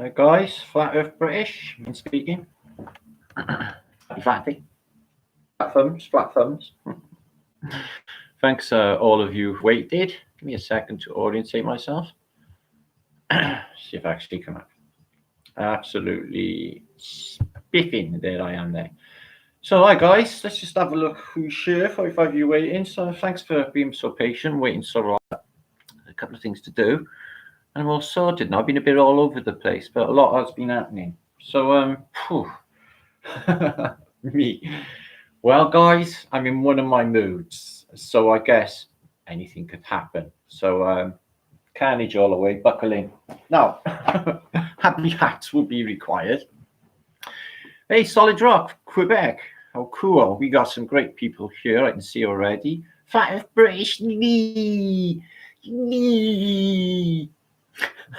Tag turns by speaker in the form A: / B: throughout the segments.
A: Hi guys, Flat Earth British, I'm speaking. Happy Fatty. Flat thumbs. Thanks all of you who waited. Give me a second to orientate myself. See if I actually come up. Absolutely spiffing, there I am there. So hi guys, let's just have a look who's here. 45 of you waiting, so thanks for being so patient, waiting so long. A couple of things to do. And I'm all sorted now. I've been a bit all over the place, but a lot has been happening. So, me. Well, guys, I'm in one of my moods, so I guess anything could happen. So, carnage all the way, buckle in. Now, happy hats will be required. Hey, Solid Rock, Quebec. How cool. We got some great people here, I can see already. Flat Earth British.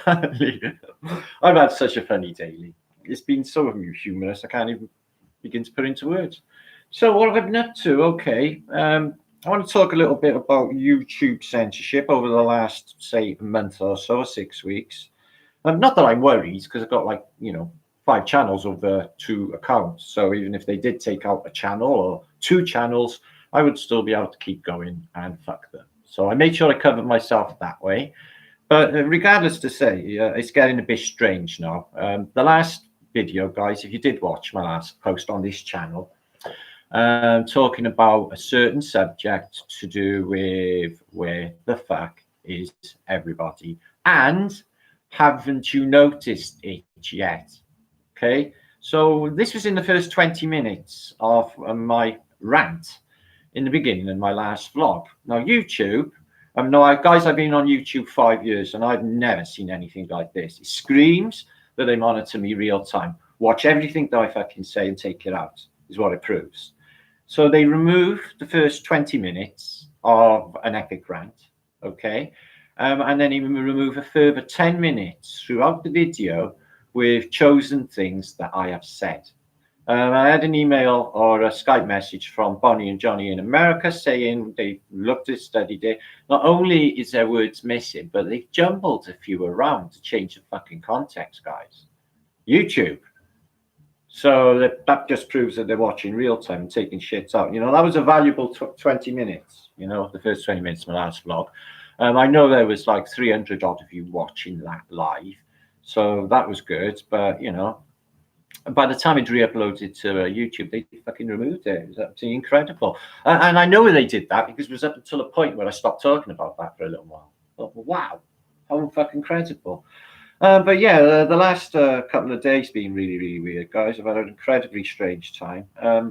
A: I've had such a funny day. It's been so humorous, I can't even begin to put into words. So what have I been up to? Okay, I want to talk a little bit about YouTube censorship over the last, say, month or so, 6 weeks. Not that I'm worried, because I've got 5 channels over 2 accounts. So even if they did take out a channel or 2 channels, I would still be able to keep going and fuck them. So I made sure I covered myself that way. But regardless to say, it's getting a bit strange now. The last video, guys, if you did watch my last post on this channel, talking about a certain subject to do with where the fuck is everybody, and haven't you noticed it yet? Okay, so this was in the first 20 minutes of my rant in the beginning of my last vlog. Now YouTube, guys, I've been on YouTube 5 years and I've never seen anything like this. It screams that they monitor me real time, watch everything that I fucking say and take it out, is what it proves. So they remove the first 20 minutes of an epic rant, okay? And then even remove a further 10 minutes throughout the video with chosen things that I have said. I had an email or a Skype message from Bonnie and Johnny in America saying they looked at, studied it. Not only is their words missing, but they've jumbled a few around to change the fucking context, guys. YouTube. So that just proves that they're watching real time and taking shit out. That was a valuable 20 minutes, the first 20 minutes of my last vlog. I know there was like 300 odd of you watching that live. So that was good, but, by the time it re-uploaded to YouTube, they fucking removed it. It was absolutely incredible. And I know they did that because it was up until a point where I stopped talking about that for a little while. But wow, how fucking incredible. But yeah, the last couple of days been really, really weird, guys. I've had an incredibly strange time.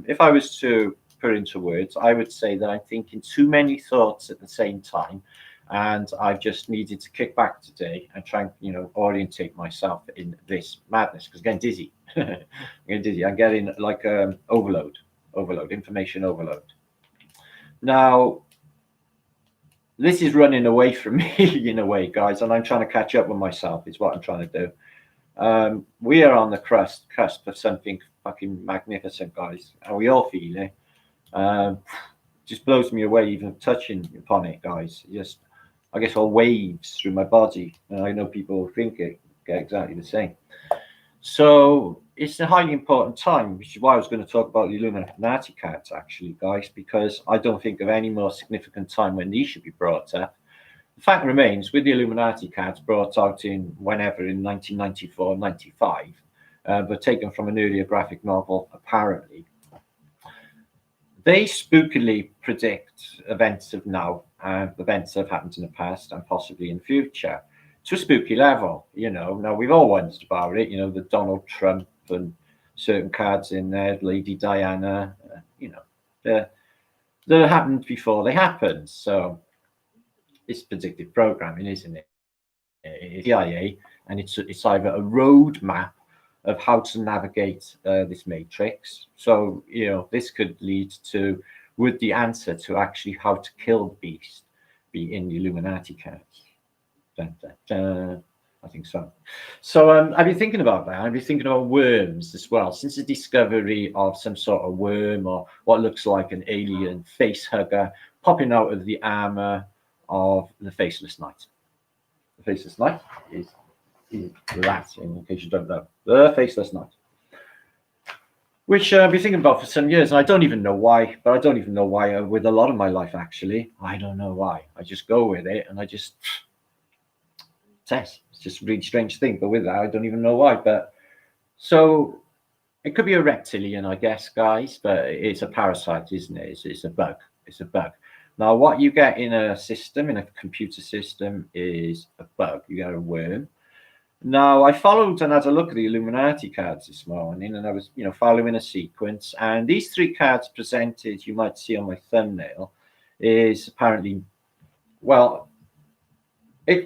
A: If I was to put into words, I would say that I'm thinking too many thoughts at the same time. And I've just needed to kick back today and try and, orientate myself in this madness, because I'm getting dizzy. I'm getting like overload, information overload. Now, this is running away from me in a way, guys, and I'm trying to catch up with myself is what I'm trying to do. We are on the cusp of something fucking magnificent, guys, and we all feel it. Just blows me away even touching upon it, guys. I guess all waves through my body, and I know people think it get exactly the same. So it's a highly important time, which is why I was going to talk about the Illuminati cards, actually, guys, because I don't think of any more significant time when these should be brought up. The fact remains, with the Illuminati cards brought out in 1994, 95, but taken from an earlier graphic novel, apparently, they spookily predict events of now, events that have happened in the past and possibly in the future, to a spooky level. Now we've all wondered about it, the Donald Trump and certain cards in there, Lady Diana, that happened before they happened. So it's predictive programming, isn't it? It's CIA, and it's either a roadmap of how to navigate this matrix. So, this could lead to, would the answer to actually how to kill the beast be in the Illuminati cards? Dun, dun, dun. I think so. So I've been thinking about that. I've been thinking about worms as well, since the discovery of some sort of worm or what looks like an alien face hugger popping out of the armor of the Faceless Knight. The Faceless Knight is Latin, in case you don't know. The Faceless Knight. Which I've been thinking about for some years, and I don't even know why, but I don't even know why with a lot of my life, actually. I don't know why. I just go with it, and I just... It's just a really strange thing, but with that, I don't even know why. But so it could be a reptilian, I guess, guys, but it's a parasite, isn't it? It's a bug. It's a bug. Now, what you get in a system, in a computer system, is a bug. You get a worm. Now, I followed and had a look at the Illuminati cards this morning, and I was, following a sequence. And these 3 cards presented, you might see on my thumbnail, is apparently, well,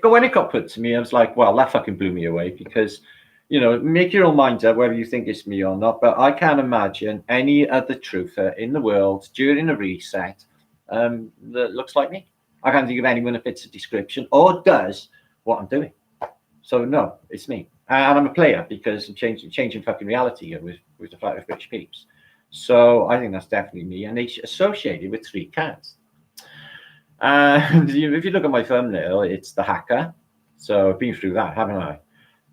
A: when it got put to me, I was like, well, that fucking blew me away because, make your own mind up whether you think it's me or not. But I can't imagine any other truther in the world during a reset that looks like me. I can't think of anyone that fits the description or does what I'm doing. So no, it's me, and I'm a player because I'm changing fucking reality here with the Flat Earth British peeps. So I think that's definitely me, and it's associated with 3 cards. And if you look at my thumbnail, it's the hacker. So I've been through that, haven't I?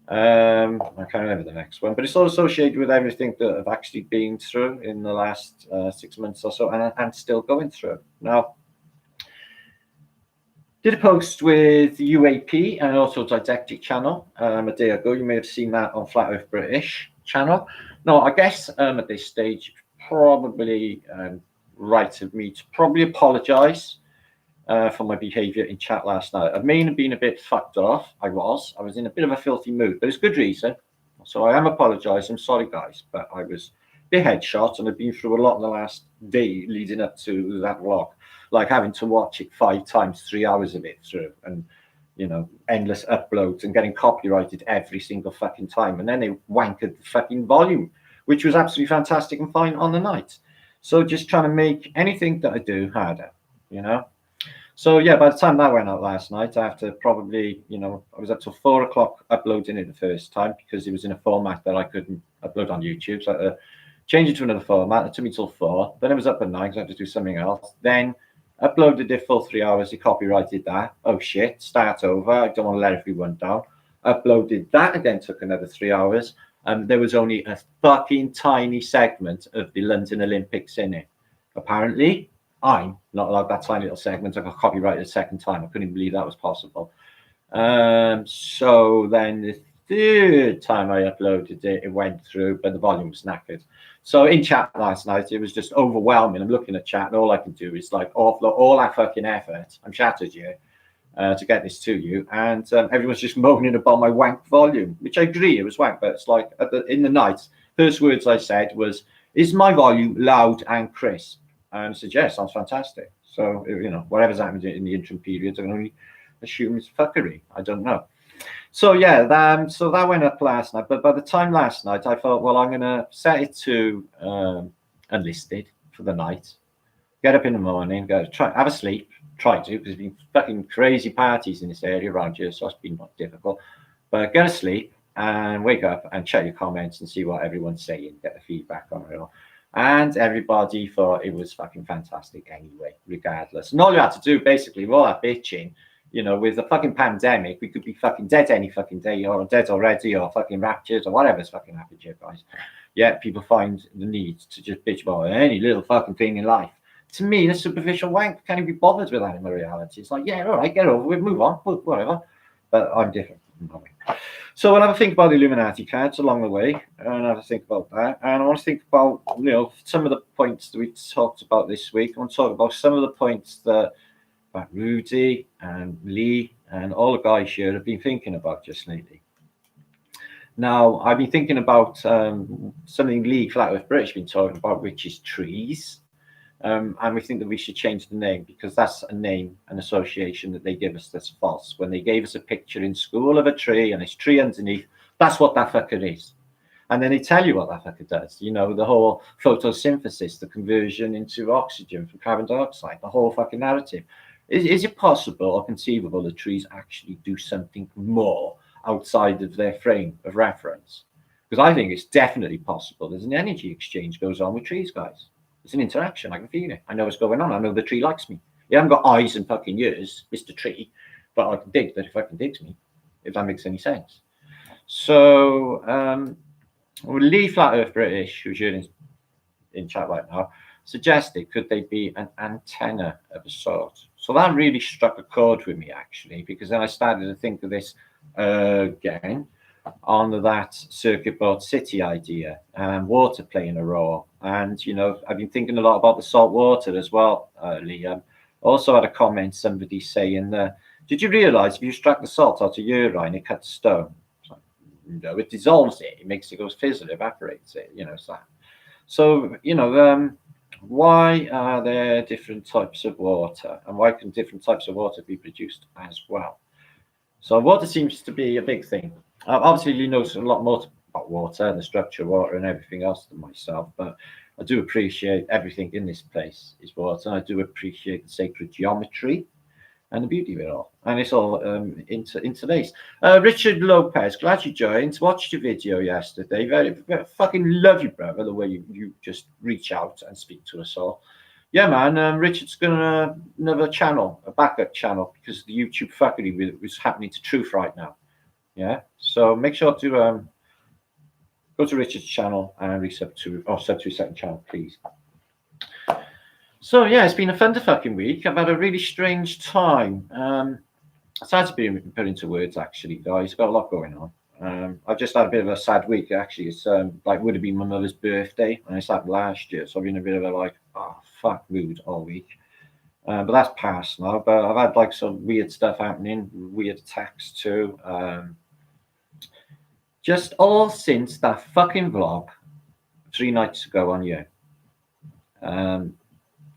A: I can't remember the next one, but it's all associated with everything that I've actually been through in the last 6 months or so, and still going through. Now, did a post with UAP and also Didactic channel a day ago. You may have seen that on Flat Earth British channel. No, I guess at this stage, probably right of me to probably apologise for my behaviour in chat last night. I may have been a bit fucked off. I was in a bit of a filthy mood, but it's good reason. So I am apologising. I'm sorry, guys, but I was a bit headshot, and I've been through a lot in the last day leading up to that vlog. Like having to watch it 5 times, 3 hours of it through, and endless uploads and getting copyrighted every single fucking time. And then they wankered the fucking volume, which was absolutely fantastic and fine on the night. So just trying to make anything that I do harder, So yeah, by the time that went out last night, after probably, I was up till 4 o'clock uploading it the first time because it was in a format that I couldn't upload on YouTube. So I had to change it to another format. It took me till 4. Then it was up at 9 because I had to do something else. Then uploaded it full 3 hours. He copyrighted that. Oh shit! Start over. I don't want to let everyone down. Uploaded that again. Took another 3 hours. There was only a fucking tiny segment of the London Olympics in it. Apparently, I'm not allowed that tiny little segment. I got copyrighted a second time. I couldn't even believe that was possible. So then the 3rd time I uploaded it, it went through, but the volume was knackered. So in chat last night, it was just overwhelming. I'm looking at chat, and all I can do is like offload all that fucking effort. I'm shattered here to get this to you, and everyone's just moaning about my wank volume, which I agree it was wank, but it's like in the night, first words I said was, "Is my volume loud and crisp?" And I said, "Yes, sounds fantastic." So whatever's happened in the interim periods, I can only assume it's fuckery. I don't know. So yeah, so that went up last night. But by the time last night, I thought, well, I'm going to set it to unlisted for the night. Get up in the morning, have a sleep. Try to, because there's been fucking crazy parties in this area around here, so it's been not difficult. But get a sleep and wake up and check your comments and see what everyone's saying, get the feedback on it all. And everybody thought it was fucking fantastic anyway, regardless. And all you had to do, basically, with all that bitching, with the fucking pandemic, we could be fucking dead any fucking day, or dead already, or fucking raptured, or whatever's fucking happened here, guys. Yet people find the need to just bitch about any little fucking thing in life. To me, the superficial wank, can't even be bothered with that in my reality. It's like, yeah, all right, get over it, move on, whatever. But I'm different. So I'll have a think about the Illuminati cards along the way, and I'll have a think about that. And I want to think about, some of the points that we talked about this week. I want to talk about some of the points that Rudy and Lee and all the guys here have been thinking about just lately. Now, I've been thinking about something Lee Flat Earth British been talking about, which is trees. And we think that we should change the name because that's a name, an association that they give us that's false. When they gave us a picture in school of a tree and this tree underneath, that's what that fucker is. And then they tell you what that fucker does. The whole photosynthesis, the conversion into oxygen from carbon dioxide, the whole fucking narrative. Is it possible or conceivable that trees actually do something more outside of their frame of reference? Because I think it's definitely possible. There's an energy exchange goes on with trees, guys. It's an interaction. I can feel it. I know what's going on. I know the tree likes me. Yeah, I haven't got eyes and fucking ears, Mr. Tree, but I can dig that if I can dig me, if that makes any sense. So Lee Flat Earth British, who's in chat right now, suggested could they be an antenna of a sort. So that really struck a chord with me, actually, because then I started to think of this again on that circuit board city idea and water playing a role. And, you know, I've been thinking a lot about the salt water as well, Liam. Also had a comment, somebody saying, did you realise if you extract the salt out of urine, it cuts stone? No, it dissolves it. It makes it go fizzle, evaporates it. You know, it's that. So, you know, why are there different types of water, and why can different types of water be produced as well? So water seems to be a big thing. Obviously, you know a lot more about water and the structure of water and everything else than myself, but I do appreciate everything in this place is water. And I do appreciate the sacred geometry and the beauty of it all. And it's all interlaced. Richard Lopez, glad you joined. Watched your video yesterday. Very fucking love you, brother, the way you just reach out and speak to us all. Yeah, man. Richard's got another channel, a backup channel, because the YouTube fuckery was happening to Truth right now. Yeah. So make sure to go to Richard's channel and resub to, or sub to his second channel, please. So yeah, it's been a fucking week. I've had a really strange time. It's hard to be put into words, actually, guys. I've got a lot going on. I've just had a bit of a sad week, actually. It's like would have been my mother's birthday, and it's like last year, so I've been a bit of a like, oh fuck mood all week. But that's past now. But I've had like some weird stuff happening, weird attacks too. Just all since that fucking vlog 3 nights ago on you.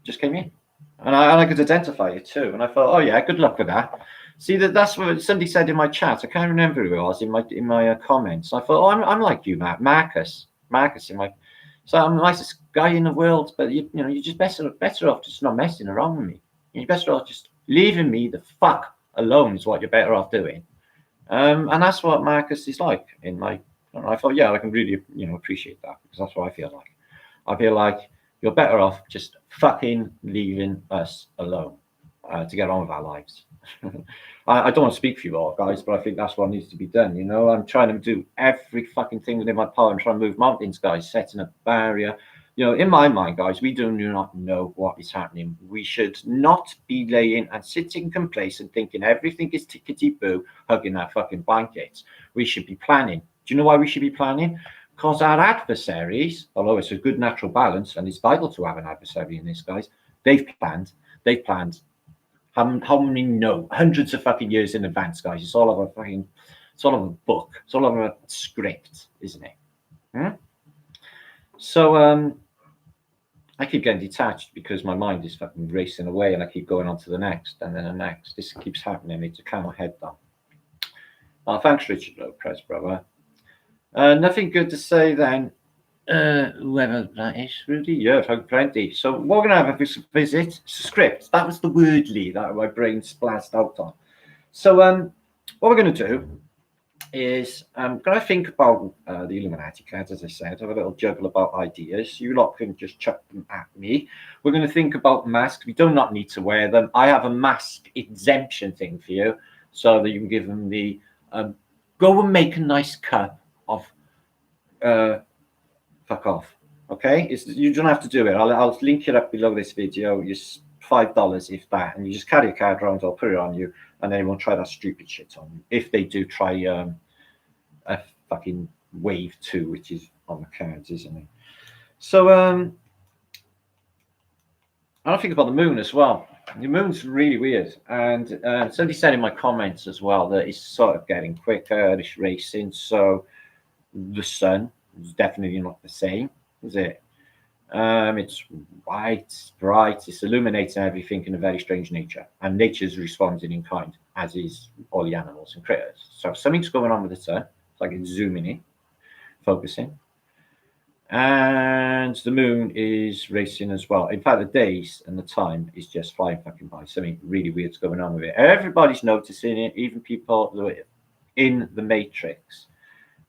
A: Just came in, and I could identify it too. And I thought, oh yeah, good luck with that. See, that's what somebody said in my chat. I can't remember who it was in my comments. I thought, oh, I'm like you, Marcus. In my, so I'm the nicest guy in the world, but you know, you're just better off just not messing around with me. You're better off just leaving me the fuck alone. Is what you're better off doing. And that's what Marcus is like in my. And I thought, yeah, I can really, you know, appreciate that, because that's what I feel like. I feel like you're better off just fucking leaving us alone to get on with our lives. I don't want to speak for you all, guys, but I think that's what needs to be done. You know, I'm trying to do every fucking thing within my power. I'm trying to move mountains, guys, setting up barrier. You know, in my mind, guys, we do not know what is happening. We should not be laying and sitting complacent thinking everything is tickety-boo, hugging our fucking blankets. We should be planning. Do you know why we should be planning? Because our adversaries, although it's a good natural balance, and it's vital to have an adversary in this, guys, they've planned. How many know? Hundreds of fucking years in advance, guys. It's all of a book. It's all of a script, isn't it? So I keep getting detached because my mind is fucking racing away, and I keep going on to the next and then the next. This keeps happening. It's a camel head down. Thanks, Richard Lopez, brother. Nothing good to say then. Whoever that is, Rudy. Yeah, plenty. So we're going to have a visit. Script. That was the word, Lee, that my brain splashed out on. So what we're going to do is I'm going to think about the Illuminati cards, as I said. Have a little juggle about ideas. You lot can just chuck them at me. We're going to think about masks. We do not need to wear them. I have a mask exemption thing for you, so that you can give them the go and make a nice cup of fuck off. Okay, you don't have to do it. I'll link it up below this video. Just $5 if that, and you just carry a card around. I'll put it on you, and they won't try that stupid shit on you. If they do try a fucking wave 2, which is on the cards, isn't it? So I think about the moon as well. The moon's really weird, and somebody said in my comments as well that it's sort of getting quicker, it's racing. So the sun is definitely not the same, is it? It's white, bright, it's illuminating everything in a very strange nature, and nature's responding in kind, as is all the animals and critters. So something's going on with the sun. It's like it's zooming in, focusing, and the moon is racing as well. In fact, the days and the time is just flying fucking by. Something really weird's going on with it. Everybody's noticing it, even people in the Matrix.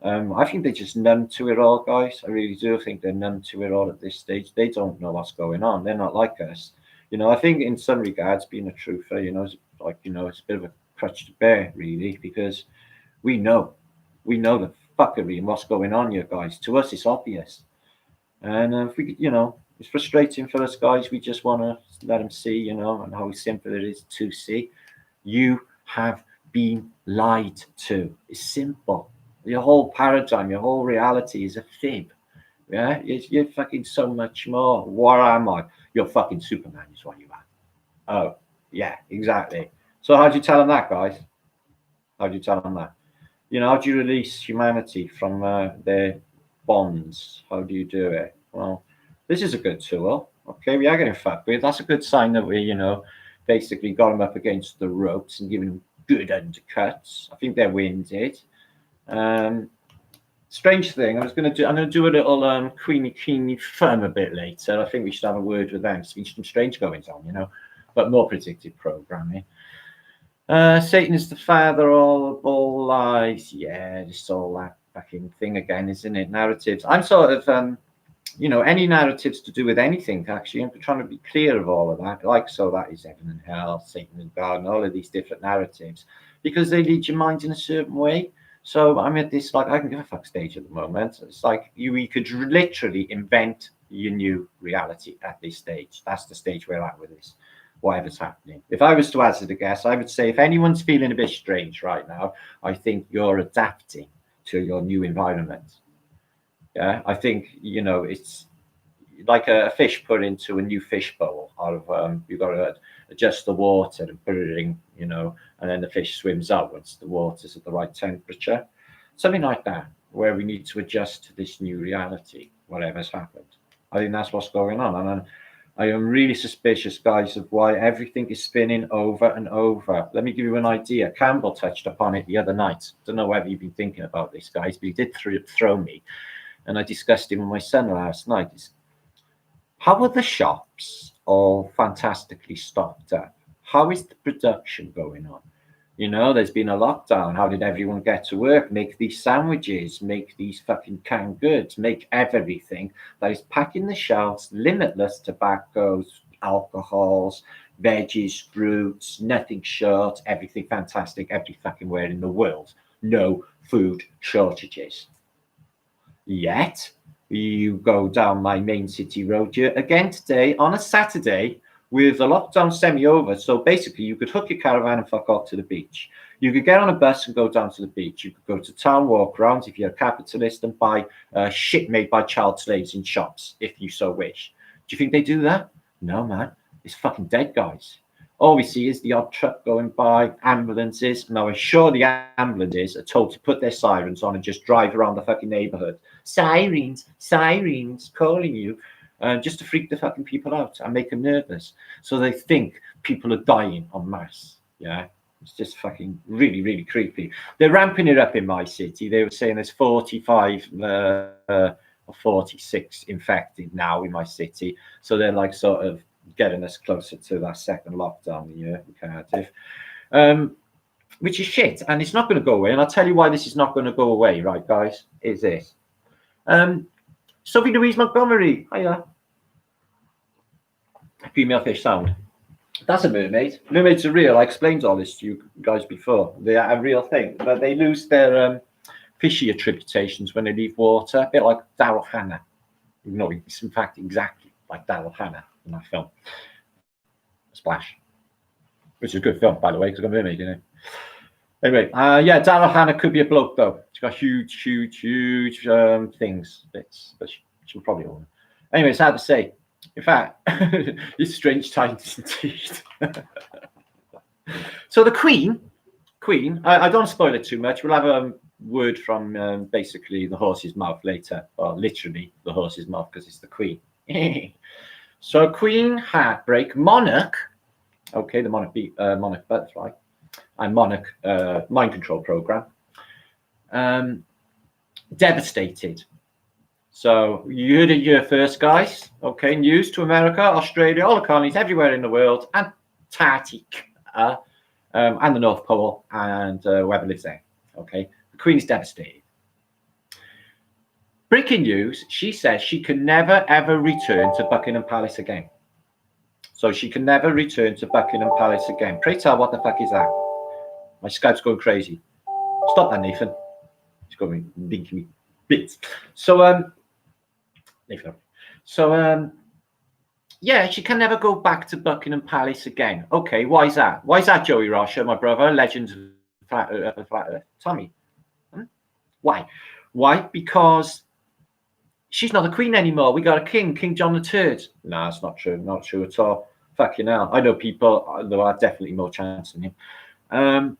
A: I think they're just numb to it all, guys. I really do think they're numb to it all at this stage. They don't know what's going on. They're not like us. You know, I think in some regards, being a truther, you know, it's like, you know, it's a bit of a crutch to bear, really, because we know We know the fuckery and what's going on here, guys. To us, it's obvious. And if we, it's frustrating for us, guys. We just want to let them see, and how simple it is to see. You have been lied to. It's simple. Your whole paradigm, your whole reality is a fib. Yeah, you're fucking so much more. What am I? You're fucking Superman is what you are. Oh, yeah, exactly. So how do you tell them that, guys? How do you tell them that? How do you release humanity from their bonds? How do you do it? Well, this is a good tool. Okay, we are getting fucked with. That's a good sign that we, basically got them up against the ropes and giving them good undercuts. I think they're winded. Strange thing, I'm going to do a little Queenie firm a bit later. I think we should have a word with them. There's some strange goings on, but more predictive programming. Satan is the father of all lies. Yeah, just all that fucking thing again, isn't it? Narratives. I'm sort of, any narratives to do with anything, actually. I'm trying to be clear of all of that. Like, so that is heaven and hell, Satan and God, and all of these different narratives, because they lead your mind in a certain way. So I'm at this, I can give a fuck stage at the moment. It's like we could literally invent your new reality at this stage. That's the stage we're at with this. Whatever's happening. If I was to hazard a guess, I would say if anyone's feeling a bit strange right now, I think you're adapting to your new environment. Yeah, I think, it's like a fish put into a new fish bowl. You've got to adjust the water and put it in, and then the fish swims out once the water's at the right temperature. Something like that, where we need to adjust to this new reality, whatever's happened. I think that's what's going on. And I am really suspicious, guys, of why everything is spinning over and over. Let me give you an idea. Campbell touched upon it the other night. Don't know whether you've been thinking about this, guys, but he did throw me. And I discussed it with my son last night. How are the shops all fantastically stocked up? How is the production going on? There's been a lockdown. How did everyone get to work? Make these sandwiches, make these fucking canned goods, make everything that is packing the shelves, limitless tobaccos, alcohols, veggies, fruits, nothing short, everything fantastic, every fucking where in the world. No food shortages. Yet, you go down my main city road here again today on a Saturday with the lockdown semi-over. So basically, you could hook your caravan and fuck off to the beach. You could get on a bus and go down to the beach. You could go to town, walk around if you're a capitalist, and buy shit made by child slaves in shops, if you so wish. Do you think they do that? No, man. It's fucking dead, guys. All we see is the odd truck going by, ambulances. Now, I'm sure the ambulances are told to put their sirens on and just drive around the fucking neighborhood. Sirens, calling you, just to freak the fucking people out and make them nervous. So they think people are dying en masse. Yeah, it's just fucking really, really creepy. They're ramping it up in my city. They were saying there's 45 or 46 infected now in my city. So they're like sort of getting us closer to that second lockdown here in Cardiff, which is shit, and it's not going to go away. And I'll tell you why this is not going to go away, right, guys? Is this Sophie Louise Montgomery? Hiya. Female fish sound. That's a mermaid. Mermaids are real. I explained all this to you guys before. They are a real thing, but they lose their fishy attributations when they leave water, a bit like Daryl Hannah. No, it's in fact exactly like Daryl Hannah in that film, Splash, which is a good film, by the way, because I've got a mermaid in it. Anyway, yeah, Daryl Hannah could be a bloke, though. She's got huge things, bits, but she'll probably own them. Anyway, it's hard to say. In fact, it's strange times indeed. So the Queen, I don't spoil it too much. We'll have a word from basically the horse's mouth later, or literally the horse's mouth, because it's the Queen. So Queen Heartbreak, Monarch, okay, the Monarch Butterfly, and Monarch mind control program, devastated. So you heard it here first, guys. Okay, news to America, Australia, all the colonies, everywhere in the world, Antarctica, and the North Pole, and whoever lives there. Okay, the Queen is devastated. Breaking news, she says she can never, ever return to Buckingham Palace again. So she can never return to Buckingham Palace again. Pray tell, what the fuck is that? My Skype's going crazy. Stop that, Nathan. She's got me thinking me bits. So yeah, she can never go back to Buckingham Palace again. Okay, why is that? Why is that, Joey Rocha, my brother, legend of Flat Earth? Tell me. Why? Why? Because she's not the queen anymore. We got a king, King John III. No, it's not true. Not true at all. Fucking hell. I know people, there are definitely more chance than him.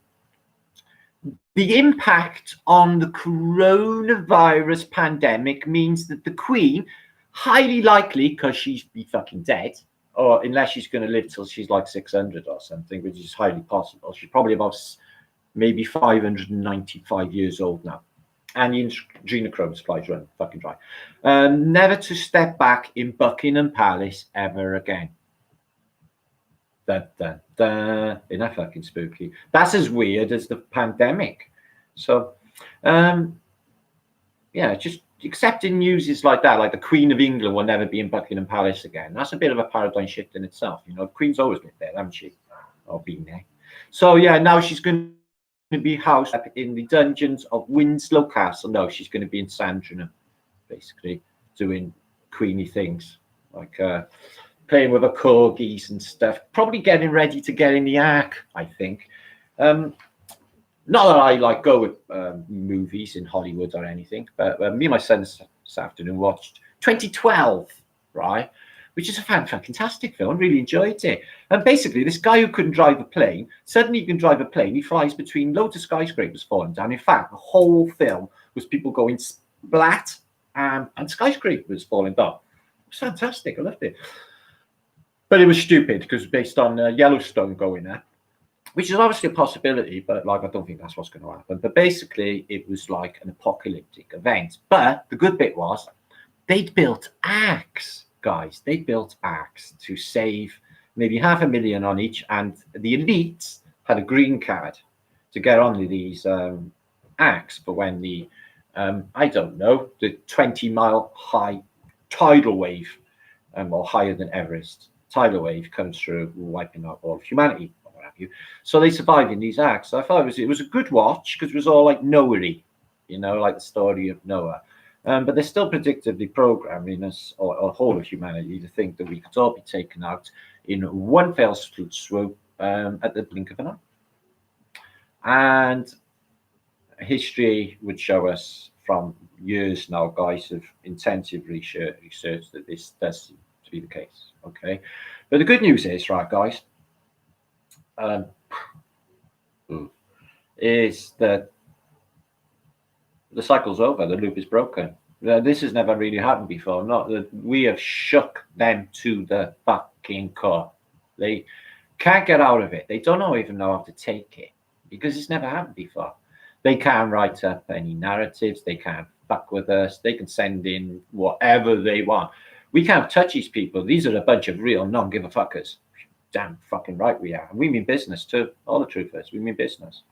A: The impact on the coronavirus pandemic means that the queen, highly likely, because she's be fucking dead, or unless she's going to live till she's like 600 or something, which is highly possible. She's probably about maybe 595 years old now. And the adrenochrome supply's run fucking dry. Never to step back in Buckingham Palace ever again. Dun, dun, dun. Isn't that fucking spooky? That's as weird as the pandemic. So, yeah, just accepting news is like that. Like the Queen of England will never be in Buckingham Palace again. That's a bit of a paradigm shift in itself. You know, the Queen's always lived there, haven't she? Or been there. So, yeah, now she's going to be housed in the dungeons of Winslow Castle. No, she's going to be in Sandringham, basically, doing queeny things like playing with her corgis and stuff. Probably getting ready to get in the ark, I think. Not that I like go with movies in Hollywood or anything, but me and my son this afternoon watched 2012, right? Which is a fantastic film. Really enjoyed it. And basically, this guy who couldn't drive a plane, suddenly he can drive a plane. He flies between loads of skyscrapers falling down. In fact, the whole film was people going splat and skyscrapers falling down. It was fantastic. I loved it. But it was stupid because it was based on Yellowstone going there, which is obviously a possibility, but like I don't think that's what's going to happen. But basically, it was like an apocalyptic event. But the good bit was they'd built arks. Guys, they built arks to save maybe 500,000 on each, and the elites had a green card to get on these arks for when the I don't know, the 20-mile high tidal wave, or higher than Everest tidal wave comes through, wiping out all of humanity, or what have you. So they survived in these arks. So I thought it was a good watch because it was all like Noah-y, you know, like the story of Noah. But they're still predictively programming us, or whole of humanity, to think that we could all be taken out in one fell swoop at the blink of an eye. And history would show us from years now, guys, of intensive research that this does seem to be the case. Okay, but the good news is, right, guys, is that the cycle's over. The loop is broken. This has never really happened before. Not that we have shook them to the fucking core. They can't get out of it. They don't even know how to take it because it's never happened before. They can't write up any narratives. They can't fuck with us. They can send in whatever they want. We can't touch these people. These are a bunch of real non-give-a-fuckers. Damn fucking right we are. And we mean business too. All the truth is, we mean business.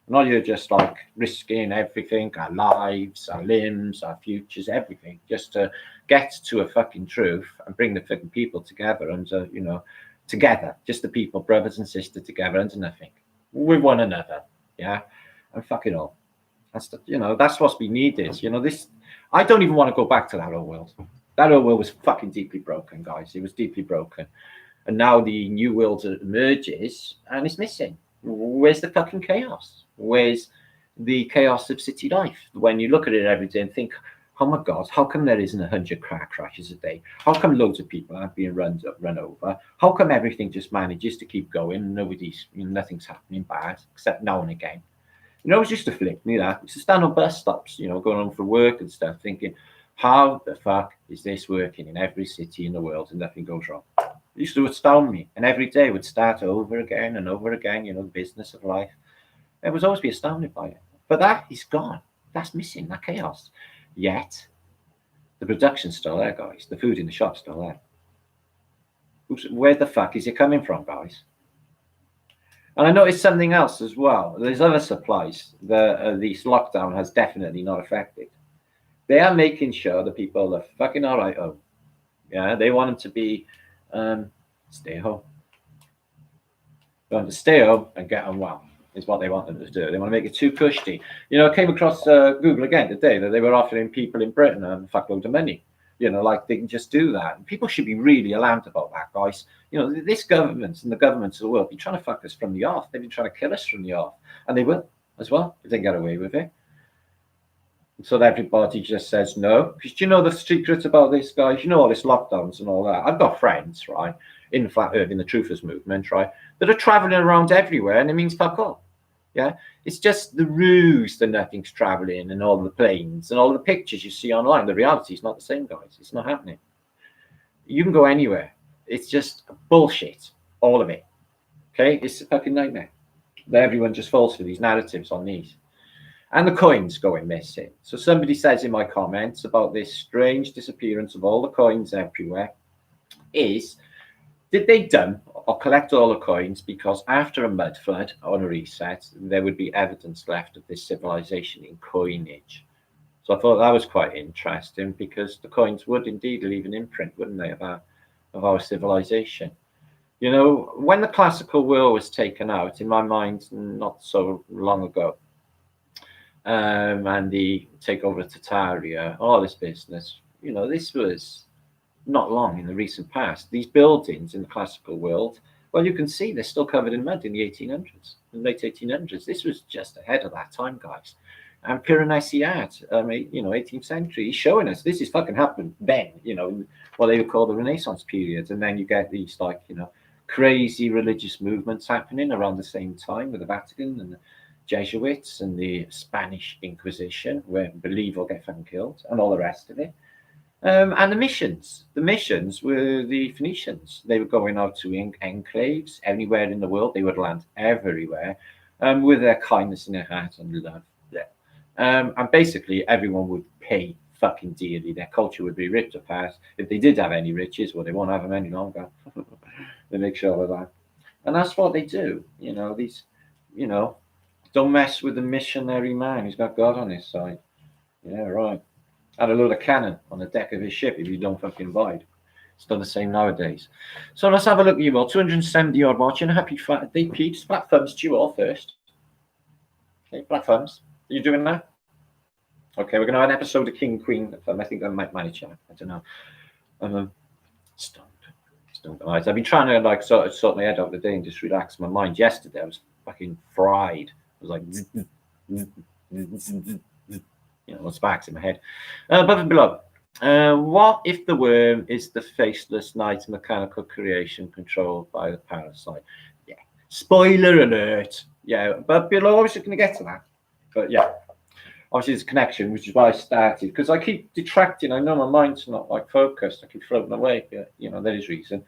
A: Not you're just like risking everything, our lives, our limbs, our futures, everything, just to get to a fucking truth and bring the fucking people together and, you know, together, just the people, brothers and sisters together under nothing, with one another, yeah, and fuck it all. That's the, you know, that's what's been needed. You know, this, I don't even want to go back to that old world. That old world was fucking deeply broken, guys. It was deeply broken. And now the new world emerges and it's missing. Where's the fucking chaos? Where's the chaos of city life? When you look at it every day and think, oh my God, how come there isn't 100 car crashes a day? How come loads of people aren't being run over? How come everything just manages to keep going? Nobody's, you know, nothing's happening bad except now and again. You know, it's just a flip me that. It's to stand on bus stops, you know, going on for work and stuff, thinking, how the fuck is this working in every city in the world and nothing goes wrong? It used to astound me, and every day would start over again and over again, you know, the business of life. I was always be astounded by it. But that is gone. That's missing, that chaos. Yet, the production's still there, guys. The food in the shop's still there. Where the fuck is it coming from, guys? And I noticed something else as well. There's other supplies that this lockdown has definitely not affected. They are making sure the people are fucking all right home. Yeah, they want them to be stay home. They want to stay home and get on well. is what they wanted to do. They want to make it too cushy. You know, I came across Google again today that they were offering people in Britain a fuckload of money. You know, like they can just do that. And people should be really alarmed about that, guys. You know, this government and the governments of the world be trying to fuck us from the off. They've been trying to kill us from the off. And they will as well if they get away with it. So everybody just says no. Because you know the secrets about this, guys? You know all this lockdowns and all that. I've got friends, right, in Flat Earth, in the Truthers movement, right, that are traveling around everywhere, and it means fuck all. Yeah, it's just the ruse that nothing's traveling and all the planes and all the pictures you see online. The reality is not the same, guys. It's not happening. You can go anywhere. It's just bullshit, all of it. Okay, it's a fucking nightmare. Everyone just falls for these narratives on these. And the coins going missing. So somebody says in my comments about this strange disappearance of all the coins everywhere is, did they dump or collect all the coins because after a mud flood or a reset, there would be evidence left of this civilization in coinage? So I thought that was quite interesting because the coins would indeed leave an imprint, wouldn't they, of our civilization? You know, when the classical world was taken out, in my mind, not so long ago, and the takeover of Tartaria, all this business, you know, this was not long in the recent past. These buildings in the classical world, well, you can see they're still covered in mud in the 1800s, in the late 1800s. This was just ahead of that time, guys. And Piranesi art, you know, 18th century, he's showing us this is fucking happened then, you know, what they would call the Renaissance period. And then you get these, like, you know, crazy religious movements happening around the same time with the Vatican and the Jesuits and the Spanish Inquisition, where believe or get fucking killed, and all the rest of it. And the missions. The missions were the Phoenicians. They were going out to enclaves anywhere in the world. They would land everywhere with their kindness in their heart and love. Yeah. And basically, everyone would pay fucking dearly. Their culture would be ripped apart. If they did have any riches, well, they won't have them any longer. They make sure of that. And that's what they do. You know, these, you know, don't mess with the missionary man. He's got God on his side. Yeah, right. Had a load of cannon on the deck of his ship if you don't fucking abide. It's done the same nowadays. So let's have a look at you all. 270 odd watching. Happy Flatterday, peeps. Flat thumbs to you all first. Okay, flat thumbs. Are you doing that? Okay, we're going to have an episode of King Queen. I think I might manage that. I don't know. Stoned. Right. I've been trying to like sort my head out today and just relax my mind. Yesterday I was fucking fried. I was like, you know, sparks in my head. Above and below. What if the worm is the faceless night mechanical creation controlled by the parasite? Yeah. Spoiler alert. Yeah, but below, obviously going to get to that. But yeah, obviously there's a connection, which is why I started, because I keep detracting. I know my mind's not like focused. I keep floating away. But, you know, there is reason.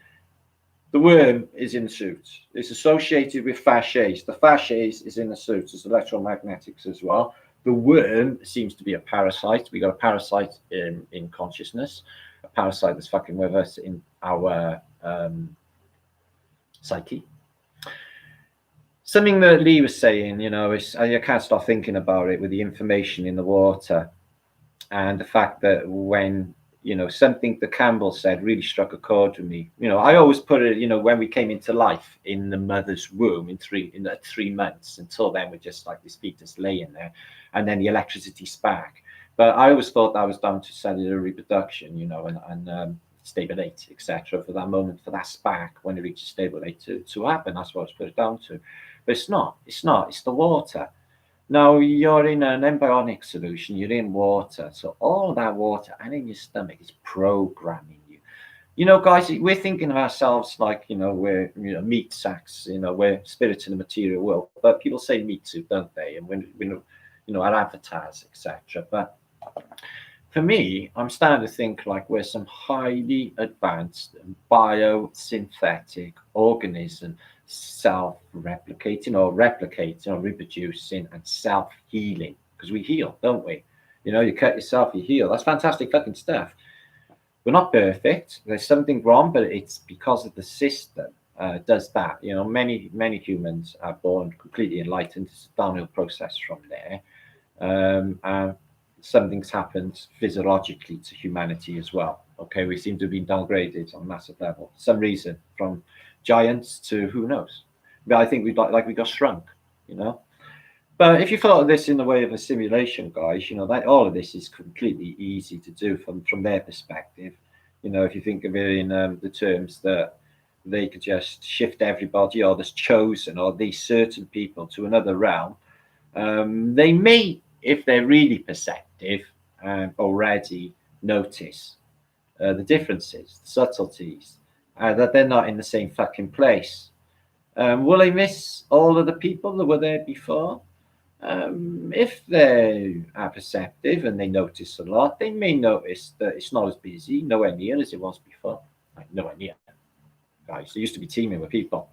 A: The worm is in the suit. It's associated with fasces. The fasces is in the suit. There's electromagnetics as well. The worm seems to be a parasite. We got a parasite in consciousness, a parasite that's fucking with us in our psyche. Something that Lee was saying, you know, is I can't stop thinking about it with the information in the water and the fact that when, you know, something that Campbell said really struck a chord with me. You know, I always put it, you know, when we came into life in the mother's womb in 3 months, until then we're just like this fetus laying there, and then the electricity spark. But I always thought that was down to cellular reproduction, you know, and stable 8, etc. for that moment, for that spark when it reaches stable 8 to happen. That's what I was put it down to. But it's not. It's the water. Now, you're in an embryonic solution, you're in water. So all that water and in your stomach is programming you. You know, guys, we're thinking of ourselves like, you know, we're, you know, meat sacks, you know, we're spirits in the material world. But people say meat suit, don't they? And when you know, our avatars, etc. But for me, I'm starting to think like we're some highly advanced biosynthetic organism, self-replicating or replicating or reproducing and self-healing, because we heal, don't we? You know, you cut yourself, you heal. That's fantastic fucking stuff. We're not perfect. There's something wrong, but it's because of the system does that. You know, many humans are born completely enlightened. It's a downhill process from there. And something's happened physiologically to humanity as well. Okay, we seem to have been downgraded on a massive level for some reason, from giants to who knows. But I think we got shrunk. you know. But if you thought of this in the way of a simulation, guys, you know, that all of this is completely easy to do from their perspective. You know, if you think of it in the terms that they could just shift everybody, or this chosen, or these certain people to another realm, they may, if they're really perceptive, already notice the differences, the subtleties, that they're not in the same fucking place. Will they miss all of the people that were there before? If they are perceptive and they notice a lot, they may notice that it's not as busy, nowhere near as it was before. Like, nowhere near. Guys, they used to be teaming with people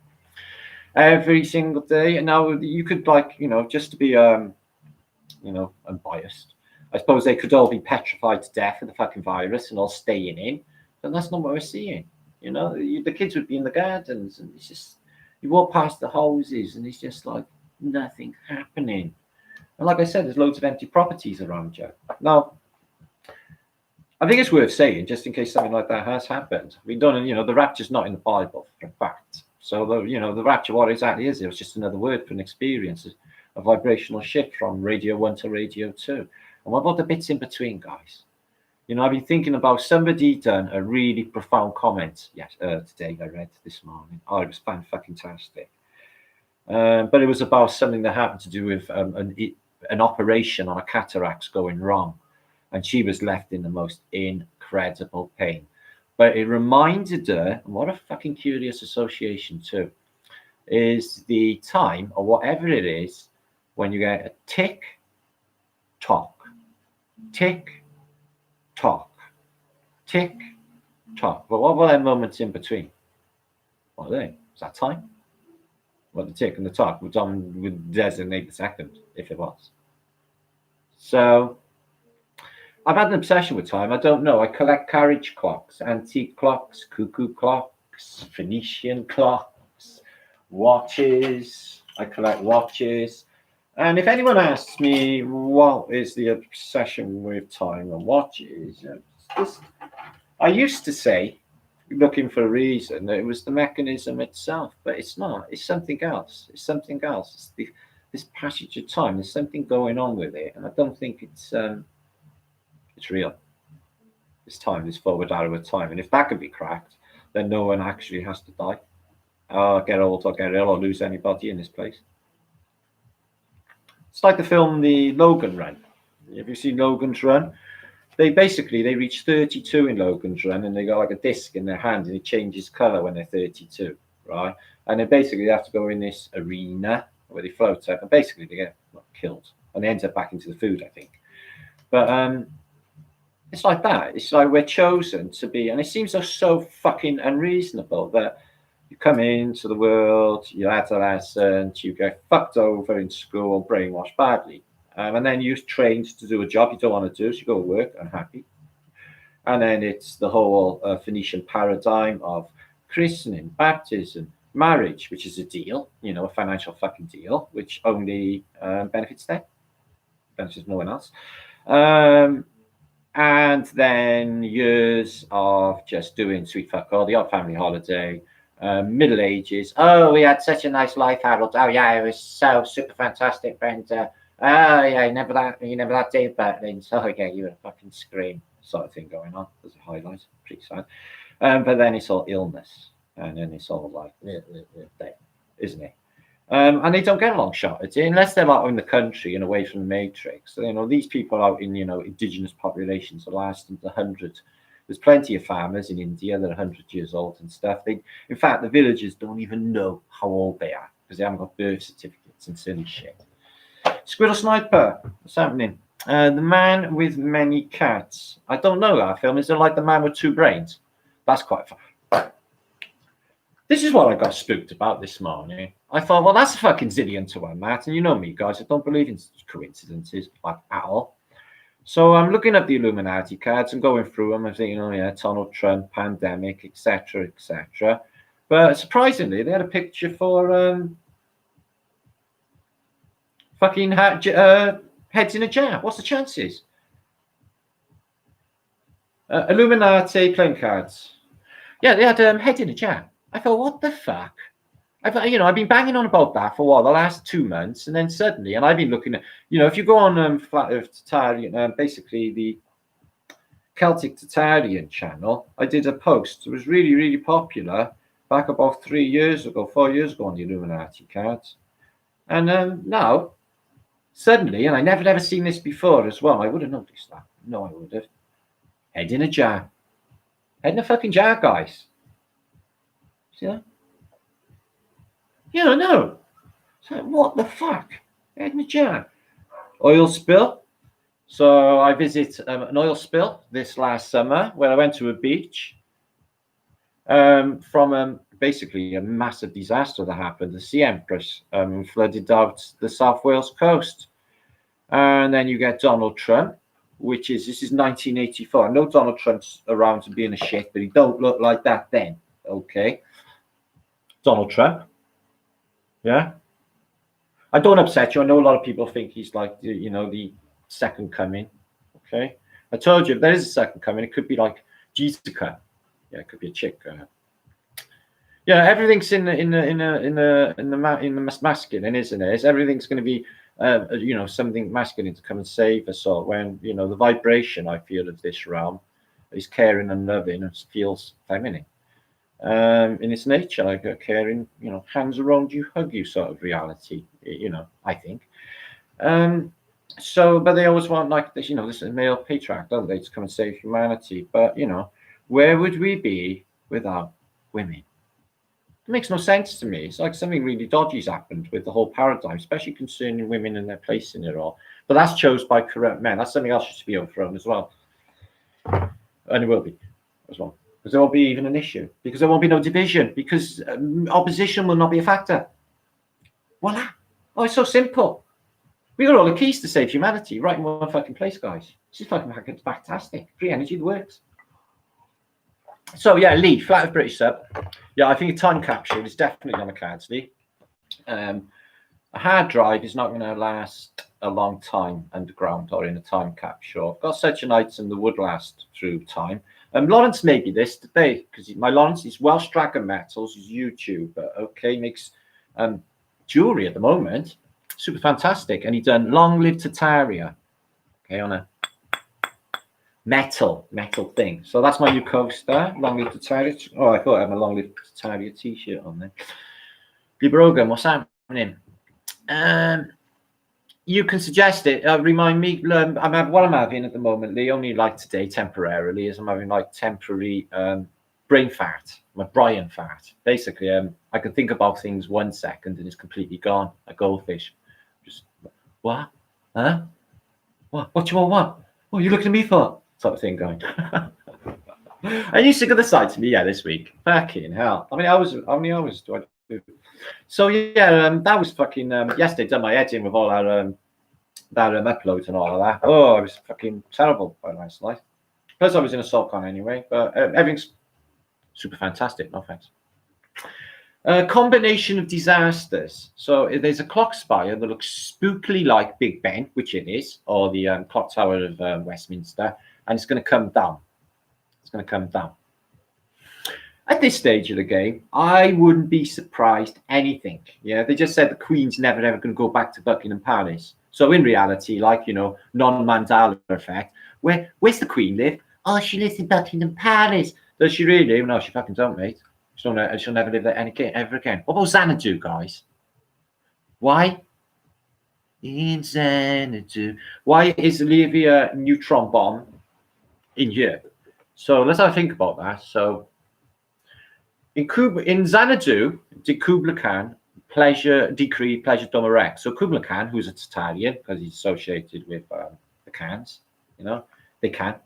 A: every single day, and now you could, like, you know, just to be unbiased, I suppose they could all be petrified to death of the fucking virus and all staying in, but that's not what we're seeing. You know, the kids would be in the gardens, and it's just, you walk past the houses and it's just like nothing happening. And like I said, there's loads of empty properties around you. Now, I think it's worth saying, just in case something like that has happened. We don't, you know, the rapture's not in the Bible, for a fact. So, the rapture, what exactly is it? It was just another word for an experience, a vibrational shift from radio 1 to radio 2. And what about the bits in between, guys? You know, I've been thinking about, somebody done a really profound comment today, I read this morning. Oh, it was fan-fucking-tastic. But it was about something that happened to do with an operation on a cataract going wrong. And she was left in the most incredible pain. But it reminded her, and what a fucking curious association too, is the time, or whatever it is, when you get a tick, tock, tick, tock, tick, tock. But what were there moments in between? What are they? Is that time? Well, the tick and the tock would designate the second, if it was. So I've had an obsession with time. I don't know. I collect carriage clocks, antique clocks, cuckoo clocks, Phoenician clocks, watches. I collect watches. And if anyone asks me what is the obsession with time and watches, I used to say, looking for a reason, that it was the mechanism itself, but it's not. It's something else. It's something else. It's this passage of time. There's something going on with it, and I don't think it's real. This time, this forward arrow of time, and if that can be cracked, then no one actually has to die, or get old, or get ill, or lose anybody in this place. It's like the film The Logan Run. Have you seen Logan's Run? They reach 32 in Logan's Run, and they got like a disc in their hand, and it changes color when they're 32, right? And then basically they have to go in this arena where they float up, and basically they get killed, and they end up back into the food, I think. But it's like that. It's like we're chosen to be, and it seems so fucking unreasonable that you come into the world, you're adolescent, you get fucked over in school, brainwashed badly. And then you're trained to do a job you don't want to do, so you go to work unhappy. And then it's the whole Phoenician paradigm of christening, baptism, marriage, which is a deal, you know, a financial fucking deal, which only benefits them, benefits no one else. And then years of just doing sweet fuck all, the odd family holiday, Middle Ages. Oh, we had such a nice life, Harold. Oh, yeah, it was so super fantastic, Brenda. Oh, yeah, you never that day about things. Oh, yeah, you were a fucking scream sort of thing going on. There's a highlight, pretty sad. But then it's all illness, and then it's all like, isn't it? And they don't get a long shot at it unless they're out in the country and away from the matrix. So, you know, these people out in, you know, indigenous populations are lasting the 100. There's plenty of farmers in India that are 100 years old and stuff. In fact, the villagers don't even know how old they are because they haven't got birth certificates and silly shit. Squirrel Sniper, what's happening? The Man with Many Cats. I don't know that film. Is it like The Man with Two Brains? That's quite fun. This is what I got spooked about this morning. I thought, well, that's a fucking zillion to one, Matt. And you know me, guys, I don't believe in coincidences, like, at all. So I'm looking at the Illuminati cards and going through them and thinking, oh, yeah, Donald Trump, pandemic, etc., etc. But surprisingly, they had a picture for fucking heads in a jar. What's the chances? Illuminati playing cards. Yeah, they had head in a jar. I thought, what the fuck? I've been banging on about that for what, the last 2 months, and then suddenly, and I've been looking at, if you go on Tartarian, basically the Celtic Tartarian channel, I did a post. It was really, really popular back about 4 years ago on the Illuminati cards, and now suddenly, and I never ever seen this before as well. I would have noticed that. No, I would have. Head in a jar. Head in a fucking jar, guys. See that? Yeah, no. So what the fuck? Head in a jar. Oil spill. So I visit an oil spill this last summer where I went to a beach from basically a massive disaster that happened. The Sea Empress flooded out the South Wales coast. And then you get Donald Trump, this is 1984. I know Donald Trump's around to being a shit, but he don't look like that then. Okay. Donald Trump. Yeah. I don't upset you. I know a lot of people think he's like, the second coming. Okay. I told you, if there is a second coming, it could be like Jessica. Yeah, it could be a chick. Yeah, everything's in the masculine, isn't it? Everything's going to be, something masculine to come and save us all. When the vibration I feel of this realm is caring and loving, and feels feminine. In its nature, like a caring, hands around you, hug you sort of reality. I think. But they always want like this, this is male patriarch, don't they, to come and save humanity? But where would we be without women? It makes no sense to me. It's like something really dodgy's happened with the whole paradigm, especially concerning women and their place in it all. But that's chose by corrupt men. That's something else should be overthrown as well. And it will be as well. Because there won't be even an issue. Because there won't be no division. Because opposition will not be a factor. Voila. Oh, it's so simple. We got all the keys to save humanity right in one fucking place, guys. This is fucking fantastic. Free energy that works. So yeah, Lee, Flat Earth British sub. Yeah, I think a time capsule is definitely on the cards, Lee. A hard drive is not going to last a long time underground or in a time capsule. I've got such an item that would last through time. Lawrence made me this today because my Lawrence is Welsh Dragon Metals, he's a YouTuber. Okay, makes jewelry at the moment, super fantastic, and he done Long Live Tartaria. Okay, on a metal thing. So that's my new coaster, Long Live Tartaria. Oh, I thought I had my Long Live Tartaria t-shirt on there. Brogan, what's happening? You can suggest it. Remind me. What I'm having at the moment, Lee, only like today temporarily, is I'm having like temporary brain fart, my Brian fart. Basically, I can think about things 1 second and it's completely gone. A goldfish. Just what? Huh? What do you want? What are you looking at me for? Type of thing going. And you sick of the side to me, yeah, this week. Fucking hell. How many hours do I do? So yeah, that was fucking yesterday. Done my editing with all our uploads and all of that. Oh, it was fucking terrible by last night. Plus, I was in a SaltCon anyway, but everything's super fantastic. No thanks. Combination of disasters. So there's a clock spire that looks spookily like Big Ben, which it is, or the clock tower of Westminster, and it's going to come down. It's going to come down. At this stage of the game, I wouldn't be surprised anything. Yeah, they just said the Queen's never ever going to go back to Buckingham Palace. So in reality, like, non-Mandela effect, where's the Queen live? Oh, she lives in Buckingham Palace. Does she really? No, she fucking don't, mate. She'll never live there ever again. What about Xanadu, guys? Why? In Xanadu. Why is Olivia neutron bomb in here? So let's have a think about that. So in Xanadu, did Kubla Khan decree pleasure Doma Rex? So Kubla Khan, who's a Tartarian, because he's associated with the Khans, they can.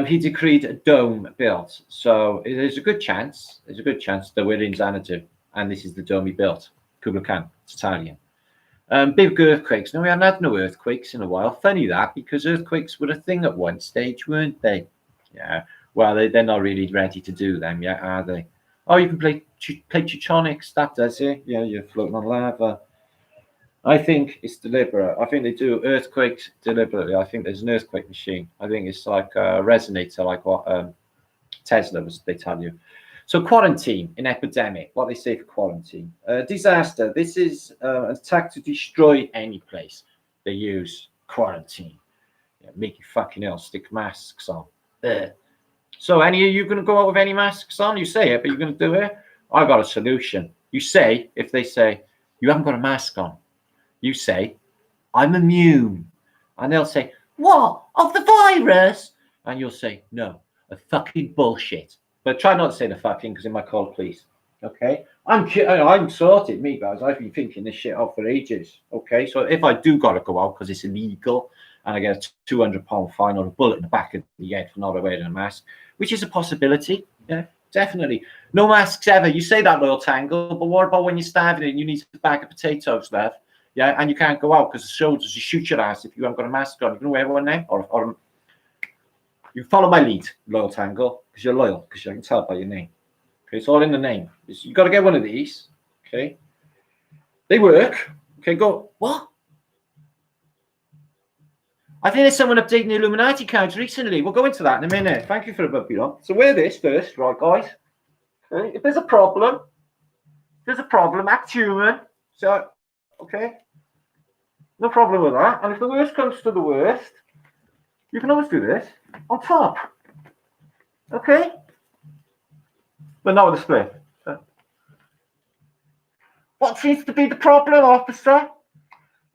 A: He decreed a dome built. So there's a good chance that we're in Xanadu, and this is the dome he built. Kubla Khan, Tartarian. Big earthquakes. No, we haven't had no earthquakes in a while. Funny that, because earthquakes were a thing at one stage, weren't they? Yeah. Well, they're not really ready to do them yet, are they? Oh, you can play Teutonics. That does it. Yeah, you're floating on lava. I think it's deliberate. I think they do earthquakes deliberately. I think there's an earthquake machine. I think it's like a resonator, like what Tesla was. They tell you. So quarantine, an epidemic, what they say for quarantine. Disaster, this is an attack to destroy any place. They use quarantine. Yeah, make you fucking ill, stick masks on. So any of you going to go out with any masks on? You say it, but you're going to do it? I got a solution. You say, if they say, you haven't got a mask on, you say, I'm immune. And they'll say, what? Of the virus? And you'll say, no, a fucking bullshit. But try not to say the fucking, because they might call the police. Okay? I'm sorted, me guys. I've been thinking this shit out for ages. Okay? So if I do got to go out because it's illegal and I get a £200 fine or a bullet in the back of the head for not wearing a mask, which is a possibility. Yeah, definitely. No masks ever. You say that, Loyal Tangle, but what about when you're starving and you need a bag of potatoes left? Yeah, and you can't go out because the soldiers will shoot your ass if you haven't got a mask on. You can wear one now, or you follow my lead, Loyal Tangle, because you're loyal, because I can tell by your name. Okay, it's all in the name. You've got to get one of these. Okay, they work. Okay, go. What? I think there's someone updating the Illuminati cards recently. We'll go into that in a minute. Thank you for the bumpy on. So wear this first, right, guys? Okay, if there's a problem, act human. So, okay, no problem with that. And if the worst comes to the worst, you can always do this on top. Okay? But not with a split. What seems to be the problem, officer?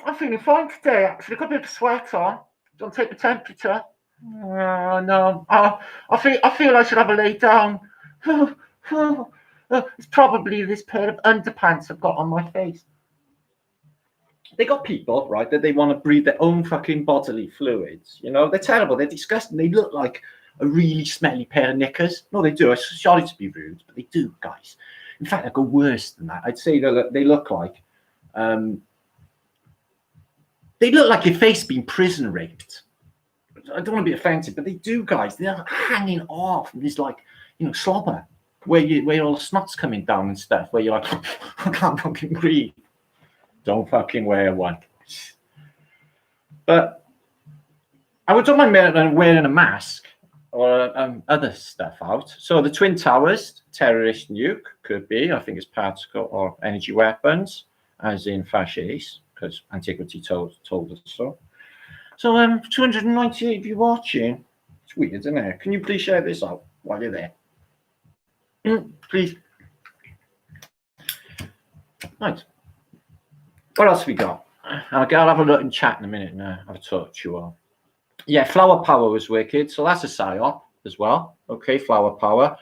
A: I'm feeling fine today, actually. Got a bit of sweat on. Don't take the temperature. No. I feel I should have a lay down. It's probably this pair of underpants I've got on my face. They got people, right, that they want to breathe their own fucking bodily fluids. You know, they're terrible. They're disgusting. They look like a really smelly pair of knickers. No, they do. I'm sorry to be rude, but they do, guys. In fact, I go worse than that. I'd say that they look like your face being prison raped. I don't want to be offensive, but they do, guys. They're hanging off this, like, you know, slobber, where all the snot's coming down and stuff, where you're like, I can't fucking breathe. Don't fucking wear one. But I don't mind wearing a mask or other stuff out. So the Twin Towers, terrorist nuke, could be. I think it's particle or energy weapons, as in fascists, because antiquity told us so. So 298 of you watching. It's weird, isn't it? Can you please share this out while you're there? Please. Right. What else have we got? I'll have a look and chat in a minute now. Have a talk to you all. Yeah, flower power was wicked. So that's a psyop as well. Okay, flower power.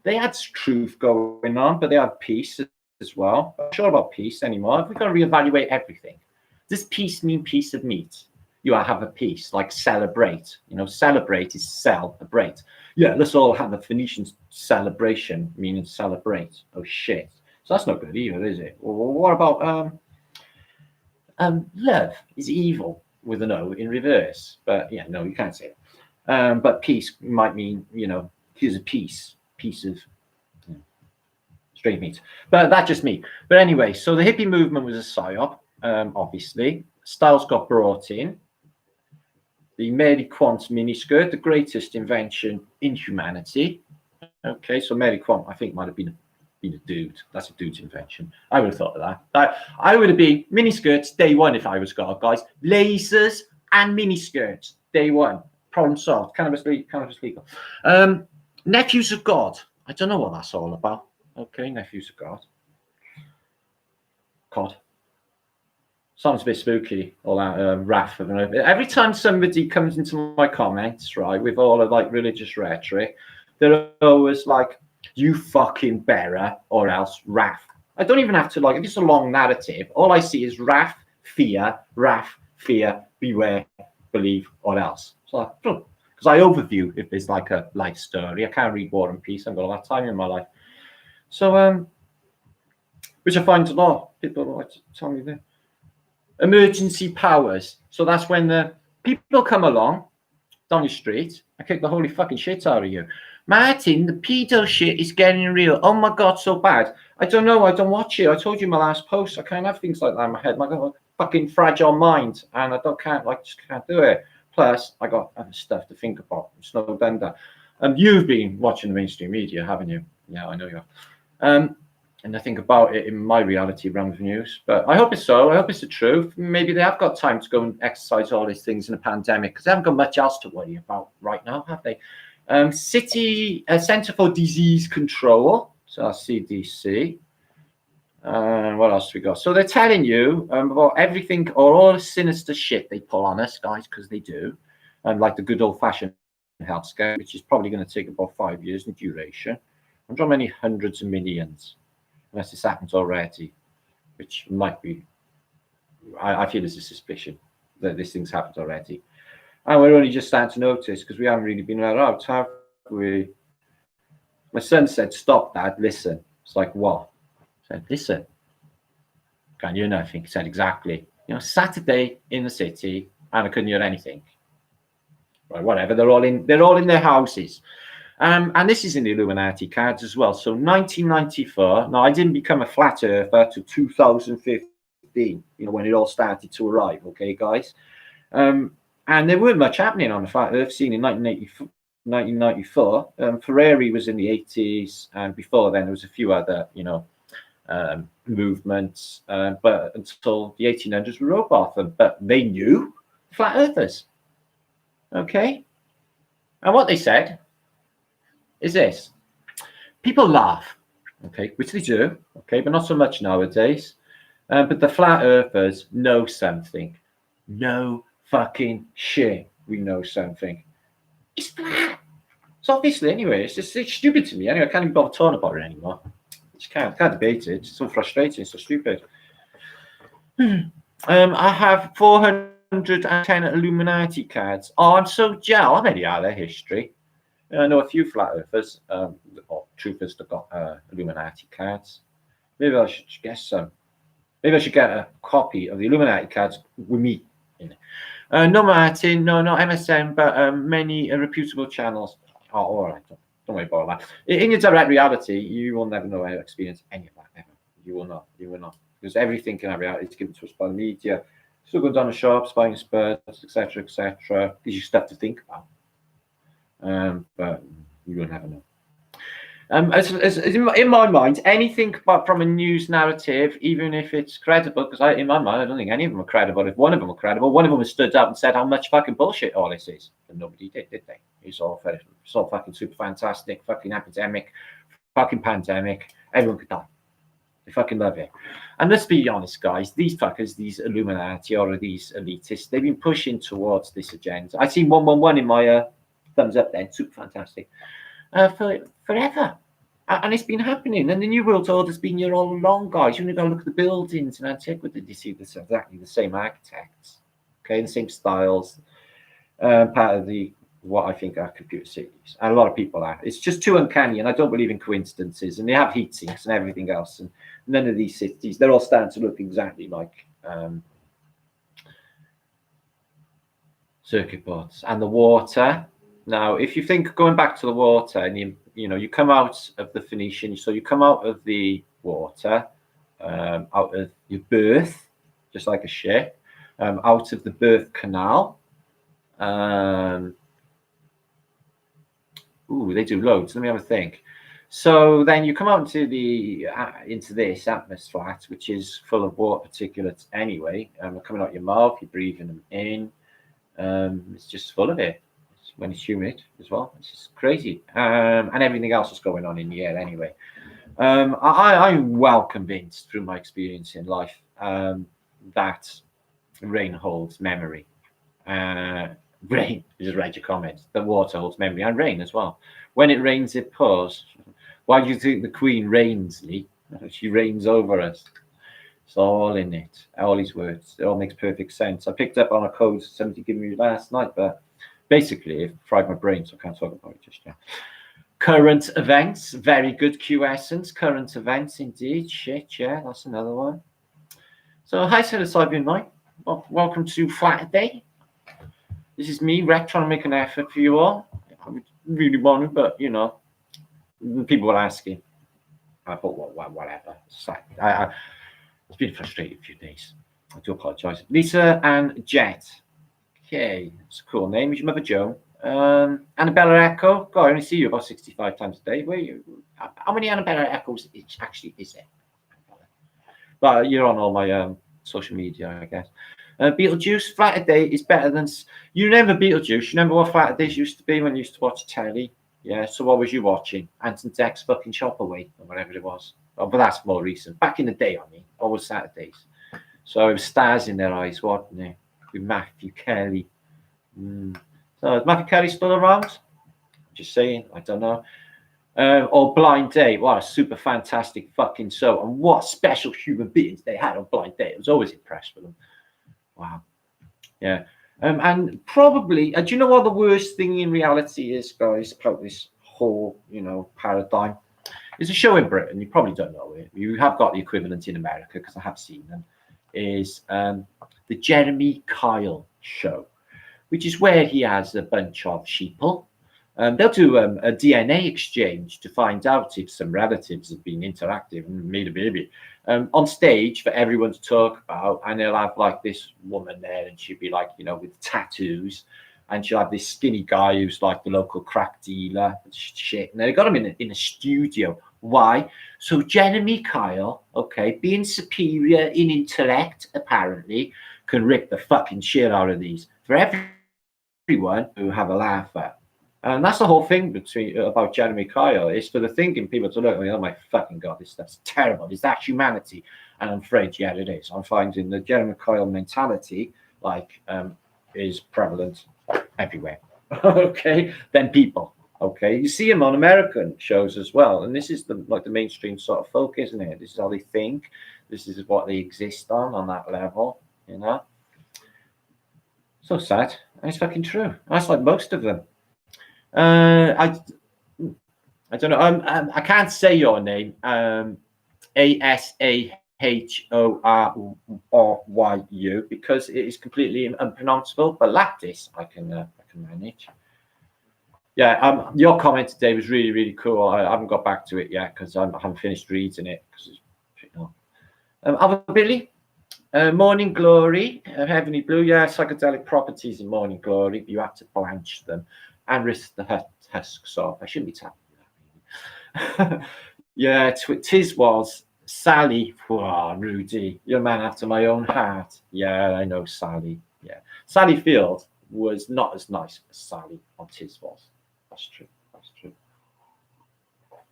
A: They had truth going on, but they had peace as well. I'm not sure about peace anymore. We've got to reevaluate everything. Does peace mean piece of meat? You have a peace, like celebrate. You know, celebrate is celebrate. Yeah, let's all have a Phoenician celebration, meaning celebrate. Oh, shit. So that's not good either, is it? Well, what about love is evil with an O in reverse? But yeah, no, you can't say it. But peace might mean, you know, here's a piece of straight meat. But that's just me. But anyway, so the hippie movement was a psyop, obviously. Styles got brought in. The Mary Quant miniskirt, the greatest invention in humanity. Okay, so Mary Quant, I think, might have been a dude. That's a dude's invention. I would have thought of that. I would have been miniskirts day one if I was God, guys. Lasers and miniskirts day one. Problem solved. Cannabis legal. Nephews of God. I don't know what that's all about. Okay, nephews of God. God. Sounds a bit spooky, all that wrath. Every time somebody comes into my comments, right, with all of like religious rhetoric, they're always like, you fucking bearer, or else wrath. I don't even have to, like, if it's a long narrative, all I see is wrath, fear, beware, believe, or else. So, because I overview if there's like a life story. I can't read War and Peace. I've got a lot of time in my life. So, which I find a lot. People like to tell me that. Emergency powers. So that's when the people come along down the street. I kick the holy fucking shit out of you. Martin, the pedo shit is getting real. Oh my God, so bad. I don't know. I don't watch it. I told you in my last post. I can't have things like that in my head. I got a fucking fragile mind, and I just can't do it. Plus, I got other stuff to think about. Snowed under. And you've been watching the mainstream media, haven't you? Yeah, I know you are. And nothing about it in my reality realm of news, but I hope it's so. I hope it's the truth. Maybe they have got time to go and exercise all these things in a pandemic because they haven't got much else to worry about right now, have they? City Centre for Disease Control, so that's CDC. What else we got? So they're telling you about everything or all the sinister shit they pull on us, guys, because they do. And like the good old-fashioned health scare, which is probably going to take about 5 years in duration. I wonder how many hundreds of millions, unless this happens already, which might be. I feel there's a suspicion that this thing's happened already. And we're only just starting to notice because we haven't really been let out, have we? My son said, "Stop, Dad, listen." It's like, what? I said, "Listen. Can't hear nothing." He said, "Exactly. Saturday in the city, and I couldn't hear anything." Right, whatever. They're all in their houses. And this is in the Illuminati cards as well. So 1994. Now, I didn't become a flat earther till 2015, when it all started to arrive, okay, guys? And there weren't much happening on the flat earth scene in 1994. Ferrari was in the 80s, and before then, there was a few other, movements, but until the 1800s we wrote about them. But they knew flat earthers, okay? And what they said is this: people laugh, okay, which they do, okay, but not so much nowadays. But the flat earthers know something. No fucking shit, we know something. It's flat. So obviously, anyway, it's stupid to me. Anyway, I can't even bother talking about it anymore. I just can't debate it. It's so frustrating. It's so stupid. I have 410 Illuminati cards. Oh, I'm so jealous. I already have their history. I know a few flat earthers, or truthers that got Illuminati cards. Maybe I should get some. Maybe I should get a copy of the Illuminati cards with me in it. No Martin, no, not MSN, but many reputable channels. Oh, all right. Don't worry about that. In your direct reality, you will never know how to experience any of that ever. You will not. You will not. Because everything in our reality is given to us by the media. Still going down the shops, buying spurs, etc., etc. Gives you stuff to think about. But you will never know. As in my mind, anything but from a news narrative, even if it's credible, because in my mind, I don't think any of them are credible. If one of them were credible, one of them has stood up and said how much fucking bullshit all this is. And nobody did they? It's all fucking super fantastic, fucking epidemic, fucking pandemic. Everyone could die. They fucking love it. And let's be honest, guys, these fuckers, these Illuminati or these elitists, they've been pushing towards this agenda. I see 111 in my thumbs up there. Super fantastic. For forever. And it's been happening. And the New World Order's been here all along, guys. You only got to look at the buildings in antiquity. You see this exactly the same architects, okay, the same styles. Part of what I think are computer cities. And a lot of people are. It's just too uncanny, and I don't believe in coincidences. And they have heat sinks and everything else. And none of these cities, they're all starting to look exactly like circuit boards. And the water. Now, if you think going back to the water, and you come out of the Phoenician, so you come out of the water, out of your birth, just like a ship, out of the birth canal. They do loads. Let me have a think. So then you come out into this atmosphere, which is full of water particulates anyway. Coming out your mouth, you're breathing them in. It's just full of it. When it's humid as well, it's just crazy, and everything else is going on in the air anyway. I'm well convinced through my experience in life that rain holds memory. Rain, just read your comments. The water holds memory, and rain as well. When it rains, it pours. Why do you think the Queen reigns, Lee? She reigns over us. It's all in it. All these words. It all makes perfect sense. I picked up on a code somebody gave me last night, but basically, it fried my brain, so I can't talk about it just yet. Current events, very good Q-essence. Current events, indeed. Shit, yeah, that's another one. So, hi, psilocybin night. Well, welcome to Flatterday. This is me, Rec, trying to make an effort for you all. I really want to, but, people were asking. I thought, well, whatever. It's been a frustrating few days. I do apologise. Lisa and Jet. Okay, it's a cool name. Is your mother Joan? Annabella Echo. God, I only see you about 65 times a day. Where you? How many Annabella Echoes actually is there? But you're on all my social media, I guess. Beetlejuice, Flatterday is better than... You remember Beetlejuice? You remember what Flatterdays used to be when you used to watch telly? Yeah, so what was you watching? Anton Deck's fucking Shop Away, or whatever it was. Oh, but that's more recent. Back in the day, I mean, what was Saturdays? So it was stars in their eyes, wasn't it? With Matthew Kelly. So is Matthew Kelly still around? Just saying, I don't know. Or Blind Date, what a super fantastic fucking show, and what special human beings they had on Blind Date. I was always impressed with them. Wow. Yeah. And probably, do you know what the worst thing in reality is, guys, about this whole, paradigm? There's a show in Britain, you probably don't know it. You have got the equivalent in America, because I have seen them, is the Jeremy Kyle show, which is where he has a bunch of sheeple. They'll do a DNA exchange to find out if some relatives have been interactive and made a baby on stage for everyone to talk about. And they'll have like this woman there, and she'll be like, with tattoos, and she'll have this skinny guy who's like the local crack dealer and shit. And they got him in a studio. Why? So Jeremy Kyle, okay, being superior in intellect, apparently, can rip the fucking shit out of these for everyone who have a laugh at. And that's the whole thing about Jeremy Kyle, is for the thinking people to look, oh my fucking God, that's terrible. Is that humanity? And I'm afraid, yeah, it is. I'm finding the Jeremy Kyle mentality, is prevalent everywhere. Okay, then people. Okay, you see him on American shows as well, and this is the mainstream sort of folk, isn't it? This is how they think. This is what they exist on that level, So sad, and it's fucking true. That's like most of them. I don't know. I can't say your name. Asahoryu, because it is completely unpronounceable. But Lattice, I can manage. Yeah. Your comment today was really, really cool. I haven't got back to it yet because I haven't finished reading it. Other Billy. Morning Glory, Heavenly Blue, yeah, psychedelic properties in Morning Glory. You have to blanch them and rip the husks off. I shouldn't be tapping that. Yeah, tis was Sally. Oh, Rudy, you're a man after my own heart. Yeah, I know Sally. Yeah, Sally Field was not as nice as Sally on Tis was. That's true. That's true.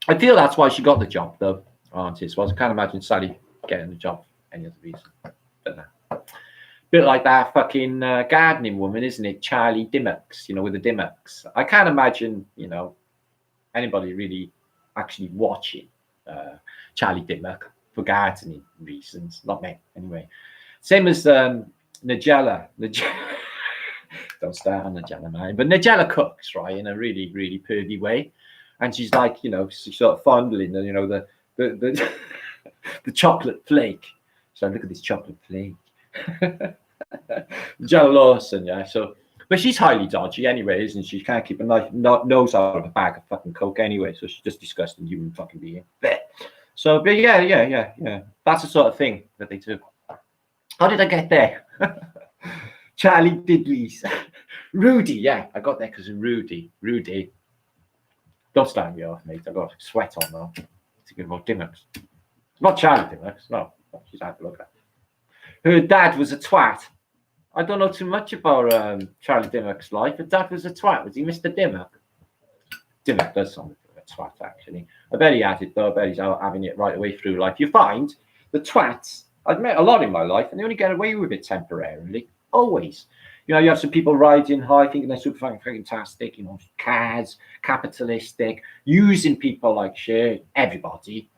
A: I feel that's why she got the job, though, on Tis was. I can't imagine Sally getting the job for any other reason. Bit like that fucking gardening woman, isn't it? Charlie Dimmocks, with the Dimmocks. I can't imagine, anybody really actually watching Charlie Dimmock for gardening reasons. Not me, anyway. Same as Nigella. Don't start on Nigella, man. But Nigella cooks, right, in a really, really purdy way. And she's like, she's sort of fondling, the chocolate flake. So look at this chocolate flake. Joe Lawson, yeah. So, but she's highly dodgy anyway, isn't she? She can't keep a nose out of a bag of fucking coke anyway. So she's just disgusting human fucking being. So, but yeah. That's the sort of thing that they do. How did I get there? Charlie Diddleys. Rudy, yeah. I got there because of Rudy. Rudy. Don't stand me off, mate. I've got sweat on now. Thinking about Dimmocks. Not Charlie Dimmocks, no. She's had to look at. Her dad was a twat. I don't know too much about Charlie Dimmock's life. Her dad was a twat. Was he Mr. Dimmock? Dimmock does sound like a twat, actually. I bet he had it, though. I bet he's out having it right away through life. You find the twats, I've met a lot in my life, and they only get away with it temporarily. Always. You have some people riding high, thinking they're super fucking fantastic, cars, capitalistic, using people like shit, everybody.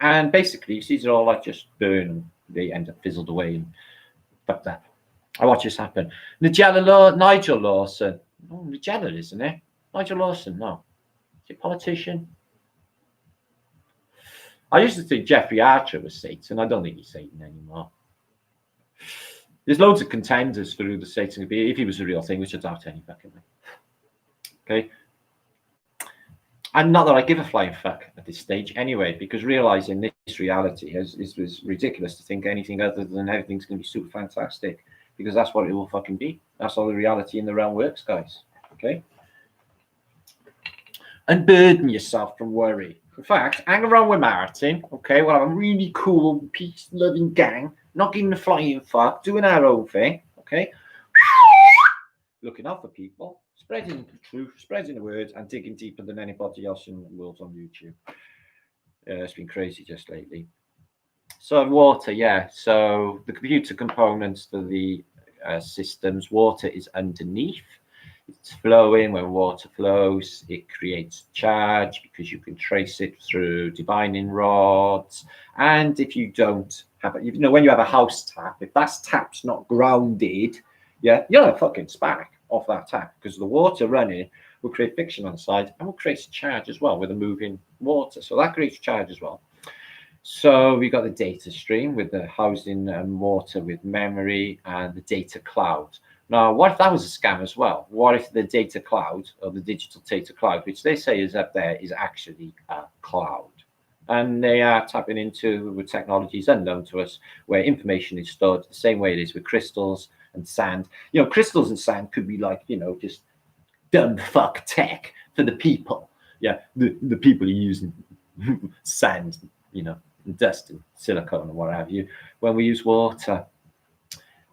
A: And basically, these are all like just burn, and they end up fizzled away. And fuck that. I watch this happen. Nigel Lawson. Oh, Nigella, isn't it? Nigel Lawson, no. Is he a politician? I used to think Jeffrey Archer was Satan. I don't think he's Satan anymore. There's loads of contenders for who the Satan would be if he was a real thing, which I doubt any fucking way. Okay. And not that I give a flying fuck at this stage anyway, because realizing this reality is ridiculous to think anything other than everything's going to be super fantastic, because that's what it will fucking be. That's how the reality in the realm works, guys. okay? Unburden yourself from worry. In fact, hang around with Martin, okay? We'll have a really cool, peace-loving gang, not giving a flying fuck, doing our own thing, okay? Looking out for people, spreading the truth, spreading the word, and digging deeper than anybody else in the world on YouTube. It's been crazy just lately. So water, yeah. So the computer components for the systems, water is underneath. It's flowing. When water flows, it creates charge because you can trace it through divining rods. And if you don't have it, when you have a house tap, if that tap's not grounded, yeah, you're a fucking spark off that tap because the water running will create friction on the side and will create charge as well with the moving water. So that creates charge as well. So we got the data stream with the housing water with memory and the data cloud. Now, what if that was a scam as well? What if the data cloud or the digital data cloud, which they say is up there, is actually a cloud? And they are tapping into technologies unknown to us where information is stored the same way it is with crystals and sand. Crystals and sand could be like, just dumb fuck tech for the people. Yeah, the people are using sand, dust and silicone and what have you. When we use water,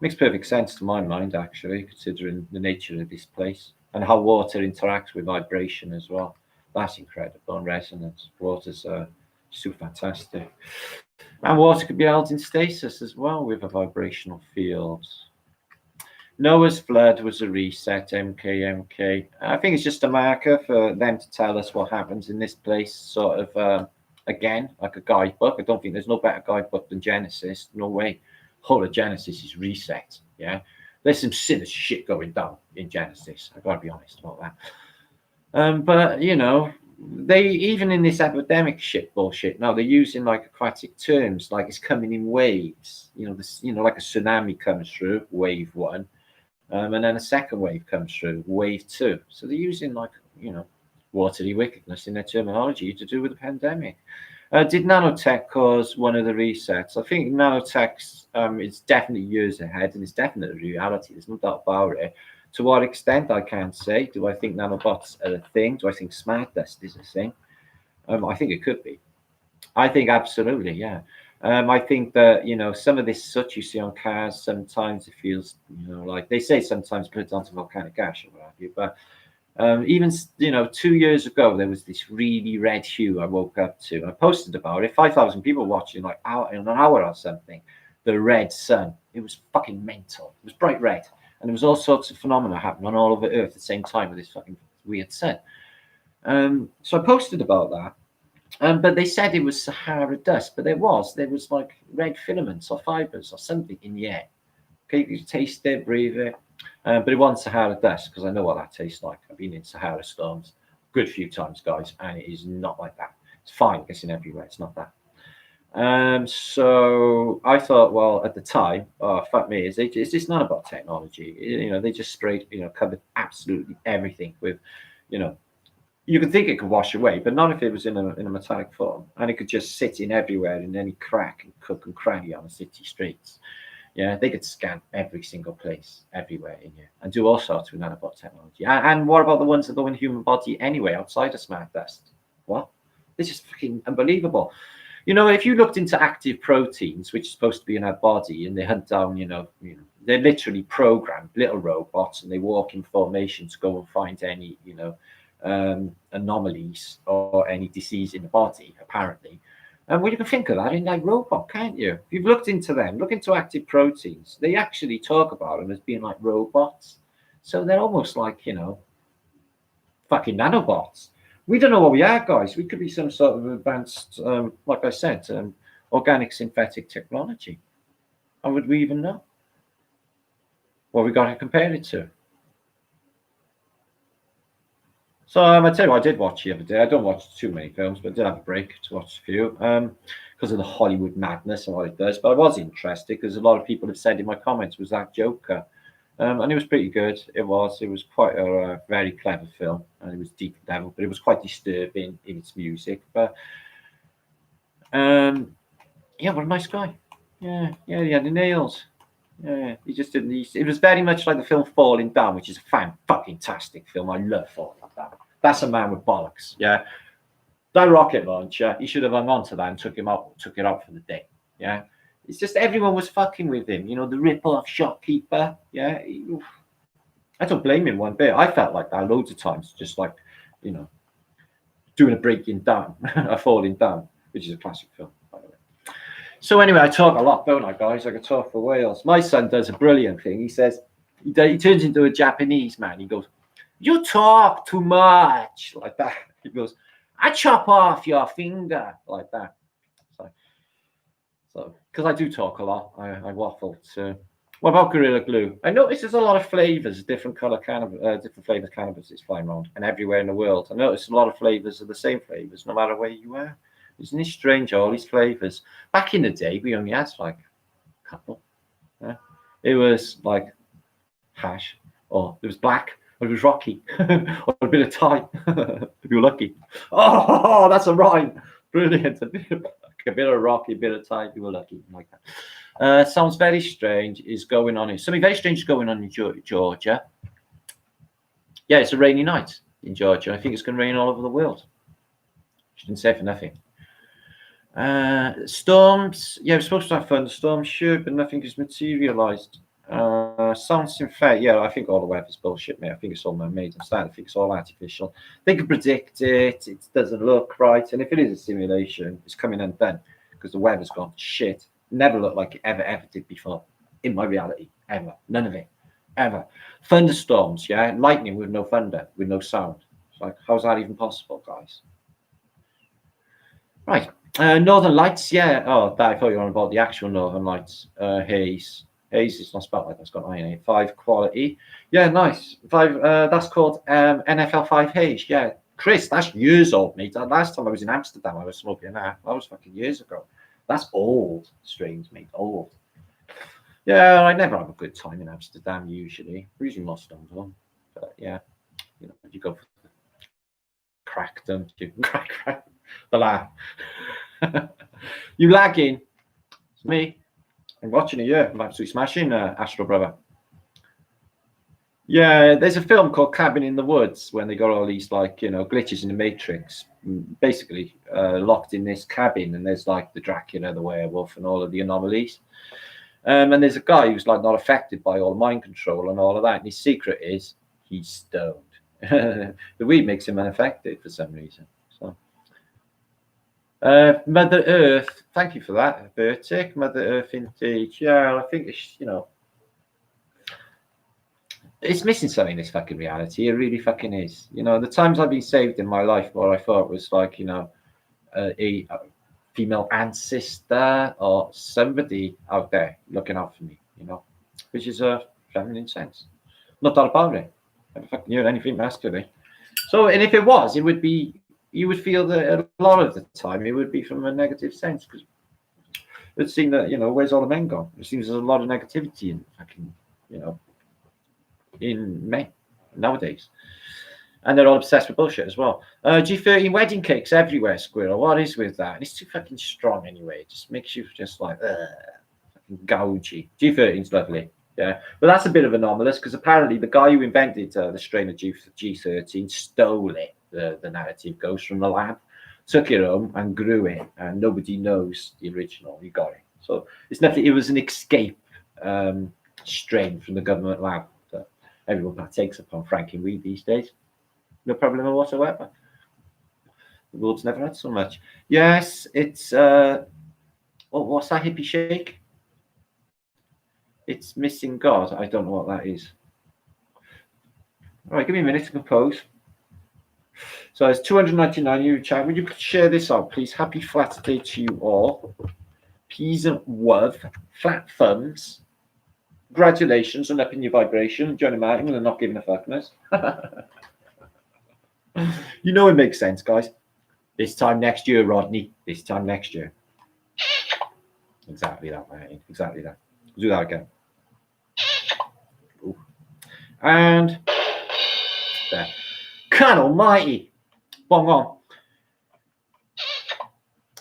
A: makes perfect sense to my mind, actually, considering the nature of this place and how water interacts with vibration as well. That's incredible. And resonance. Water's super fantastic. And water could be held in stasis as well with a vibrational field. Noah's flood was a reset, MK. I think it's just a marker for them to tell us what happens in this place, sort of, again, like a guidebook. I don't think there's no better guidebook than Genesis. No way. Whole of Genesis is reset. Yeah, there's some sinister shit going down in Genesis. I've got to be honest about that. But they even in this epidemic shit bullshit. Now they're using like aquatic terms, like it's coming in waves. Like a tsunami comes through, wave 1, and then a second wave comes through, wave 2. So they're using like watery wickedness in their terminology to do with the pandemic. Did nanotech cause one of the resets? I think nanotech's is definitely years ahead, and it's definitely a reality. There's no doubt about it. To what extent, I can't say. Do I think nanobots are a thing? Do I think smart dust is a thing? I think it could be. I think absolutely, yeah. I think that some of this soot you see on cars, sometimes it feels like they say sometimes put onto volcanic ash or what have you, but even 2 years ago there was this really red hue I woke up to. I posted about it. 5,000 people watching, like in an hour or something. The red sun. It was fucking mental. It was bright red, and there was all sorts of phenomena happening all over Earth at the same time with this fucking weird sun. So I posted about that. But they said it was Sahara dust, but there was like red filaments or fibers or something in the air. Okay, you taste it, breathe it. But it wasn't Sahara dust because I know what that tastes like. I've been in Sahara storms a good few times, guys, and it is not like that. It's fine, getting everywhere. It's not that. So I thought, well, at the time, fuck me, it's just not about technology. They just sprayed, covered absolutely everything with, you could think it could wash away, but not if it was in a metallic form, and it could just sit in everywhere in any crack and cook and cranny on the city streets. Yeah, they could scan every single place, everywhere in here, and do all sorts with nanobot technology. And what about the ones that go in the human body anyway, outside of smart dust? What? It's just fucking unbelievable. If you looked into active proteins, which is supposed to be in our body, and they hunt down, they're literally programmed little robots, and they walk in formation to go and find any, anomalies or any disease in the body, apparently. Well, you can think of that in like robot, can't you? If you've looked into them, look into active proteins. They actually talk about them as being like robots. So they're almost like, fucking nanobots. We don't know what we are, guys. We could be some sort of advanced, like I said, organic synthetic technology. How would we even know? What we got to compare it to? So I tell you what I did watch the other day. I don't watch too many films, but I did have a break to watch a few because of the Hollywood madness and what it does. But I was interested because a lot of people have said in my comments, was that Joker? And it was pretty good. It was quite a very clever film, and it was deep level, but it was quite disturbing in its music. But yeah, what a nice guy. Yeah, he had the nails. Yeah, he just didn't. It was very much like the film Falling Down, which is a fucking-tastic film. I love Falling Down. That's a man with bollocks. Yeah, that rocket launcher. He should have hung on to that and took it out for the day. Yeah, it's just everyone was fucking with him. You know, the rip-off shopkeeper. Yeah, I don't blame him one bit. I felt like that loads of times, just like, you know, doing a breaking down, a falling down, which is a classic film, by the way. So anyway, I talk a lot, don't I, guys? I could talk for whales. My son does a brilliant thing. He says, he turns into a Japanese man. He goes, "You talk too much," like that. He goes, "I chop off your finger," like that. So because I do talk a lot, I waffle. So, what about Gorilla Glue? I notice there's a lot of flavors, different color cannabis, different flavors cannabis is flying around, and everywhere in the world. I notice a lot of flavors are the same flavors, no matter where you are. Isn't it strange? All these flavors. Back in the day, we only had like a couple. Yeah? It was like hash, or it was black, or it was rocky, or a bit of Thai. If you're lucky. Oh, that's a rhyme. Brilliant. A bit of rocky, a bit of Thai. If you were lucky, like that. Sounds very strange. Is going on here. Something very strange is going on in Georgia. Yeah, it's a rainy night in Georgia. I think it's going to rain all over the world. She didn't say for nothing. Storms. Yeah, we're supposed to have thunderstorms, sure, but nothing has materialized. Sounds in fact, yeah, I think all the weather's bullshit, mate. I think it's all man-made. I'm starting to think it's all artificial. They can predict it. It doesn't look right. And if it is a simulation, it's coming undone because the weather's gone shit. Never looked like it ever did before in my reality. Ever. None of it. Ever. Thunderstorms, yeah? Lightning with no thunder, with no sound. It's like, how's that even possible, guys? Right. Northern Lights, yeah. Oh, I thought you were on about the actual Northern Lights. Haze. Haze is not spelled like that's got iron in it. 5 quality. Yeah, nice. 5. That's called NFL 5 Haze. Yeah. Chris, that's years old, mate. Last time I was in Amsterdam, I was smoking that. That was fucking years ago. That's old strains, mate. Old. Yeah, I never have a good time in Amsterdam usually. Usually more stones on. But yeah, you know, you go for crack them. You crack the laugh. You lagging? It's me. I'm watching it. Yeah, I'm absolutely smashing Astro Brother. Yeah, there's a film called Cabin in the Woods when they got all these like, you know, glitches in the Matrix, basically locked in this cabin, and there's like the Dracula, the werewolf, and all of the anomalies. And there's a guy who's like not affected by all mind control and all of that. And his secret is he's stoned. The weed makes him unaffected for some reason. So, Mother Earth, thank you for that, Bertic. Mother Earth indeed. Yeah, I think it's, you know, it's missing something in this fucking reality. It really fucking is. You know, the times I've been saved in my life where I thought was like, you know, a female ancestor or somebody out there looking out for me, you know, which is a feminine sense. Not that about it. I haven't fucking heard anything masculine. So, and if it was, it would be, you would feel that a lot of the time it would be from a negative sense, because it seems that, you know, where's all the men gone? It seems there's a lot of negativity in fucking, you know, in men nowadays. And they're all obsessed with bullshit as well. G13 wedding cakes everywhere, Squirrel. What is with that? It's too fucking strong anyway. It just makes you just like, fucking gougey. G13's lovely. Yeah. But that's a bit of anomalous because apparently the guy who invented the strain of G13 stole it, the narrative goes, from the lab, took it home and grew it. And nobody knows the original. He got it. So it's nothing. It was an escape strain from the government lab that everyone partakes upon franking weed these days. No problem whatsoever. The world's never had so much. Yes, it's what's that hippie shake? It's Missing God. I don't know what that is. All right, give me a minute to compose. So it's 299 you chat. Would you share this out, please? Happy Flatterday to you all. Peas and love, flat thumbs. Congratulations on upping your vibration, Johnny Martin, and not giving a fuckness. You know it makes sense, guys. This time next year, Rodney. This time next year. Exactly that, Martin. Exactly that. We'll do that again. Ooh. And there. God almighty. Bong on.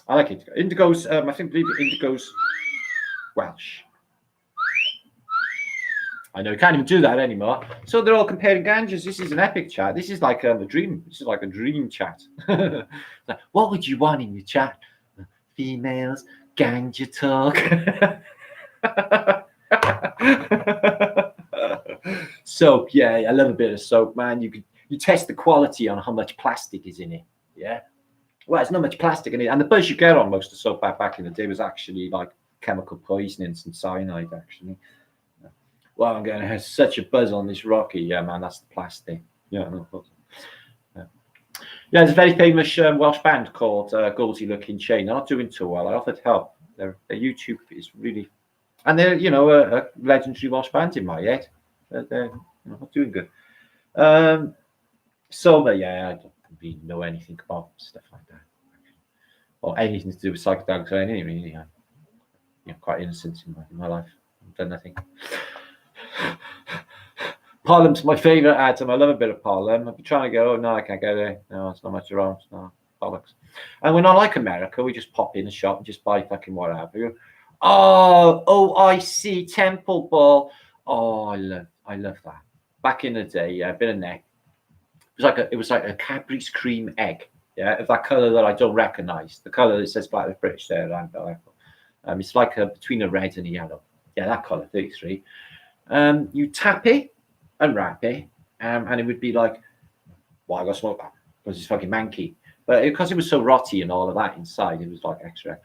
A: I like it. Indigo's, I believe Indigo's Welsh. I know you can't even do that anymore. So they're all comparing ganjas. This is an epic chat. This is like a dream. This is like a dream chat. Like, what would you want in your chat? Females, ganja talk. Soap, yeah, I love a bit of soap, man. You test the quality on how much plastic is in it. Yeah. Well, it's not much plastic in it. And the buzz you get on most of soap back in the day was actually like chemical poisoning, some cyanide, actually. Well, I'm going to have such a buzz on this Rocky. Yeah, man, that's the plastic. Yeah, no, yeah. There's a very famous Welsh band called Gauzy Looking Chain. They're not doing too well. I offered help. Their YouTube is really, and they're a legendary Welsh band in my head. They're not doing good. But yeah, I don't really know anything about stuff like that, or anything to do with psychedelics or anything. Really, I'm quite innocent in my life. I've done nothing. Parliam's my favourite item. I love a bit of Parliam. I've been trying to go, no, I can't go there. No, it's not much around. No, bollocks. And we're not like America. We just pop in the shop and just buy fucking whatever. Oh, OIC Temple Ball. Oh, I love that. Back in the day, yeah, a bit of neck. It was like a Cadbury's cream egg. Yeah, of that colour that I don't recognise. The colour that says Black with British there. It's like between a red and a yellow. Yeah, that colour, 33. You tap it and wrap it, and it would be like, why I gotta smoke that? Because it's fucking manky. But because it was so rotty and all of that inside, it was like extra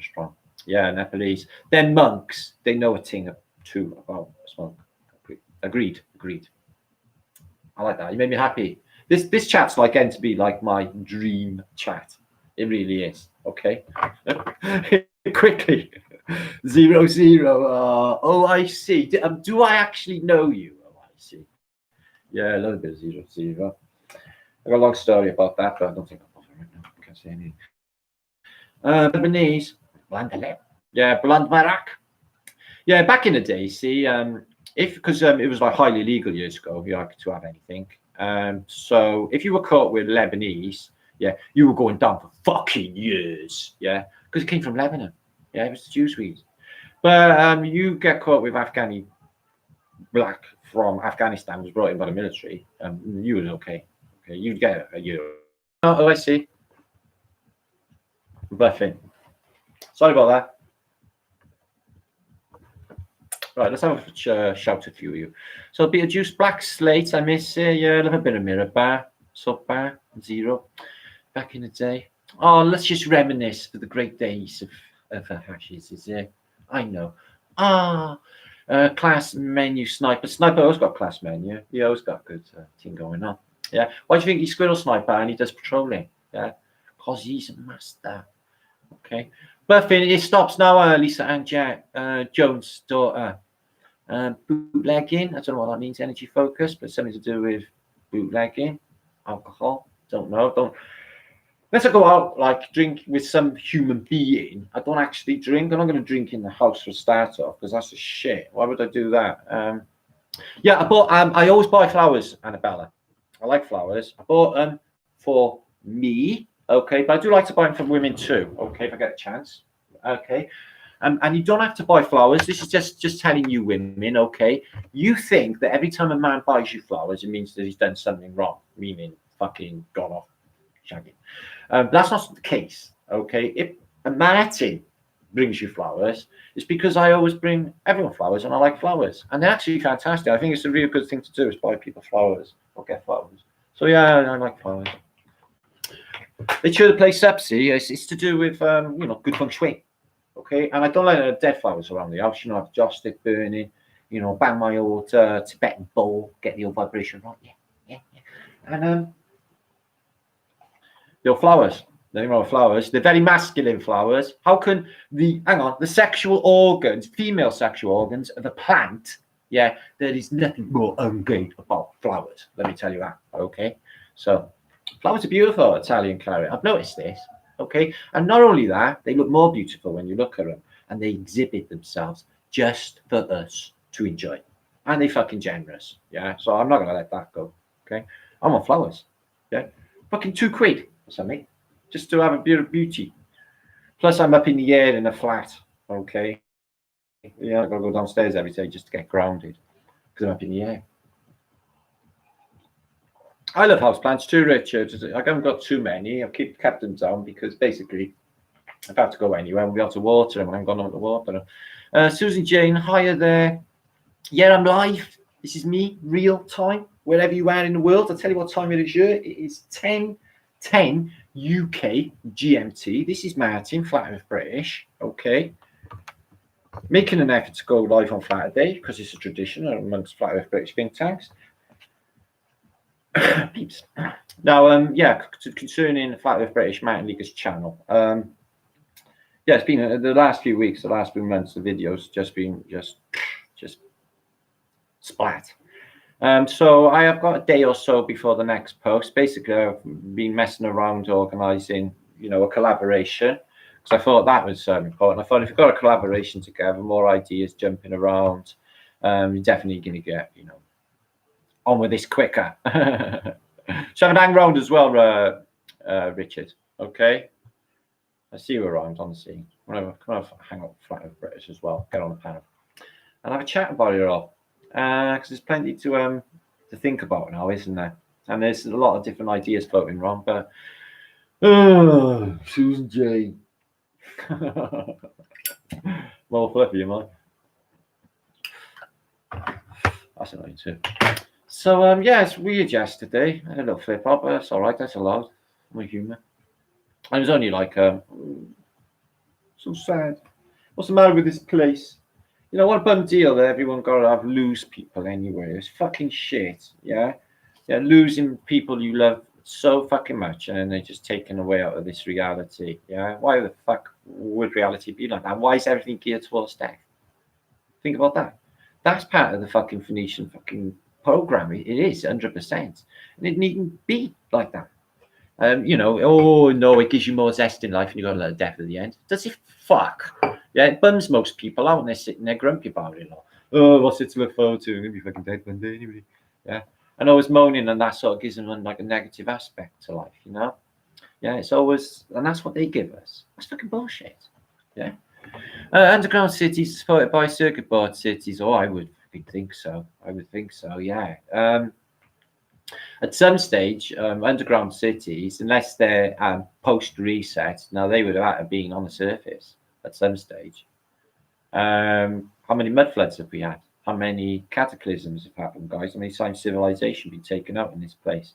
A: strong. Yeah, Nepalese. Then monks, they know a thing or two about smoke. Agreed. I like that. You made me happy. This chat's like going to be like my dream chat. It really is. Okay. Quickly. 00. OIC. Do I actually know you? OIC. Yeah, a little bit of 00. I've got a long story about that, but I don't think I'll bother right now. I can't say anything. Lebanese. Yeah, Bland Marak. Yeah, back in the day, see, because it was like highly illegal years ago, you had to have anything. So if you were caught with Lebanese, yeah, you were going down for fucking years, yeah, because it came from Lebanon. Yeah, it was the Jews we used. But you get caught with Afghani black from Afghanistan, was brought in by the military. You was okay. Okay, you'd get a year. Oh, I see. Buffing. Sorry about that. Right, let's have a shout a few of you. So Beetlejuice, Black Slate, I miss it. Yeah, a little bit of Mirror Bar, Sub Bar, 0. Back in the day. Oh, let's just reminisce for the great days of hashes, is it? I know. Class menu Sniper. Sniper always got class menu. He always got a good thing going on. Yeah. Why do you think he's Squirrel Sniper and he does patrolling? Yeah. Because he's a master. Okay. Buffing, it stops now, Lisa and Jack Jones' daughter. Bootlegging, I don't know what that means, energy focus, but something to do with bootlegging, alcohol, don't know. Unless I go out, like, drink with some human being, I don't actually drink. I'm not going to drink in the house for a start off, because that's a shit. Why would I do that? Yeah, I bought, I always buy flowers, Annabella. I like flowers. I bought them for me. Okay, but I do like to buy them from women too. Okay, if I get a chance. Okay, and you don't have to buy flowers. This is just telling you women. Okay, you think that every time a man buys you flowers, it means that he's done something wrong, meaning fucking gone off shagging. That's not the case. Okay, if a Martin brings you flowers, it's because I always bring everyone flowers, and I like flowers, and they're actually fantastic. I think it's a really good thing to do is buy people flowers or get flowers. So yeah, I like flowers. They cheer the place up, see. It's to do with, good feng shui. Okay, and I don't like dead flowers around the house. I have a joss stick burning, bang my old Tibetan bowl, get the old vibration right. Yeah. And the old flowers. Nothing wrong with flowers. They're very masculine flowers. How can the sexual organs, female sexual organs of a plant, yeah, there is nothing more ungay about flowers. Let me tell you that. Okay, so. Flowers are beautiful, Italian claret. I've noticed this, okay? And not only that, they look more beautiful when you look at them, and they exhibit themselves just for us to enjoy. And they're fucking generous, yeah? So I'm not going to let that go, okay? I want flowers, yeah? Fucking £2 or something, just to have a bit of beauty. Plus, I'm up in the air in a flat, okay? Yeah, I've got to go downstairs every day just to get grounded. Because because I'm up in the air. I love houseplants too, Richard. I haven't got too many. I've kept them down because basically I've had to go anywhere and be able to water them. I haven't got on to water them. Susan Jane, hiya there. Yeah, I'm live. This is me, real time, wherever you are in the world. I'll tell you what time it is here. It is 10:10 UK GMT. This is Martin, Flat Earth British. Okay. Making an effort to go live on Flatterday because it's a tradition amongst Flat Earth British think tanks. Peeps. Now, concerning Flat Earth British Mountain Leaguers channel. Yeah, it's been the last few weeks, the last few months, the videos just been just splat. So I have got a day or so before the next post. Basically, I've been messing around organising, a collaboration because I thought that was important. I thought if you've got a collaboration together, more ideas jumping around, you're definitely going to get, on with this quicker. So I'm hang around as well, Richard. Okay, I see you around on the scene. Come on, hang up Flat Earth British as well. Get on the panel and have a chat about it all. Because there's plenty to think about now, isn't there? And there's a lot of different ideas floating around. But Susan J. More fluffy, am I? That's annoying too. So it's weird yesterday. I had a little flip up, but that's all right. That's allowed. I'm a human. I was only like, so sad. What's the matter with this place? What a bum deal that everyone got to lose people anyway. It's fucking shit. Yeah, losing people you love so fucking much, and then they're just taken away out of this reality. Yeah, why the fuck would reality be like that? Why is everything geared towards death? Think about that. That's part of the fucking Phoenician fucking program. It is 100%, and it needn't be like that. Oh no, it gives you more zest in life, and you got a little death at the end. Does it? Fuck. Yeah, it bums most people out, and they're sitting there grumpy about it. Like, oh, what's it to look forward to? I'm gonna be fucking dead one day anyway. Yeah, and always moaning, and that sort of gives them like a negative aspect to life, Yeah, it's always, and that's what they give us. That's fucking bullshit. Yeah. Underground cities supported by circuit board cities. Oh, I would think so. Yeah. At some stage, underground cities, unless they're post-reset, now they would have been on the surface at some stage. How many mud floods have we had? How many cataclysms have happened, guys? How many times civilization been taken out in this place?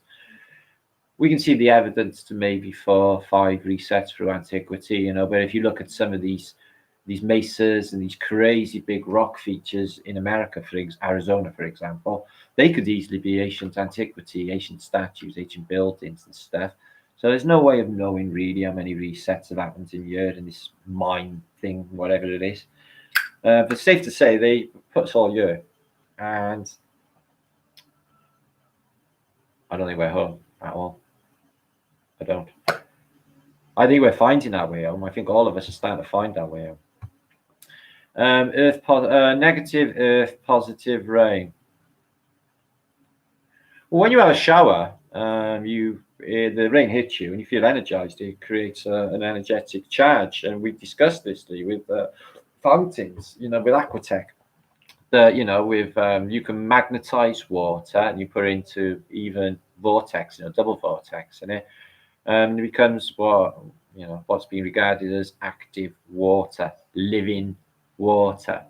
A: We can see the evidence to maybe 4 or 5 resets through antiquity, but if you look at some of these mesas and these crazy big rock features in America, Arizona, for example, they could easily be ancient antiquity, ancient statues, ancient buildings and stuff. So there's no way of knowing really how many resets have happened in the earth in this mine thing, whatever it is. But it's safe to say they put us all here, and I don't think we're home at all. I don't. I think we're finding our way home. I think all of us are starting to find our way home. Negative earth, positive rain. Well, when you have a shower, the rain hits you and you feel energized. It creates an energetic charge, and we discussed this with fountains. With Aquatech, you can magnetize water and you put it into even vortex, double vortex, and it becomes what's being regarded as active water, living water,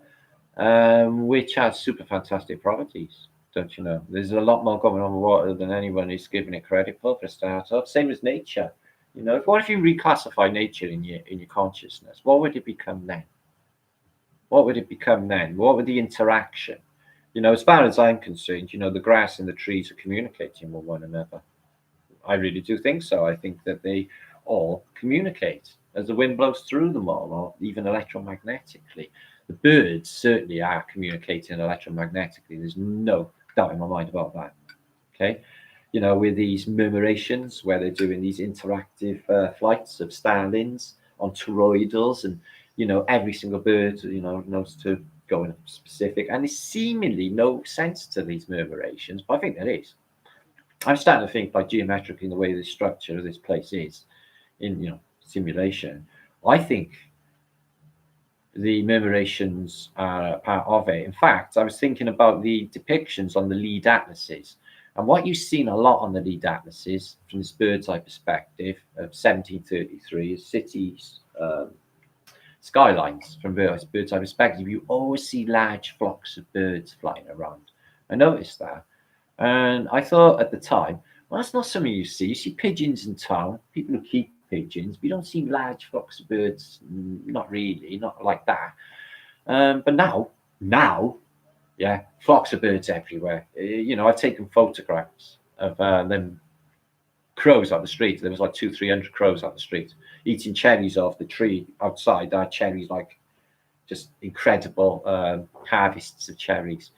A: which has super fantastic properties. Don't you know? There's a lot more going on with water than anyone is giving it credit for a start off. Same as nature. What if you reclassify nature in your consciousness? What would it become then? What would the interaction? As far as I'm concerned, the grass and the trees are communicating with one another. I really do think so. I think that they all communicate as the wind blows through them all, or even electromagnetically. The birds certainly are communicating electromagnetically. There's no doubt in my mind about that. Okay, with these murmurations where they're doing these interactive flights of stand-ins on toroidals, and every single bird knows to go in a specific, and there's seemingly no sense to these murmurations, but I think there is. I'm starting to think, like, geometrically, in the way the structure of this place is in simulation, I think the murmurations are part of it. In fact, I was thinking about the depictions on the lead atlases. And what you've seen a lot on the lead atlases from this bird's eye perspective of 1733 is cities, skylines from bird's eye perspective. You always see large flocks of birds flying around. I noticed that. And I thought at the time, well, that's not something you see. You see pigeons in town, people who keep pigeons. We don't see large flocks of birds, not really, not like that. But now, yeah, flocks of birds everywhere. I've taken photographs of them crows on the street. There was like 200-300 crows on the street eating cherries off the tree outside. Our cherries, like, just incredible harvests of cherries.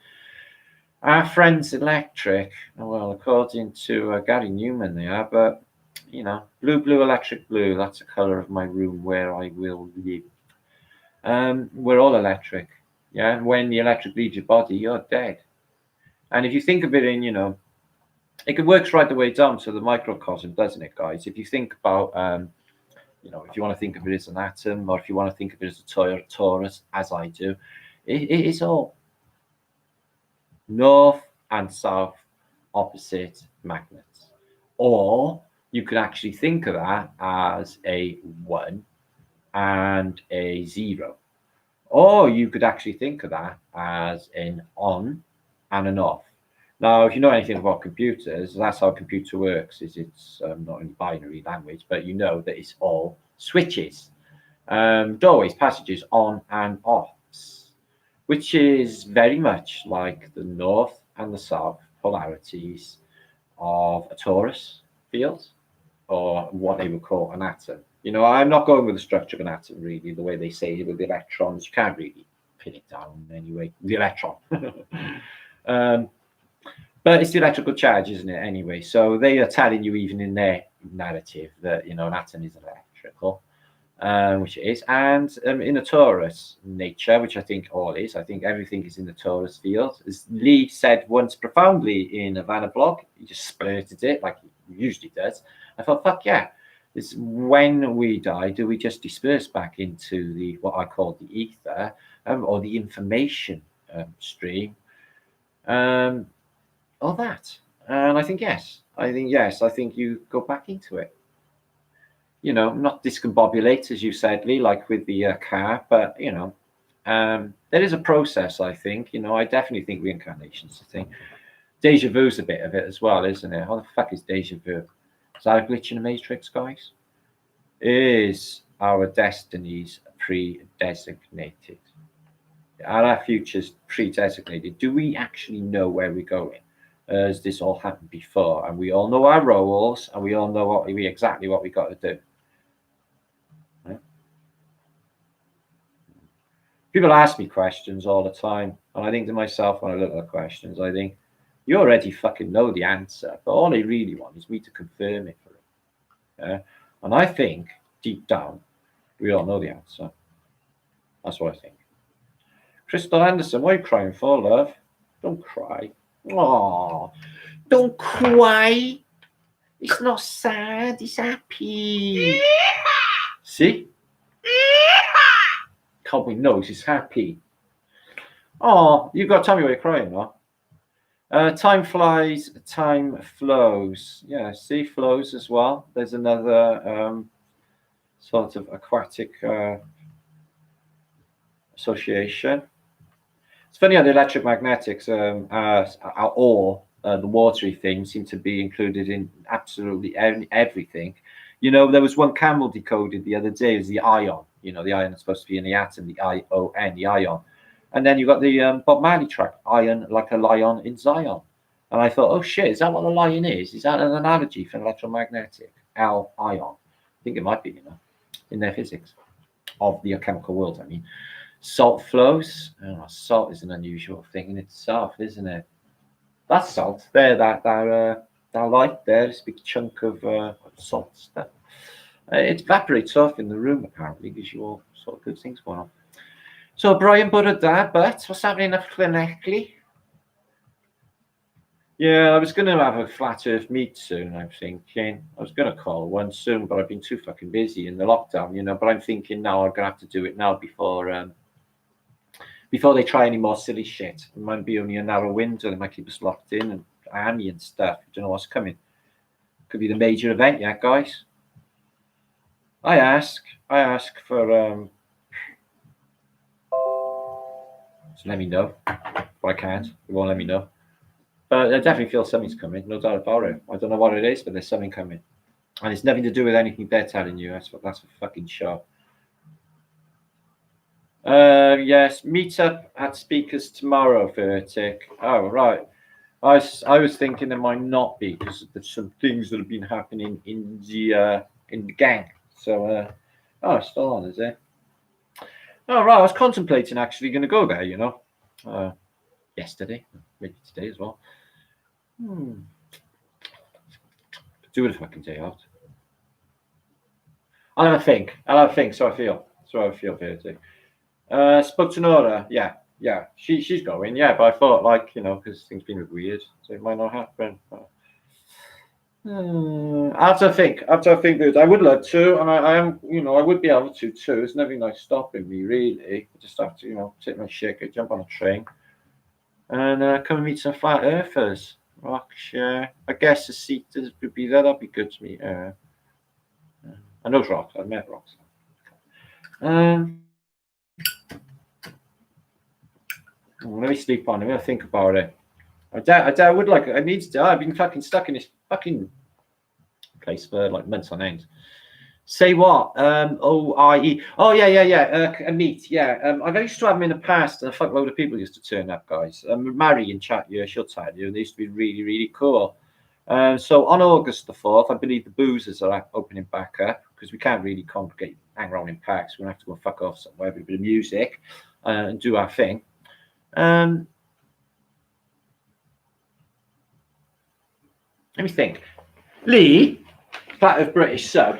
A: Our friends Electric, well, according to Gary Newman, they are, but blue, electric blue. That's the color of my room where I will live. We're all electric, yeah. And when the electric leaves your body, you're dead. And if you think of it in, it works right the way down to the microcosm, doesn't it, guys? If you think about, if you want to think of it as an atom, or if you want to think of it as a torus, as I do, it is all north and south opposite magnets. Or you could actually think of that as a 1 and a 0. Or you could actually think of that as an on and an off. Now, if you know anything about computers, that's how a computer works. It's not only binary language, but you know that it's all switches, doorways, passages, on and offs, which is very much like the north and the south polarities of a torus field, or what they would call an atom. I'm not going with the structure of an atom, really, the way they say it with the electrons. You can't really pin it down anyway, the electron. But it's the electrical charge, isn't it, anyway? So they are telling you, even in their narrative, that, an atom is electrical, which it is. And in a torus nature, which I think all is, I think everything is in the torus field. As Lee said once profoundly in a Vanna blog, he just splurted it like he usually does. I thought, fuck yeah. Is when we die, do we just disperse back into the what I call the ether, or the information stream, or that? And I think yes. I think you go back into it. Not discombobulate, as you said, Lee, like with the car, but there is a process. I think I definitely think reincarnation's a thing. Deja vu's a bit of it as well, isn't it? How the fuck is deja vu? Is that a glitch in the matrix, guys? Is our destinies pre-designated? Are our futures pre-designated? Do we actually know where we're going? Has this all happened before? And we all know our roles, and we all know exactly what we got to do. Right? People ask me questions all the time, and I think to myself when I look at the questions, I think, you already fucking know the answer, but all they really want is me to confirm it for them. And I think, deep down, we all know the answer. That's what I think. Crystal Anderson, why are you crying for, love? Don't cry. Oh, don't cry. It's not sad, it's happy. See? Cowboy knows it's happy. Oh, you've got to tell me why you're crying, huh? Time flies, time flows. Yeah, sea flows as well. There's another sort of aquatic association. It's funny how the electromagnetics or the watery things seem to be included in absolutely everything. There was one Camel decoded the other day, is the ion. The ion is supposed to be in the atom, the ION, the ion. And then you got the Bob Marley track, Iron Like a Lion in Zion. And I thought, oh shit, is that what the lion is? Is that an analogy for electromagnetic? Ion. I think it might be, in their physics of the chemical world, I mean. Salt flows. Oh, salt is an unusual thing in itself, isn't it? That's salt. There, that light there, this big chunk of salt stuff. It evaporates off in the room, apparently, gives you all sort of good things going on. So Brian Burrada, but what's happening up clinically? Yeah, I was going to have a flat earth meet soon, I'm thinking. I was going to call one soon, but I've been too fucking busy in the lockdown, But I'm thinking now I'm going to have to do it now before before they try any more silly shit. It might be only a narrow window. They might keep us locked in and army and stuff. You don't know what's coming. Could be the major event, yeah, guys. I ask for so let me know. But I can't. They won't let me know. But I definitely feel something's coming, no doubt about it. I don't know what it is, but there's something coming. And it's nothing to do with anything they're telling you. That's for fucking sure. Yes, meet up at speakers tomorrow, Vertic. Oh, right. I was thinking there might not be because there's some things that have been happening in the gang. So, oh, it's still on, is it? Oh, right. I was contemplating actually going to go there, you know, yesterday, maybe today as well. Do it a fucking day out. I'll have a think. So I feel. Vertic. Spoke to Nora. Yeah. She's going. Yeah, but I thought, like, you know, because things been weird, so it might not happen. After I think, dude, I would love to, and I am, you know, I would be able to too. There's nothing like stopping me, really. I just have to, you know, take my shit, jump on a train, and come and meet some flat earthers. Rockshare. I guess the seat would be there. That'd be good to meet. I know Rox. I've met Rox. Let me sleep on it. Let me think about it. I would like. I need to. I've been fucking stuck in this fucking place for like months on end. Say what? OIE. Oh yeah. A meet. Yeah. I've used to have them in the past, and a fuck load of people used to turn up, guys. Mary in chat here, she'll tell you. They used to be really, really cool. So on August the 4th, I believe the boozers are opening back up because we can't really congregate, hang around in packs. We're gonna have to go fuck off somewhere with a bit of music and do our thing. Let me think. Lee, Flat of British Sub.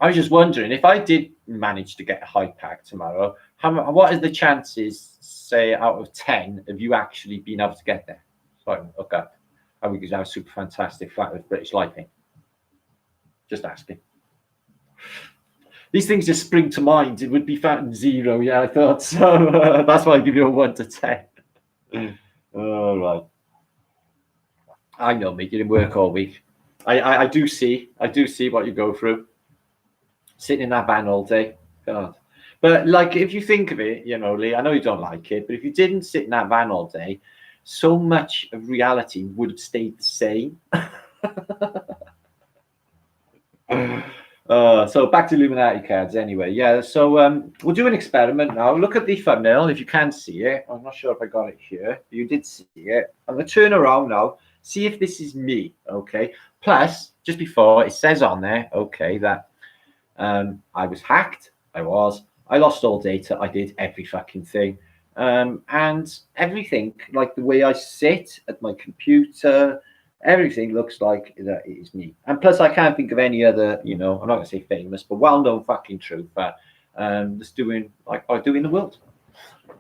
A: I was just wondering if I did manage to get a high pack tomorrow, what is the chances, say, out of 10 of you actually being able to get there? So I can look up. I would have a super fantastic Flat of British lighting. Just asking. These things just spring to mind. It would be fat and 0. Yeah, I thought so. That's why I give you a 1 to 10. All right. I know, mate. You didn't work all week. I do see what you go through. Sitting in that van all day. God. But like, if you think of it, you know, Lee, I know you don't like it, but if you didn't sit in that van all day, so much of reality would have stayed the same. So back to Illuminati cards anyway. Yeah, so we'll do an experiment now. Look at the thumbnail if you can see it. I'm not sure if I got it here. You did see it. I'm going to turn around now. See if this is me, okay? Plus, just before, it says on there, okay, that I was hacked. I lost all data. I did every fucking thing. And everything, like the way I sit at my computer, everything looks like that it is me. And plus, I can't think of any other, you know, I'm not going to say famous, but well-known fucking truth that that's doing like I do in the world.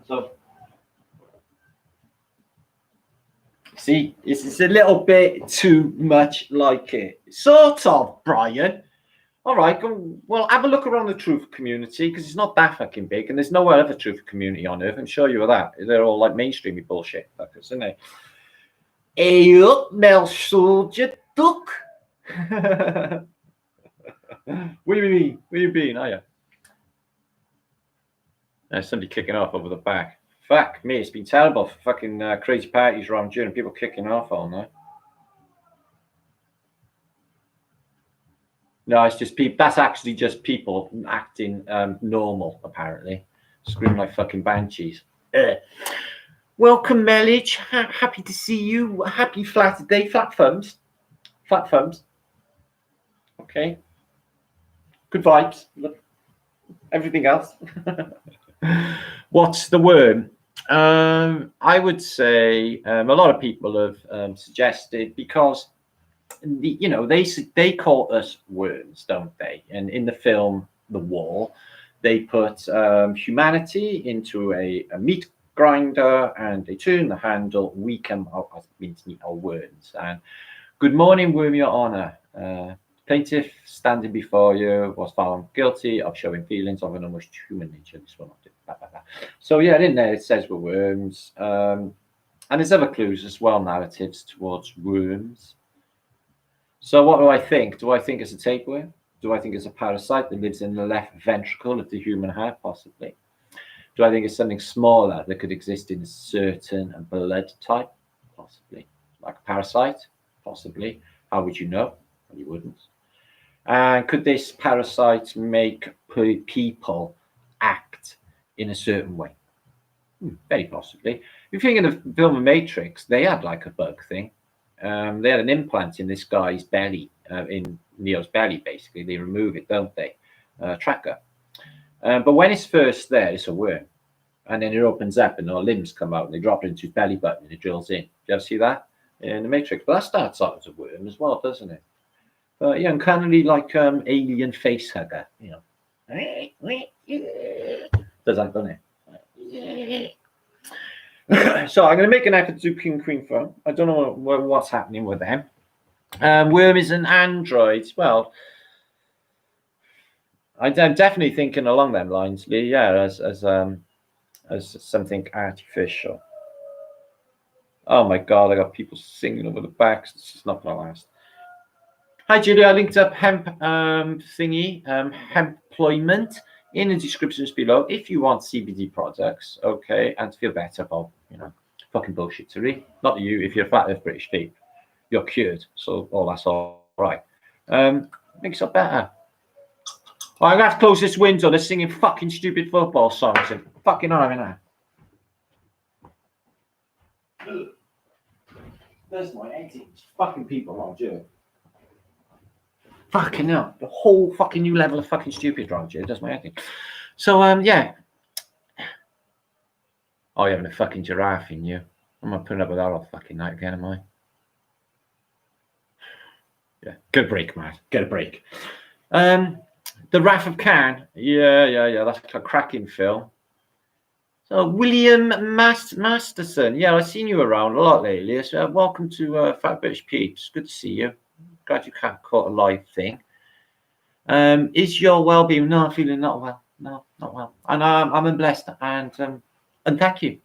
A: So, see, it's a little bit too much like it. Sort of, Brian. All right, well, have a look around the truth community because it's not that fucking big, and there's no other truth community on earth. I'm sure you of that. They're all like mainstreamy bullshit fuckers, isn't they? Hey up, Mel Soldier Duck. Where you been? Are you? There's somebody kicking off over the back. Fuck me, it's been terrible for fucking crazy parties around June and people kicking off all night. No, it's just people. That's actually just people acting normal, apparently. Screaming like fucking banshees. Welcome, Melich. Happy to see you. Happy Flatterday. Flat thumbs. Okay. Good vibes. Everything else. What's the worm? I would say a lot of people have suggested because you know they call us worms, don't they? And in the film The Wall, they put humanity into a meat grinder and they turn the handle. We come out as mincemeat or worms. And good morning, worm, your honor. Plaintiff standing before you was found guilty of showing feelings of an almost human nature. This one, so yeah, in there it says we're worms, and there's other clues as well, narratives towards worms. So what do I think? Do I think it's a tapeworm? Do I think it's a parasite that lives in the left ventricle of the human heart? Possibly. Do I think it's something smaller that could exist in a certain blood type? Possibly. Like a parasite? Possibly. How would you know? Well, you wouldn't. And could this parasite make people act in a certain way? Very possibly. If you're thinking of film The Matrix, they had like a bug thing. They had an implant in this guy's belly, in Neo's belly, basically. They remove it, don't they? Tracker. But when it's first there, it's a worm. And then it opens up and all limbs come out and they drop it into his belly button and it drills in. Do you ever see that in The Matrix? But that starts out as a worm as well, doesn't it? But yeah, and kind of like alien face hugger, you know. Does that, doesn't it? So I'm going to make an effort to do King Queen phone. I don't know what's happening with them. Worm is an android. Well, I'm definitely thinking along them lines, Lee. Yeah, as something artificial. Oh my God, I got people singing over the backs. This is not going to last. Hi, Julie. I linked up hemp thingy, hemp employment in the descriptions below if you want CBD products, okay, and to feel better about, you know, fucking bullshittery. Not you, if you're a flat earth British people, you're cured, so that's all right. Makes it better. I'm gonna have to close this window. They're singing fucking stupid football songs and fucking on now. There's my 18 fucking people around you. Fucking hell. The whole fucking new level of fucking stupid around you. Does my 18. So, yeah. Oh, you're having a fucking giraffe in you. I'm not putting up with that all fucking night again, am I? Yeah. Get a break, man. Get a break. The Wrath of Khan. Yeah. That's a cracking film. So, William Masterson. Yeah, I've seen you around a lot lately. So, welcome to Fat British Peeps. Good to see you. Glad you caught a live thing. Is your well-being? No, I'm feeling not well. No, not well. And I'm blessed. And thank you.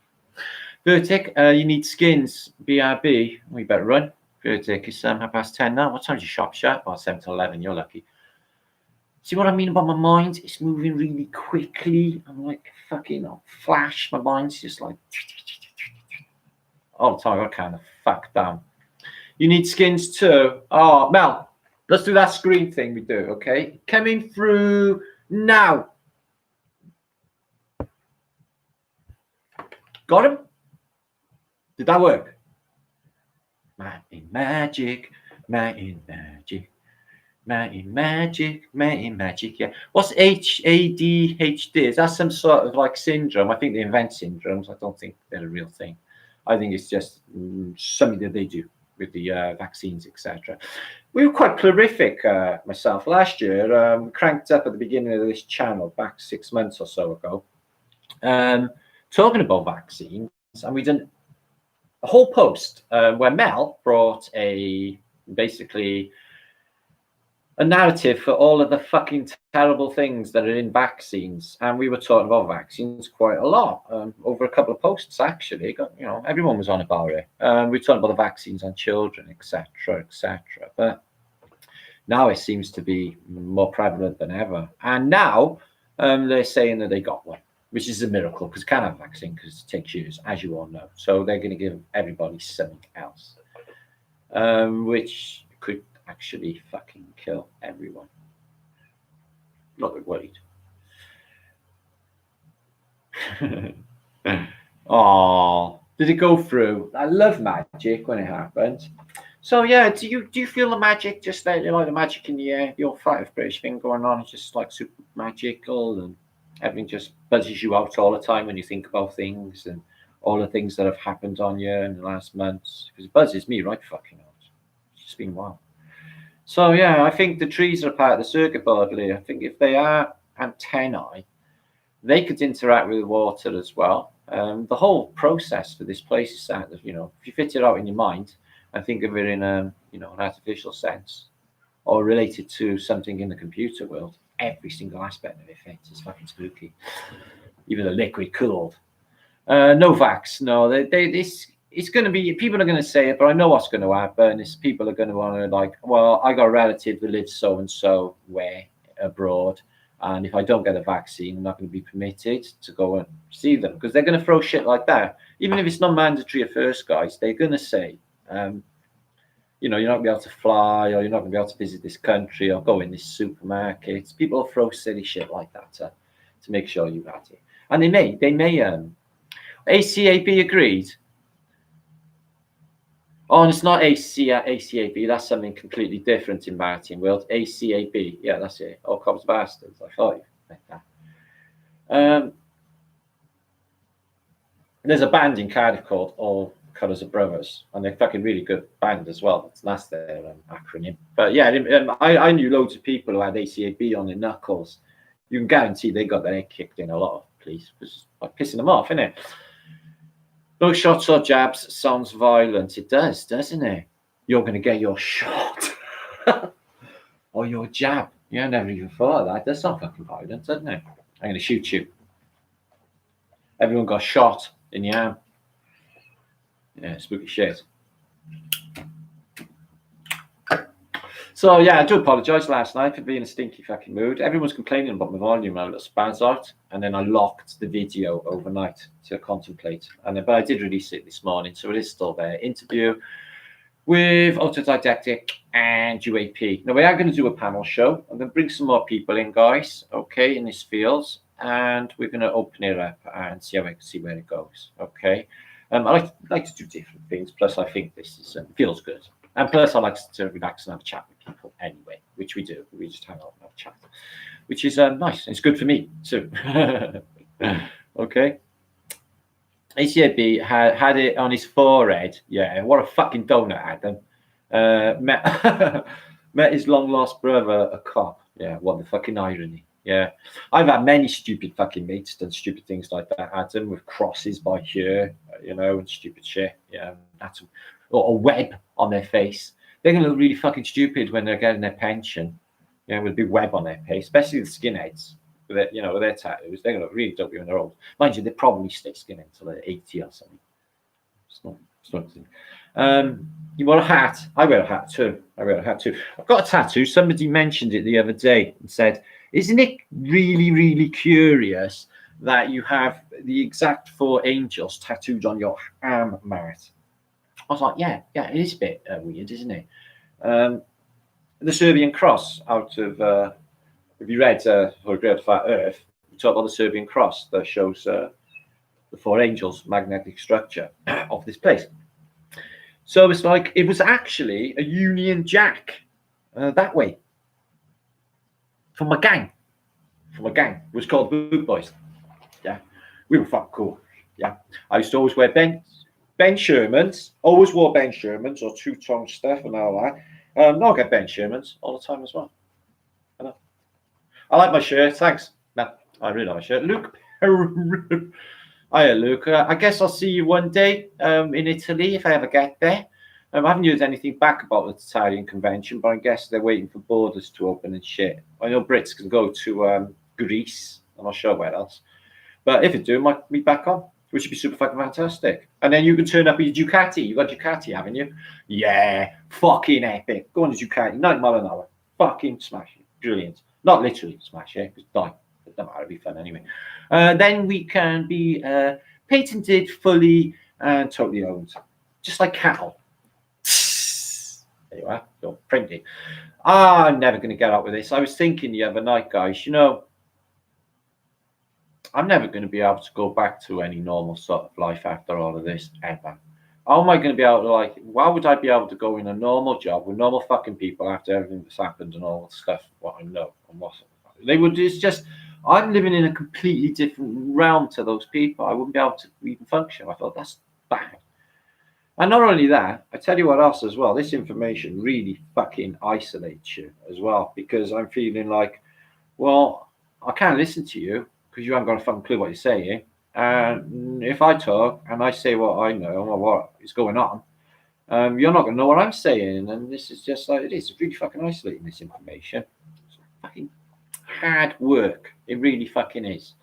A: Vertic, you need skins. BRB. We better run. Vertic, it's 10:30 now. What time's your shop shut? Oh, 7 to 11. You're lucky. See what I mean about my mind? It's moving really quickly. I'm like fucking flash. My mind's just like all the time. I kind of fuck down. You need skins too. Oh, Mel, let's do that screen thing we do, okay? Coming through now. Got him? Did that work? Man in magic, man in magic. Man in magic, yeah. What's ADHD? Is that some sort of like syndrome? I think they invent syndromes. I don't think they're a real thing. I think it's just something that they do with the vaccines, etc. We were quite prolific, myself, last year. Cranked up at the beginning of this channel back 6 months or so ago, talking about vaccines, and we done a whole post where Mel brought basically a narrative for all of the fucking terrible things that are in vaccines, and we were talking about vaccines quite a lot over a couple of posts. Actually, you know, everyone was on about it. We were talking about the vaccines on children, etc., But now it seems to be more prevalent than ever, and now they're saying that they got one, which is a miracle because can't have a vaccine because it takes years, as you all know. So they're going to give everybody something else, which could actually fucking kill everyone. Not that worried. Oh, did it go through? I love magic when it happens. So yeah, do you feel the magic? Just like the magic in the air, your flat of British thing going on? It's just like super magical, and everything just buzzes you out all the time when you think about things and all the things that have happened on you in the last months. Because it buzzes me right fucking out. It's just been wild. So yeah, I think the trees are part of the circuit board, Lee. I think if they are antennae, they could interact with water as well. The whole process for this place is that, you know, if you fit it out in your mind and think of it in an artificial sense, or related to something in the computer world, every single aspect of it fits. It's fucking spooky. Even the liquid cooled. No vax. No, it's going to be, people are going to say it, but I know what's going to happen is people are going to want to like, well, I got a relative that lives so and so where abroad, and if I don't get a vaccine, I'm not going to be permitted to go and see them, because they're going to throw shit like that. Even if it's not mandatory at first, guys, they're going to say, you know, you're not going to be able to fly, or you're not going to be able to visit this country, or go in this supermarket. People will throw silly shit like that to make sure you've had it. And they may, ACAB agreed. Oh, and it's not ACAB, that's something completely different in maritime world. ACAB, yeah, that's it. All cops bastards. I thought you meant that. There's a band in Cardiff called All Colours of Brothers, and they're fucking really good band as well. That's their acronym. But yeah, I knew loads of people who had ACAB on their knuckles. You can guarantee they got their head kicked in a lot of police, because it's like pissing them off, isn't it? No shots or jabs sounds violent. It does, doesn't it? You're going to get your shot or your jab. Yeah, I never even thought of that. That's not fucking violent, isn't it? I'm going to shoot you. Everyone got shot in the arm. Yeah, spooky shit. So yeah, I do apologise last night for being in a stinky fucking mood. Everyone's complaining about my volume. I was spaz out, and then I locked the video overnight to contemplate. But I did release it this morning, so it is still there. Interview with Autodidactic and UAP. Now we are going to do a panel show. I'm going to bring some more people in, guys. Okay, in this field, and we're going to open it up and see where it goes. Okay. I like to do different things. Plus, I think this is feels good. And plus, I like to relax and have a chat with people anyway, which we do. We just hang out and have a chat, which is nice. It's good for me too. Okay. ACAB had it on his forehead. Yeah, what a fucking donut, Adam. Met his long lost brother, a cop. Yeah, what the fucking irony. Yeah, I've had many stupid fucking mates done stupid things like that, Adam, with crosses by here, you know, and stupid shit. Yeah, that's or a web on their face. They're going to look really fucking stupid when they're getting their pension, you know, with a big web on their face, especially the skinheads with their, you know, with their tattoos. They're going to look really dopey when they're old. Mind you, they probably stay skinhead until they're 80 or something. It's not you want a hat? I wear a hat too. I've got a tattoo. Somebody mentioned it the other day and said, isn't it really, really curious that you have the exact 4 angels tattooed on your arm, Matt? I was like, yeah, it is a bit weird, isn't it? The Serbian cross out of, have you read For a Great Flat Earth? We talk about the Serbian cross that shows the 4 angels' magnetic structure of this place. So it's like, it was actually a Union Jack that way. From a gang. It was called Boot Boys. Yeah, we were fucking cool. Yeah, I used to always wear Ben Shermans, always wore Ben Shermans or two-tone stuff and all that. I'll get Ben Shermans all the time as well. I like my shirt, thanks. No, I really like my shirt. Luke, hiya Luke. I guess I'll see you one day in Italy if I ever get there. I haven't heard anything back about the Tartarian convention, but I guess they're waiting for borders to open and shit. I know Brits can go to Greece. I'm not sure where else. But if it do, might be back on, which would be super fucking fantastic. And then you can turn up with your Ducati. You got Ducati, haven't you? Yeah, fucking epic. Go on to Ducati, 90 mile an hour. Fucking smash it. Brilliant. Not literally smash it, because die. It doesn't matter, it'll be fun anyway. Then we can be patented fully and totally owned. Just like cattle. There you are. Don't print it. I'm never going to get out with this. I was thinking the other night, guys, you know, I'm never going to be able to go back to any normal sort of life after all of this, ever. How am I going to be able to, like, why would I be able to go in a normal job with normal fucking people after everything that's happened and all the stuff, what I know and what they would do? It's just, I'm living in a completely different realm to those people. I wouldn't be able to even function. I thought, that's bad. And not only that, I tell you what else as well, this information really fucking isolates you as well, because I'm feeling like, well, I can't listen to you because you haven't got a fucking clue what you're saying. And if I talk and I say what I know or what is going on, You're not going to know what I'm saying, and this is just like it is. It's really fucking isolating this information. It's fucking hard work. It really fucking is.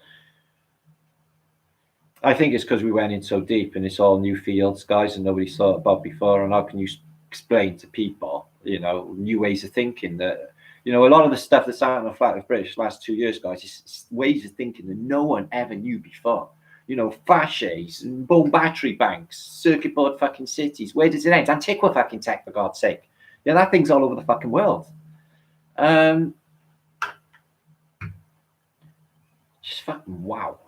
A: I think it's because we went in so deep, and it's all new fields, guys, and nobody's thought about before. And how can you explain to people, new ways of thinking that, a lot of the stuff that's out on the Flat of British last 2 years, guys, is ways of thinking that no one ever knew before. Fasces and bone battery banks, circuit board fucking cities. Where does it end? Antiqua fucking tech, for God's sake. Yeah, that thing's all over the fucking world. Just fucking wow.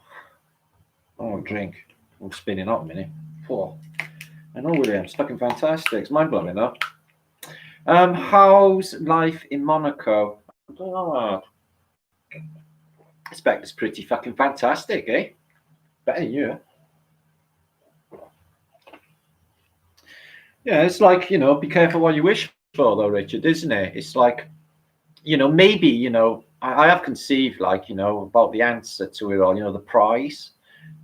A: Oh, drink. I'm spinning up a minute. Poor. I know, William. It's fucking fantastic. It's mind blowing, though. How's life in Monaco? I expect it's pretty fucking fantastic, eh? Better than you. Yeah, it's like, be careful what you wish for, though, Richard, isn't it? It's like, maybe, I have conceived, like, about the answer to it all, the prize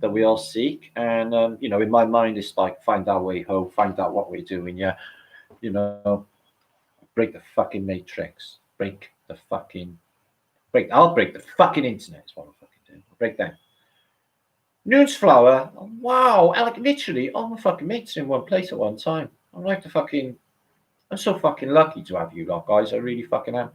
A: that we all seek. And, in my mind, it's like, find our way home, find out what we're doing. Yeah. Break the fucking matrix, I'll break the fucking internet. Is what I'll fucking do. I'll break down. Newsflower, wow, like literally all my fucking mates in one place at one time. I'm so fucking lucky to have you lot, guys. I really fucking am.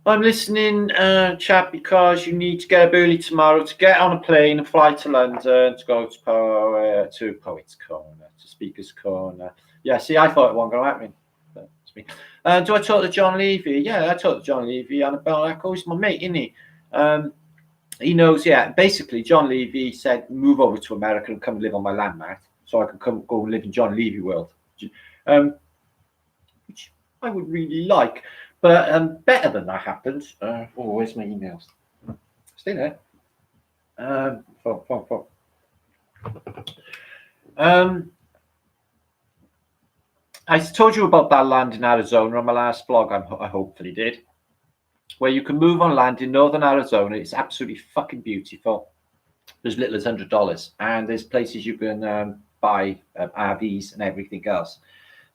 A: I'm listening, chat, because you need to get up early tomorrow to get on a plane and fly to London to go to Poets Corner, to Speaker's Corner. Yeah, see, I thought it wasn't going to happen. That's me. Do I talk to John Levy? Yeah, I talk to John Levy on about Echo. He's my mate, isn't he? He knows, yeah. Basically, John Levy said, move over to America and come live on my land, Matt, so I can go and live in John Levy world. Which I would really like. But better than that happened. Where's my emails? Stay there. I told you about that land in Arizona on my last blog. I hopefully did. Where you can move on land in northern Arizona. It's absolutely fucking beautiful. There's little as $100, and there's places you can buy RVs and everything else.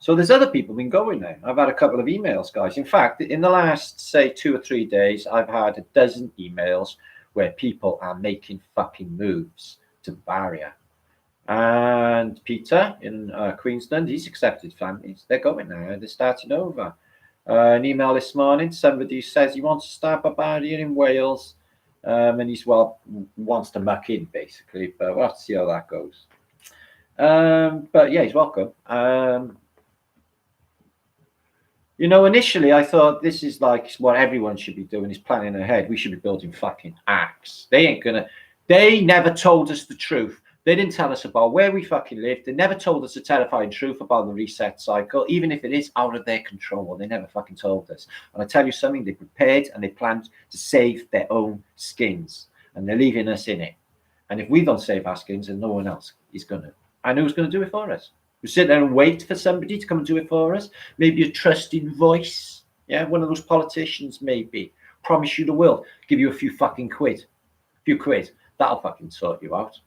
A: So there's other people been going there. I've had a couple of emails, guys. In fact, in the last, say, 2 or 3 days, I've had a dozen emails where people are making fucking moves to Barbaria. And Peter in Queensland, he's accepted families. They're going there. They're starting over. An email this morning, somebody says he wants to start Barbaria in Wales, and he's wants to muck in, basically. But we'll have to see how that goes. But yeah, he's welcome. Initially I thought this is like what everyone should be doing, is planning ahead. We should be building fucking acts. They never told us the truth. They didn't tell us about where we fucking lived. They never told us the terrifying truth about the reset cycle, even if it is out of their control. They never fucking told us. And I tell you something, they prepared and they planned to save their own skins, and they're leaving us in it. And if we don't save our skins, then no one else is going to. And who's going to do it for us? We sit there and wait for somebody to come and do it for us. Maybe a trusted voice. Yeah, one of those politicians, maybe. Promise you the world. Give you a few fucking quid. A few quid. That'll fucking sort you out.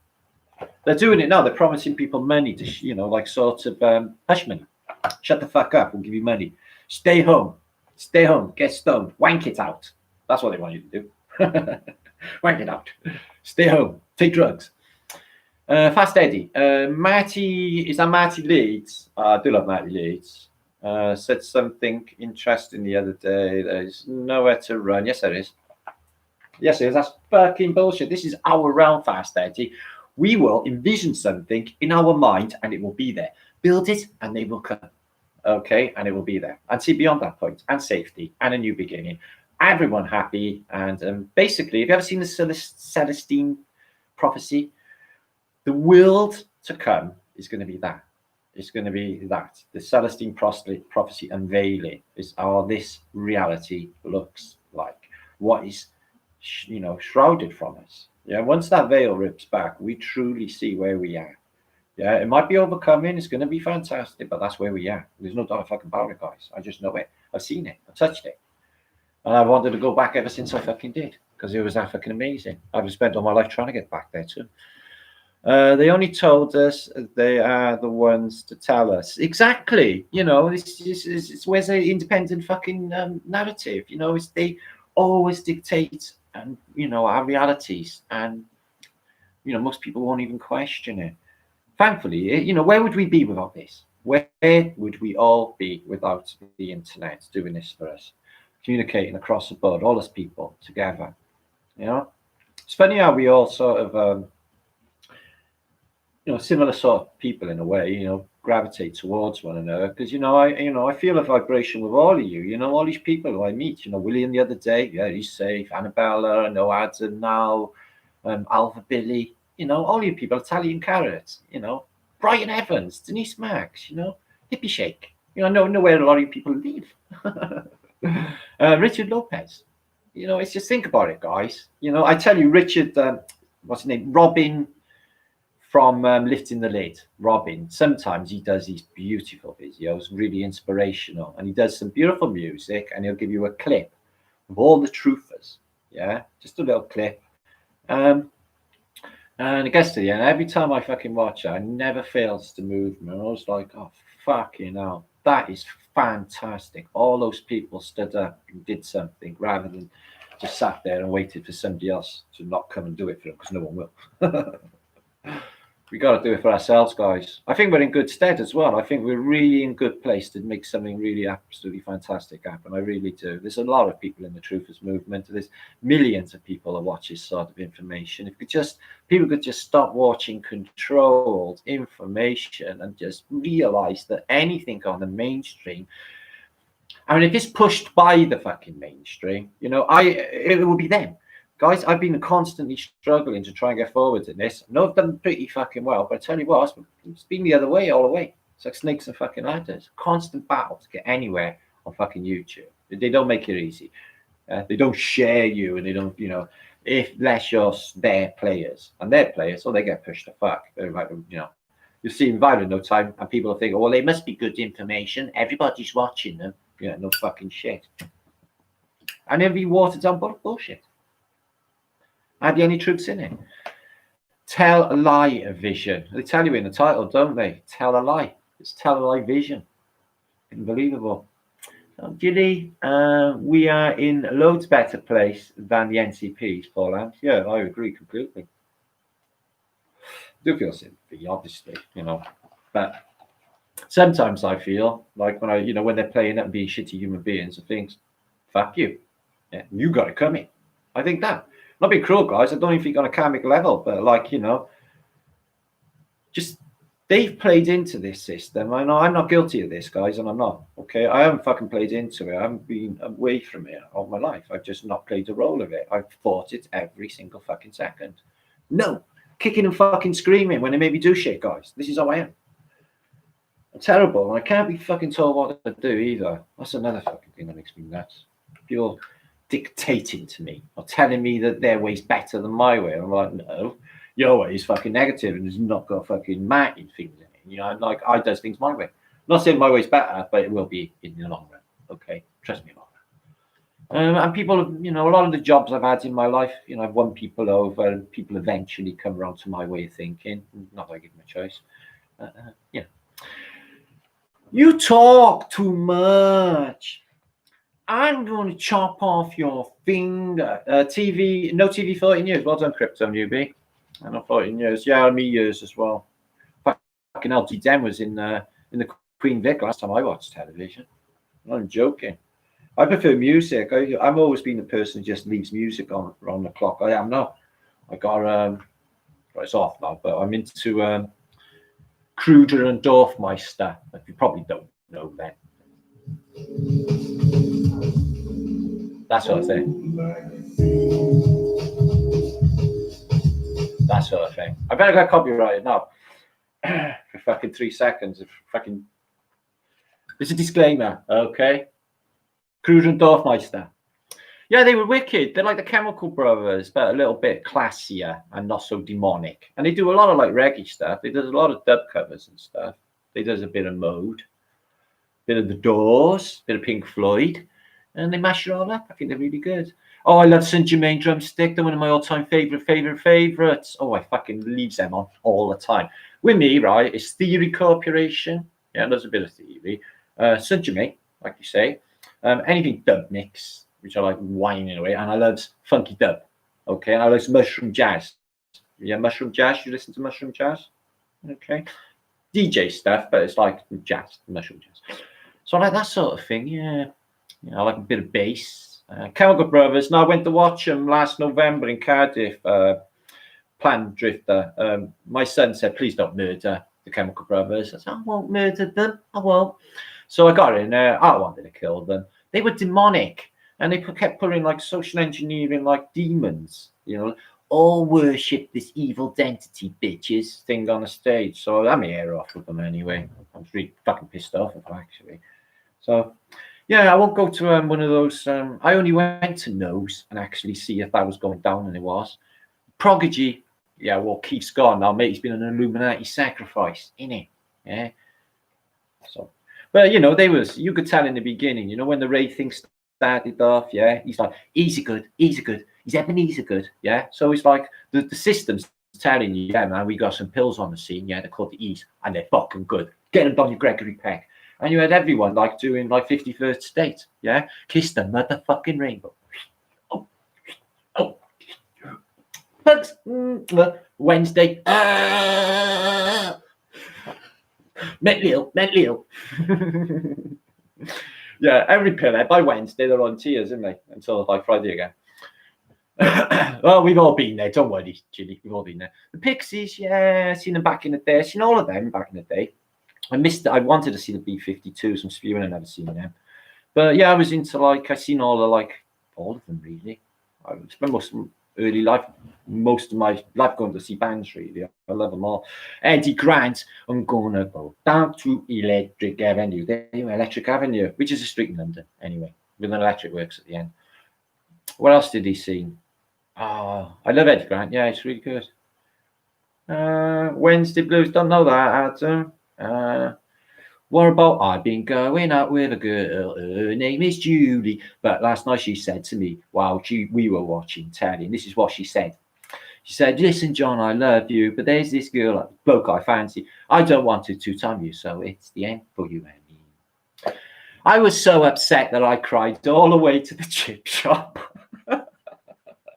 A: They're doing it now. They're promising people money to, like sort of hush money. Shut the fuck up. We'll give you money. Stay home. Stay home. Get stoned. Wank it out. That's what they want you to do. Wank it out. Stay home. Take drugs. Fast Eddie. Marty, is that Marty Leeds? I do love Marty Leeds. Said something interesting the other day. There's nowhere to run. Yes, there is. Yes, it is. That's fucking bullshit. This is our realm, Fast Eddie. We will envision something in our mind and it will be there. Build it and they will come. Okay, and it will be there. And see beyond that point, and safety, and a new beginning. Everyone happy. And basically, have you ever seen the Celestine prophecy? The world to come is going to be that. It's going to be that. The Celestine prophecy unveiling is how this reality looks like. What is, shrouded from us. Yeah, once that veil rips back, we truly see where we are. Yeah, it might be overcoming. It's going to be fantastic, but that's where we are. There's no doubt fucking about it, guys. I just know it. I've seen it. I've touched it. And I wanted to go back ever since I fucking did, because it was that fucking amazing. I've spent all my life trying to get back there too. They only told us they are the ones to tell us. Exactly. You know, it's where's the independent fucking narrative? You know, it's they always dictate and our realities, and most people won't even question it. Thankfully, where would we be without this? Where would we all be without the internet doing this for us, communicating across the board, all us people together? It's funny how we all sort of similar sort of people in a way, gravitate towards one another. Because I feel a vibration with all of you. All these people who I meet. William the other day, yeah, he's safe. Annabella, I know Adam now, Alva Billy. All you people, Italian Carrots. Brian Evans, Denise Max. Hippie Shake. I know where a lot of you people live. Richard Lopez. It's just think about it, guys. I tell you, Richard, what's his name? Robin from Lifting the Lid. Robin, sometimes he does these beautiful videos, really inspirational, and he does some beautiful music, and he'll give you a clip of all the truthers. Yeah, just a little clip. And it gets to the end. Every time I fucking watch it, I never fails to move me. I was like, oh, fucking hell, that is fantastic. All those people stood up and did something rather than just sat there and waited for somebody else to not come and do it for them, because no one will. We got to do it for ourselves, guys. I think we're in good stead as well. I think we're really in good place to make something really absolutely fantastic happen. I really do. There's a lot of people in the Truthers movement. There's millions of people that watch this sort of information. If people could just stop watching controlled information and just realize that anything on the mainstream, I mean, if it's pushed by the fucking mainstream, it will be them. Guys, I've been constantly struggling to try and get forward in this. I know I've done pretty fucking well, but I tell you what, it's been the other way all the way. It's like snakes and fucking ladders. Constant battle to get anywhere on fucking YouTube. They don't make it easy. They don't share you, and they don't, unless you're their players. And their players, they get pushed to fuck. They're like, you'll see them viral in no time, and people think, oh, well, they must be good information. Everybody's watching them. No fucking shit. And every watered down bullshit. Hardly any truths in it. Tell a lie vision. They tell you in the title, don't they? Tell a lie. It's tell a lie vision. Unbelievable. So, Gilly, we are in a loads better place than the NCPs, Paul Ant. Yeah, I agree completely. I do feel sympathy, obviously, but sometimes I feel like when they're playing up and being shitty human beings and things, fuck you. Yeah, you got it coming. I think that. Not being cruel, guys. I don't even think on a karmic level, but just they've played into this system. I know I'm not guilty of this, guys, and I'm not. Okay, I haven't fucking played into it. I haven't been away from it all my life. I've just not played a role of it. I've fought it every single fucking second. No, kicking and fucking screaming when they make me do shit, guys. This is how I am. I'm terrible, and I can't be fucking told what to do either. That's another fucking thing that makes me nuts. You're dictating to me or telling me that their way's better than my way. I'm like, no, your way is fucking negative and it's not got fucking Martin things in it. Like I does things my way. I'm not saying my way's better, but it will be in the long run. Okay, trust me about that. And people, a lot of the jobs I've had in my life, I've won people over, and people eventually come around to my way of thinking. Not that I give them a choice. You talk too much. I'm going to chop off your finger. No TV 14 years. Well done, Crypto Newbie. I know 14 years. Yeah, me years as well. Fucking LG Den was in the Queen Vic last time I watched television. I'm joking. I prefer music. I've always been the person who just leaves music on around the clock. I am not. I got it's off now, but I'm into Kruger and Dorfmeister. You probably don't know then. That sort of thing. That sort of thing. I better get copyrighted now for fucking 3 seconds. There's a disclaimer, okay? Kruger and Dorfmeister. Yeah, they were wicked. They're like the Chemical Brothers, but a little bit classier and not so demonic. And they do a lot of like reggae stuff. They do a lot of dub covers and stuff. They do a bit of Mode, bit of The Doors, bit of Pink Floyd. And they mash it all up. I think they're really good. Oh, I love St. Germain Drumstick. They're one of my all-time favorites. Oh, I fucking leaves them on all the time. With me, right, it's Theory Corporation. Yeah, there's a bit of theory. St. Germain, like you say. Anything dub mix, which I like whining away. And I love funky dub. Okay, and I like mushroom jazz. Yeah, mushroom jazz. You listen to mushroom jazz? Okay. DJ stuff, but it's like jazz, mushroom jazz. So I like that sort of thing, yeah. I like a bit of bass. Chemical Brothers. No, I went to watch them last November in Cardiff. Planned Drifter. My son said, please don't murder the Chemical Brothers. I said, I won't murder them. I won't. So I got in there. I wanted to kill them. They were demonic. And they kept putting like social engineering, like demons, all worship this evil identity bitches thing on the stage. So I had my hair off with them anyway. I was really fucking pissed off with them, actually. So yeah, I won't go to one of those. I only went to Nose and actually see if that was going down, and it was. Prodigy, yeah, well, Keith's gone now, mate. He's been an Illuminati sacrifice, innit? Yeah. So, but you could tell in the beginning, when the raid thing started off, yeah, he's like, easy good, he's Ebenezer good, yeah. So it's like the system's telling you, yeah, man, we got some pills on the scene, yeah, they're called the E's, and they're fucking good. Get them down your Gregory Peck. And you had everyone like doing like 51st State, yeah? Kiss the motherfucking rainbow. Oh. Bugs. Wednesday. Mentally ill. Yeah, every pillar. By Wednesday, they're on tears, isn't they? Until like Friday again. Well, we've all been there. Don't worry, Ginny. We've all been there. The Pixies, yeah, seen them back in the day. Seen all of them back in the day. I wanted to see the B-52s. I'm spewing. I've never seen them. But yeah, I was into I seen all of them really. I spent most of my life going to see bands really. I love them all. Eddie Grant, I'm gonna go down to Electric Avenue. Electric Avenue, which is a street in London anyway, with an electric works at the end. What else did he sing? Oh, I love Eddie Grant. Yeah, it's really good. Wednesday Blues, don't know that, Adam. What about I've been going out with a girl, her name is Julie, but last night she said to me, while we were watching telly, and this is what she said. She said, listen, John, I love you, but there's this girl, bloke I fancy. I don't want to two-time you, so it's the end for you and me. I was so upset that I cried all the way to the chip shop.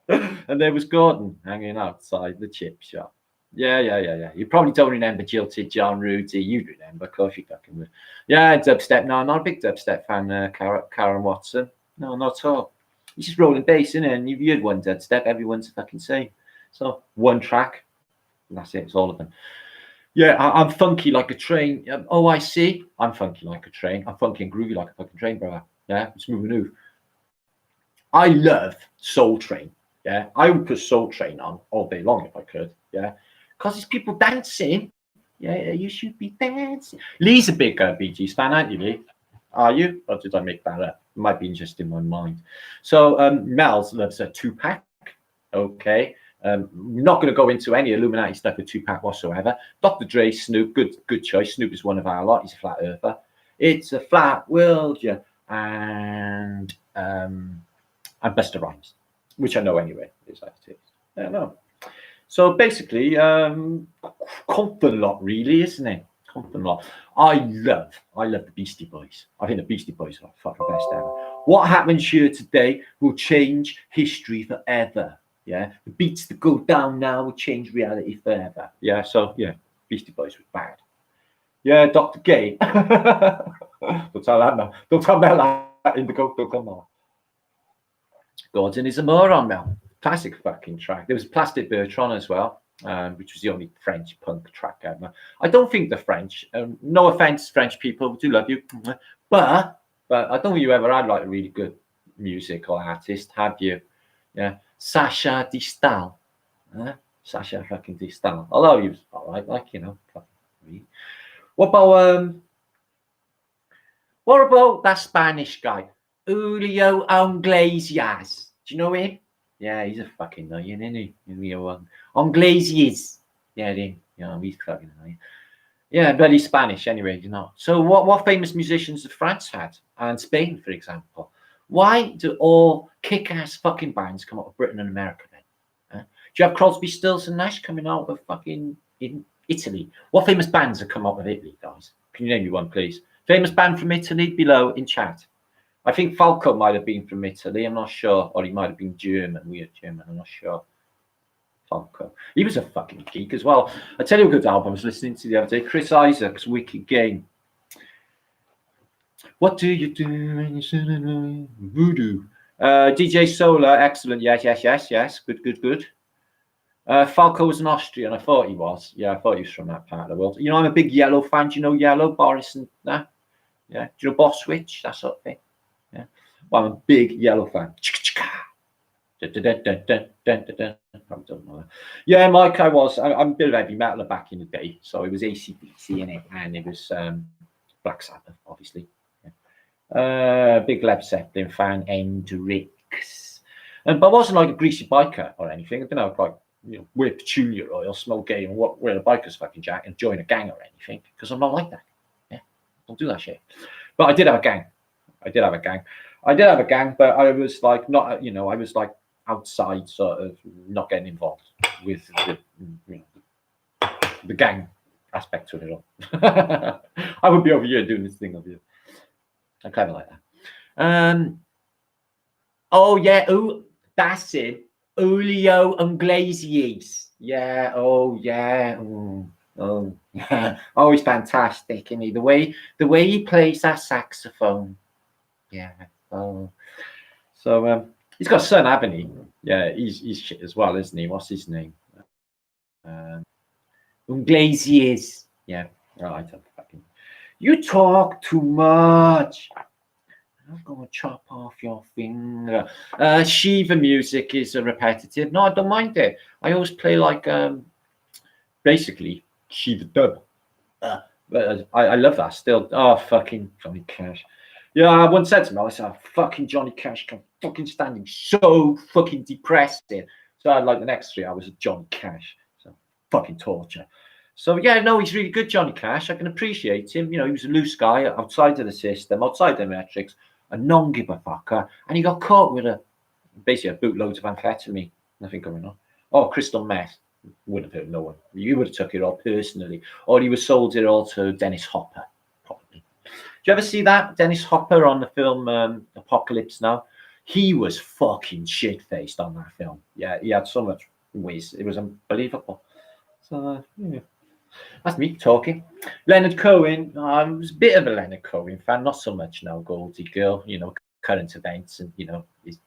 A: And there was Gordon hanging outside the chip shop. Yeah. You probably don't remember Jilted John Rudy. You remember, of course you fucking would. Yeah, dubstep. No, I'm not a big dubstep fan, Karen Watson. No, not at all. He's just rolling bass, isn't it? And you've heard one dubstep, everyone's the fucking same. So one track, and that's it. It's all of them. Yeah, I'm funky like a train. Oh, I see. I'm funky like a train. I'm funky and groovy like a fucking train, brother. Yeah, smooth and move. I love Soul Train. Yeah, I would put Soul Train on all day long if I could. Yeah, because it's people dancing. Yeah, you should be dancing. Lee's a big Bee Gees fan, aren't you, Lee? Are you? Or did I make that up? It might be just in my mind. So Mel's loves a Tupac. Okay. Not going to go into any Illuminati stuff with Tupac whatsoever. Dr. Dre, Snoop, good choice. Snoop is one of our lot. He's a flat earther. It's a flat world, yeah. And Busta Rhymes, which I know anyway. Is that it? I don't know. So basically, Compton lot, really, isn't it? Compton lot. I love the Beastie Boys. I think the Beastie Boys are fucking best ever. What happens here today will change history forever. Yeah, the beats that go down now will change reality forever. Yeah, so yeah, Beastie Boys was bad. Yeah, Dr. Gay. Don't tell that now. Don't tell Mel that Indigo. Don't come on. Gordon is a moron, Mel. Classic fucking track. There was Plastic Bertrand as well, which was the only French punk track ever. I don't think the French, no offense, French people, we do love you, but I don't think you ever had like a really good musical artist, have you? Yeah, Sacha Distal. Sacha fucking Distal. Although he was all right, What about that Spanish guy, Julio Iglesias? Do you know him? Yeah, he's a fucking annoying, isn't he? Julio Iglesias. Yeah, he's fucking annoying. Yeah, but he's Spanish anyway, So what famous musicians have France had? And Spain, for example. Why do all kick-ass fucking bands come out of Britain and America then? Do you have Crosby, Stills and Nash coming out of fucking in Italy? What famous bands have come out of Italy, guys? Can you name me one, please? Famous band from Italy below in chat. I think Falco might have been from Italy. I'm not sure. Or he might have been German, weird German. I'm not sure. Falco. He was a fucking geek as well. I tell you a good album I was listening to the other day. Chris Isaak's Wicked Game. What do you do when you sit in voodoo? DJ Solar, excellent. Yes. Good. Falco was an Austrian. I thought he was. Yeah, I thought he was from that part of the world. You know, I'm a big Yellow fan. Do you know Yellow, Boris and that? Yeah. Do you know Boss Switch? That sort of thing. Yeah. Well, I'm a big Yellow fan. Probably don't know that. Yeah, Mike, I'm a bit of heavy metal back in the day. So it was AC/DC in it, and it was Black Sabbath, obviously. Big Led Zeppelin fan, Hendrix. But I wasn't like a greasy biker or anything. I don't know, like, you know, wear petunia oil, smoke gay, and wear a biker's fucking jacket and join a gang or anything, because I'm not like that. Yeah, don't do that shit. But I did have a gang. But I was like not, you know, I was like outside, sort of not getting involved with the, you know, the gang aspect to it all. I would be over here doing this thing over here. I kind of like that. Oh yeah, that's it. Julio Iglesias. Yeah. Oh yeah. Oh yeah. Oh, he's fantastic, isn't he? The way he plays that saxophone. Yeah. Oh. So he's got a son, haven't he? Yeah, he's shit as well, isn't he? What's his name? Iglesias. Yeah. Right. You talk too much. I'm going to chop off your finger. Shiva music is repetitive. No, I don't mind it. I always play like basically Shiva dub. But I love that still. Oh, fucking Johnny Cash. Yeah, I once said to me, I said, fucking Johnny Cash can fucking stand him. So fucking depressing. So I like the next 3 hours of Johnny Cash. So fucking torture. So yeah, no, he's really good, Johnny Cash. I can appreciate him. You know, he was a loose guy outside of the system, outside the metrics, a non-giver-fucker, and he got caught with basically a bootloads of amphetamine. Nothing going on. Oh, crystal meth. Wouldn't have hurt no one. You would have took it all personally. Or he was sold it all to Dennis Hopper, probably. Do you ever see that? Dennis Hopper on the film Apocalypse Now? He was fucking shit-faced on that film. Yeah, he had so much whiz. It was unbelievable. So, yeah. That's me talking. Leonard Cohen. I was a bit of a Leonard Cohen fan, not so much now. Goldie Girl, you know, current events and, you know, his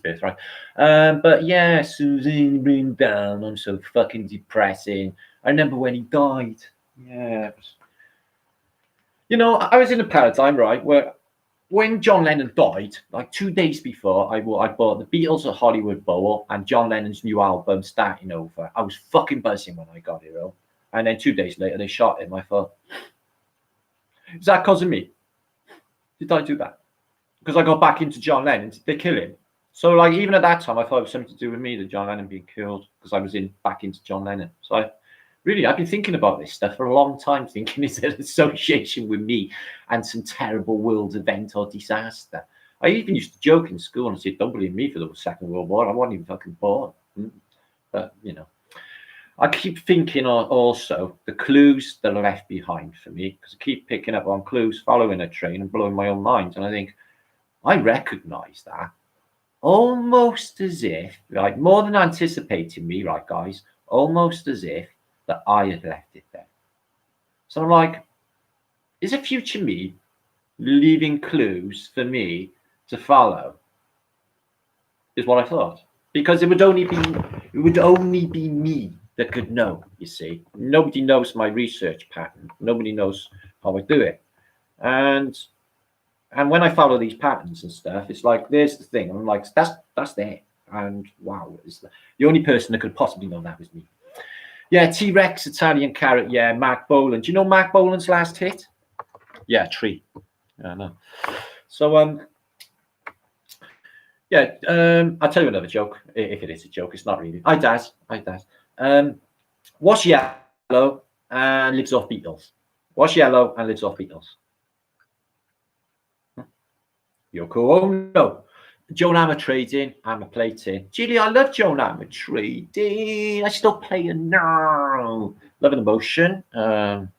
A: birthright. But yeah, Susan bring down. I'm so fucking depressing. I remember when he died. Yeah. You know, I was in a paradigm, right, where when John Lennon died, like 2 days before, I bought the Beatles at Hollywood Bowl and John Lennon's new album, Starting Over. I was fucking buzzing when I got it, all. And then 2 days later, they shot him. I thought, is that because of me? Did I do that? Because I got back into John Lennon. Did they kill him? So, like, even at that time, I thought it was something to do with me, that John Lennon being killed, because I was back into John Lennon. So, I've been thinking about this stuff for a long time, thinking, is there an association with me and some terrible world event or disaster? I even used to joke in school and say, don't believe me for the Second World War. I wasn't even fucking born. But, you know. I keep thinking also the clues that are left behind for me, because I keep picking up on clues, following a train and blowing my own mind. And I think, I recognize that almost as if, like, more than anticipating me, right, guys, almost as if that I had left it there. So I'm like, is a future me leaving clues for me to follow? Is what I thought. Because it would only be me that could know, you see. Nobody knows my research pattern. Nobody knows how I do it. And when I follow these patterns and stuff, it's like, there's the thing. I'm like, that's there. And wow, the only person that could possibly know that was me. Yeah, T-Rex, Italian Carrot. Yeah, Mark Bolan. Do you know Mark Bolan's last hit? Yeah, Tree. Yeah, I know. So, yeah, I'll tell you another joke, if it is a joke. It's not really. Hi, Daz. What's yellow and lives off Beatles? What's yellow and lives off Beatles? Yoko Ono. Joan Hammer trading, hammer plating. Julie, I love Joan Hammer trading. I still play her now. Loving the motion. God.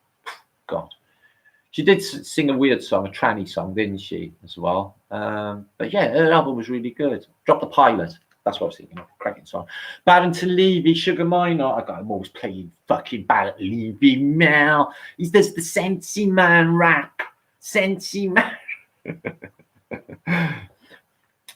A: She did sing a weird song, a tranny song, didn't she, as well? But yeah, her album was really good. Drop the Pilot. That's what I was thinking of. Cracking song. Barrington Levy, Sugar Minor. I'm always playing fucking Barrington Levy now. He does the Sensi Man rap. Sensi Man.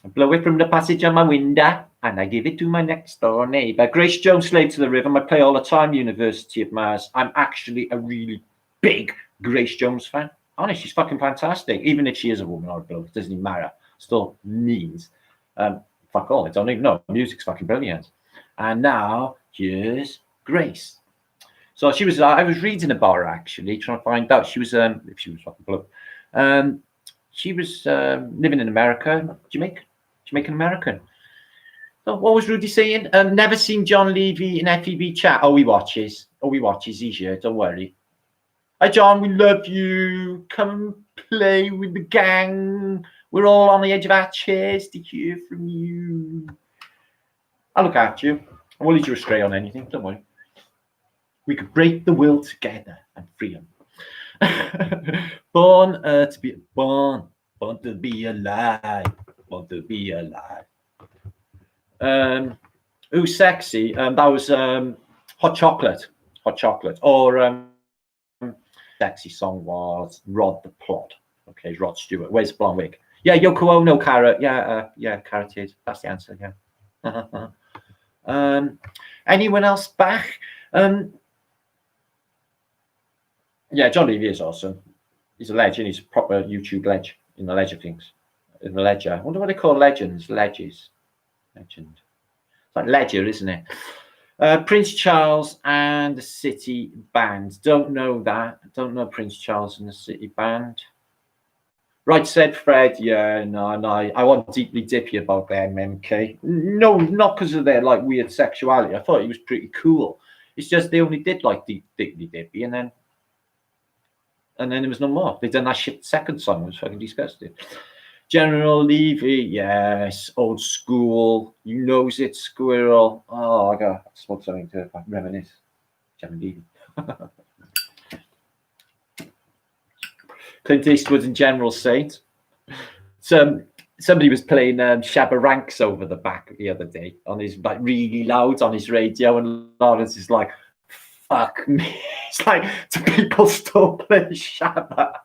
A: I blow it from the passage on my window and I give it to my next door neighbour. Grace Jones, Slave to the Rhythm. I play all the time, University of Mars. I'm actually a really big Grace Jones fan. Honestly, she's fucking fantastic. Even if she is a woman or a bloke, it doesn't matter. Still means fuck all. I don't even know. Music's fucking brilliant. And now here's Grace. So she was. I was reading about her actually, trying to find out. She was if she was fucking bloke. She was living in America, Jamaican American. So what was Rudy saying? Never seen John Levy in FEB chat. Oh, he watches. He's here. Don't worry. Hi, John. We love you. Come and play with the gang. We're all on the edge of our chairs to hear from you. I'll look after you. I won't lead you astray on anything. Don't worry. We could break the world together and free them. Born to be alive. Born to be alive. Who's sexy? That was Hot Chocolate. Or sexy song was Rod the Plot. Okay, Rod Stewart. Where's Blonde Wig? Yeah, Yoko Ono, Carrot. Yeah, Carrot is. That's the answer. Yeah. Anyone else back? Yeah, John Levy is awesome. He's a legend. He's a proper YouTube legend in the ledger things. In the ledger. I wonder what they call legends. Ledges. Legend. It's like ledger, isn't it? Prince Charles and the City Band. Don't know that. Don't know Prince Charles and the City Band. Right, said Fred. Yeah, no. I want deeply dippy about them, MK. No, not because of their like weird sexuality. I thought he was pretty cool. It's just they only did like deeply dippy, and then there was no more. They done that shit second song. It was fucking disgusting. General Levy, yes, old school. You knows it, squirrel. Oh, I got smoke something to reminisce. General Levy. Clint Eastwood and General Saint. Somebody was playing Shabba Ranks over the back the other day on his like really loud on his radio, and Lawrence is like, "Fuck me!" It's like, do people still play Shabba?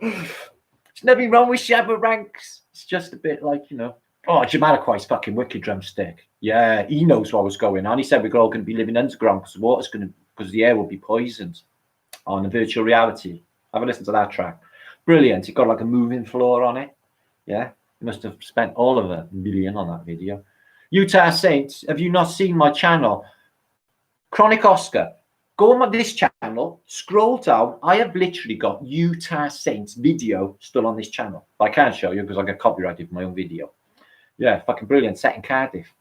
A: There's nothing wrong with Shabba Ranks. It's just a bit like, you know. Oh, Jamiroquai's fucking wicked drumstick. Yeah, he knows what was going on. He said we're all going to be living underground because the air will be poisoned on a virtual reality. Have a listen to that track. Brilliant. It got like a moving floor on it. Yeah, he must have spent all of $1 million on that video. Utah Saints, have you not seen my channel? Chronic Oscar. Go on this channel, scroll down. I have literally got Utah Saints video still on this channel. I can't show you because I get copyrighted for my own video. Yeah, fucking brilliant. Set in Cardiff.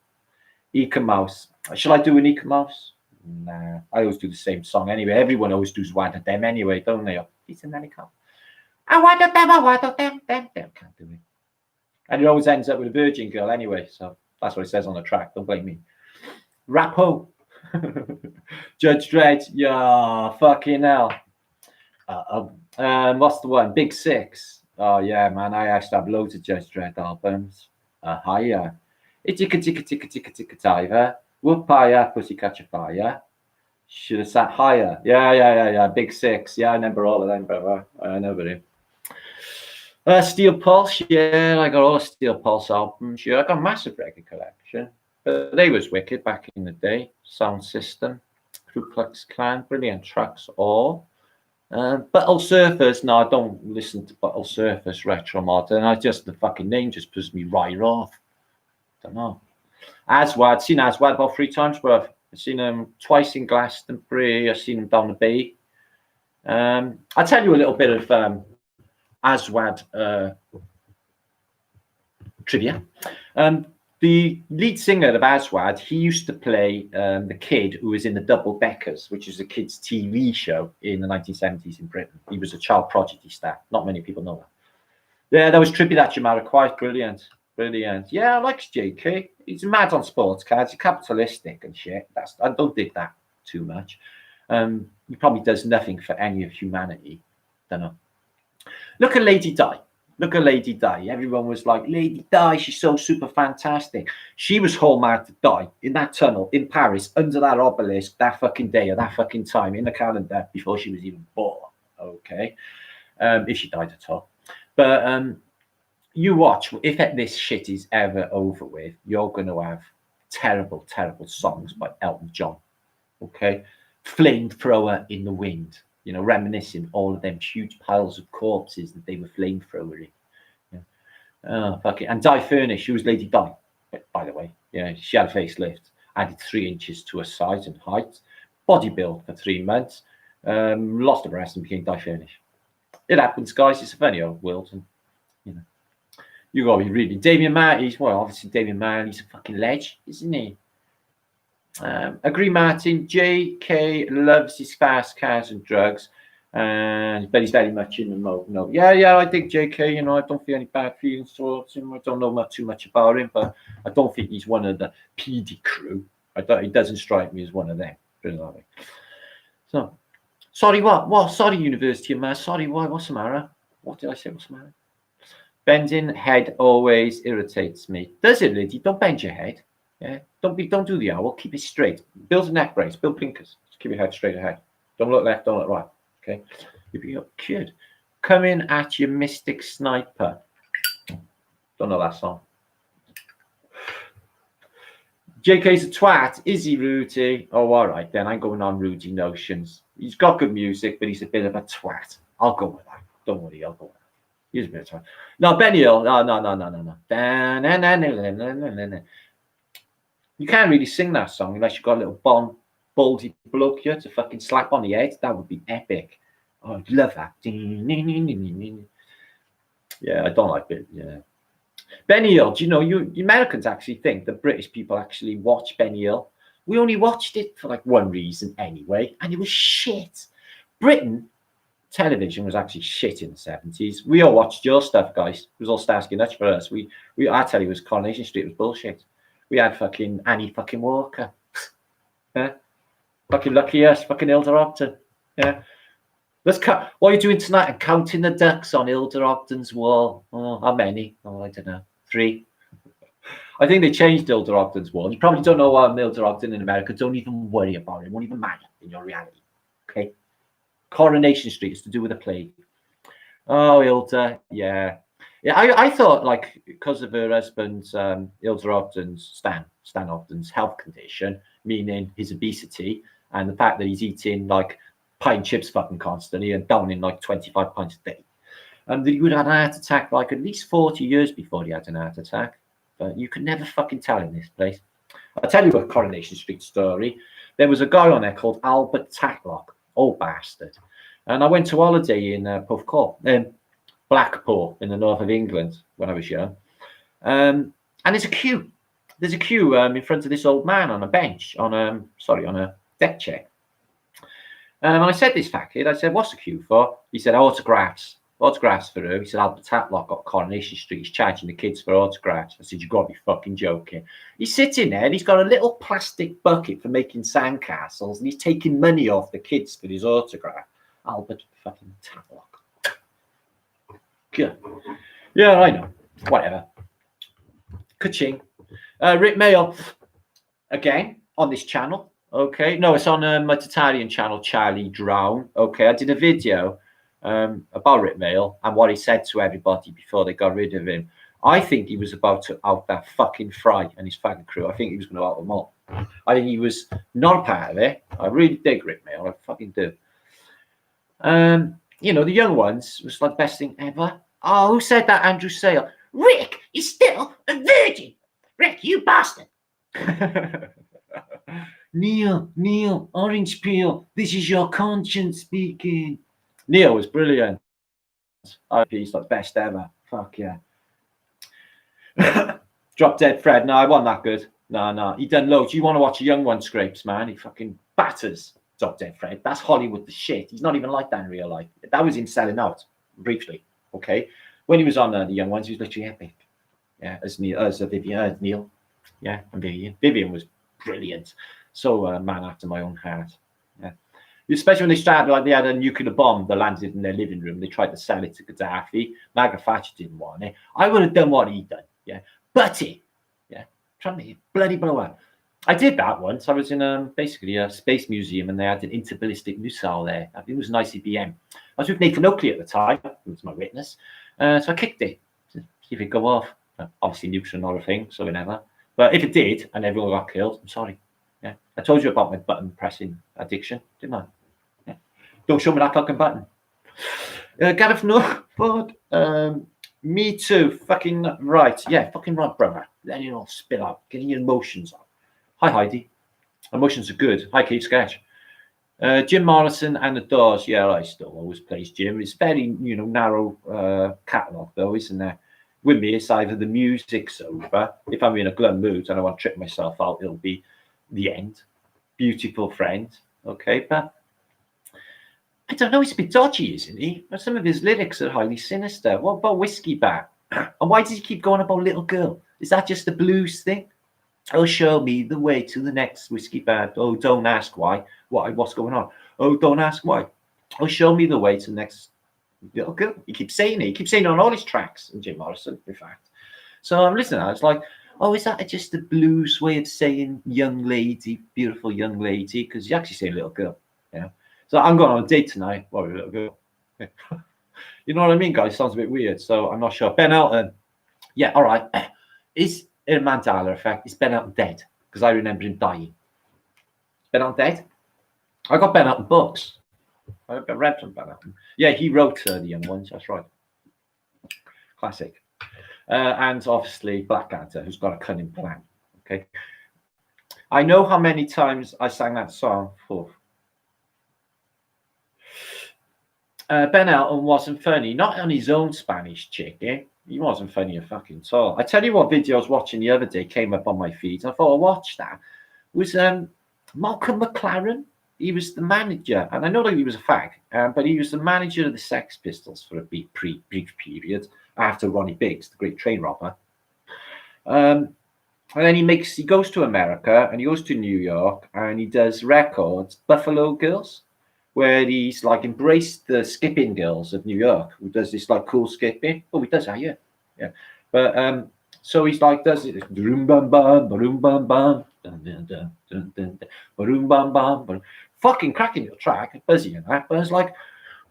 A: Eka Mouse. Shall I do an Eka Mouse? Nah, I always do the same song anyway. Everyone always does one of them anyway, don't they? It's an animal. I want them. Can't do it. And it always ends up with a virgin girl anyway. So that's what it says on the track. Don't blame me. Rapo. Judge Dredd. Yeah, fucking hell. What's the one? Big Six. Oh yeah, man. I actually have loads of Judge Dredd albums. Hiya. Ticka tiger. Whoopaya, pussy catch a fire. Should have sat higher. Yeah. Big Six. Yeah, I remember all of them, brother. I know him. Steel Pulse. Yeah, I got all the Steel Pulse albums. Yeah, I got a massive record collection. But they was wicked back in the day. Sound System, Ku Klux Klan, brilliant tracks all. Buttle Surfers. No, I don't listen to Buttle Surfers, Retro Modern. The fucking name just puts me right off. Don't know. Aswad, seen Aswad about 3 times, bruv. I've seen him twice in Glastonbury. I've seen him down the bay. I'll tell you a little bit of Aswad trivia. The lead singer of Aswad, he used to play the kid who was in the Double Deckers, which is a kids' TV show in the 1970s in Britain. He was a child prodigy star. Not many people know Yeah, that was trippy. That Jamara, quite brilliant. Brilliant. Yeah, I like JK. He's mad on sports cards. He's capitalistic and shit. I don't dig that too much. He probably does nothing for any of humanity. Don't know. Look at Lady Di. Look at Lady Di. Everyone was like, Lady Di, she's so super fantastic. She was whole mad to die in that tunnel in Paris under that obelisk that fucking day or that fucking time in the calendar before she was even born. Okay. If she died at all. But you watch, if this shit is ever over with, you're going to have terrible, terrible songs by Elton John. Okay. Flamethrower in the wind. You know, reminiscing all of them huge piles of corpses that they were flamethrowering. Yeah. Oh, fuck it. And Di Furnish, she was Lady Di, by the way. Yeah, she had a facelift, added 3 inches to her size and height, body build for 3 months, lost her breast and became Di Furnish. It happens, guys. It's a funny old world. And, you know, you got to be reading. Damien Marty's, well, obviously Damien Marty's a fucking ledge, isn't he? Agree, Martin. JK loves his fast cars and drugs, but he's very much in the mode. No, yeah, I think JK. You know, I don't feel any bad feelings towards him. I don't know too much about him, but I don't think he's one of the PD crew. He doesn't strike me as one of them. So, sorry, what? Sorry, University of Mass. Sorry, why? What's the matter? What did I say? What's the matter? Bending head always irritates me. Does it, Liddy? Don't bend your head. Yeah, don't do the owl. Keep it straight. Build a neck brace. Build blinkers. Just keep your head straight ahead. Don't look left. Don't look right. Okay. You'll be good. Coming at your mystic sniper. Don't know that song. JK's a twat. Is he, Rudy? Oh, all right then. I'm going on Rudy notions. He's got good music, but he's a bit of a twat. I'll go with that. Don't worry. I'll go with that. He's a bit of a twat. No, Benny Hill. No. You can't really sing that song unless you've got a little baldy bloke here to fucking slap on the head. That would be epic. Oh, I'd love that. Yeah, I don't like it. Yeah. Benny Hill, do you know, you Americans actually think that British people actually watch Benny Hill. We only watched it for like one reason anyway, and it was shit. Britain television was actually shit in the 70s. We all watched your stuff, guys. It was all Starsky Nuts for us. I tell you, it was Coronation Street. It was bullshit. We had fucking Annie fucking Walker. Yeah. Fucking lucky us, fucking Hilda Ogden. Yeah. Let's cut. What are you doing tonight? I'm counting the ducks on Hilda Ogden's wall. Oh, how many? Oh, I don't know. 3. I think they changed Hilda Ogden's wall. You probably don't know what Hilda Ogden in America. Don't even worry about it. It won't even matter in your reality. Okay. Coronation Street is to do with a plague. Oh, Hilda. Yeah. Yeah, I thought, like, because of her husband's, Hilda Ogden's, Stan Ogden's health condition, meaning his obesity, and the fact that he's eating, like, pie and chips fucking constantly and downing, like, 25 pints a day, that he would have had an heart attack, like, at least 40 years before he had an heart attack. But you could never fucking tell in this place. I'll tell you a Coronation Street story. There was a guy on there called Albert Tatlock, old bastard. And I went to holiday in Blackpool in the north of England when I was young. And there's a queue. There's a queue in front of this old man on a bench, on a deck chair. And I said this fat kid, I said, what's the queue for? He said, autographs. Autographs for who? He said, Albert Tatlock got Coronation Street. He's charging the kids for autographs. I said, you got to be fucking joking. He's sitting there and he's got a little plastic bucket for making sandcastles and he's taking money off the kids for his autograph. Albert fucking Tatlock. Yeah, I know. Whatever. Ka-ching. Rick Mail, again, on this channel. Okay. No, it's on my Tartarian channel, Charlie Drown. Okay. I did a video about Rick Mail and what he said to everybody before they got rid of him. I think he was about to out that fucking Fry and his fucking crew. I think he was going to out them all. I think he was not a part of it. I really dig Rick Mail. I fucking do. You know, the young ones was like best thing ever. Oh, who said that? Andrew Sale. Rick is still a virgin. Rick, you bastard. Neil, orange peel. This is your conscience speaking. Neil was brilliant. He's like best ever. Fuck yeah. Drop Dead Fred. No, I wasn't that good. No. He done loads. You want to watch a young one scrapes, man? He fucking batters. Drop Dead Fred. That's Hollywood the shit. He's not even like that in real life. That was him selling out briefly. Okay. when he was on The Young Ones, he was literally epic. Yeah, as Neil. Yeah, and Vivian. Vivian was brilliant. So a man after my own heart. Yeah. Especially when they started, like they had a nuclear bomb that landed in their living room. They tried to sell it to Gaddafi. Margaret Thatcher didn't want it. I would have done what he done. Yeah, Butty. Yeah, trying to bloody blow up. I did that once. I was in basically a space museum, and they had an interballistic missile there. I think it was an ICBM. I was with Nathan Oakley at the time, who was my witness. So I kicked it to see if it'd go off. Obviously, nukes are not a thing, so we never. But if it did, and everyone got killed, I'm sorry. Yeah, I told you about my button pressing addiction, didn't I? Yeah. Don't show me that fucking button. Gareth Norford, me too. Fucking right. Yeah, fucking right, brother. Letting it all spill out, getting your emotions out. Hi, Heidi. Emotions are good. Hi, Keith Sketch. Jim Morrison and the Doors. Yeah, I still always plays Jim. It's very, narrow catalogue, though, isn't there? With me, it's either the music's over. If I'm in a glum mood and I want to trip myself out, it'll be The End. Beautiful Friend. Okay, but I don't know. He's a bit dodgy, isn't he? Some of his lyrics are highly sinister. What about Whiskey Bar? And why does he keep going about Little Girl? Is that just a blues thing? Oh, show me the way to the next whiskey bar. Oh, don't ask why. What's going on? Oh, don't ask why. Oh, show me the way to the next Little Girl. He keeps saying it. He keeps saying it on all his tracks. And Jim Morrison, in fact. So I'm listening. It's like, oh, is that just a blues way of saying young lady, beautiful young lady? Because you actually say little girl. Yeah. So I'm going on a date tonight. Well, little girl. You know what I mean, guys? Sounds a bit weird. So I'm not sure. Ben Elton. Yeah. All right. Is in a Mandela effect, is Ben Elton dead? Because I remember him dying. Ben Elton dead? I got Ben Elton books. I read from Ben Elton. Yeah, he wrote The Young Ones. That's right. Classic. And obviously Blackadder, who's got a cunning plan. Okay. I know how many times I sang that song for. Ben Elton wasn't funny, not on his own Spanish chick, eh? He wasn't funny a fucking all. I tell you what video I was watching the other day came up on my feed. I thought I'll watch that. It was Malcolm McLaren. He was the manager, and I know that he was a fag, but he was the manager of the Sex Pistols for a brief period after Ronnie Biggs, the great train robber. And then he goes to America and he goes to New York and he does records, Buffalo Girls, where he's like embraced the skipping girls of New York, who does this like cool skipping. Oh, he does that, yeah. But so he's like does it, boom bam bam, boom bam bam, boom bam bam, fucking cracking your track, buzzy and that. But it's like,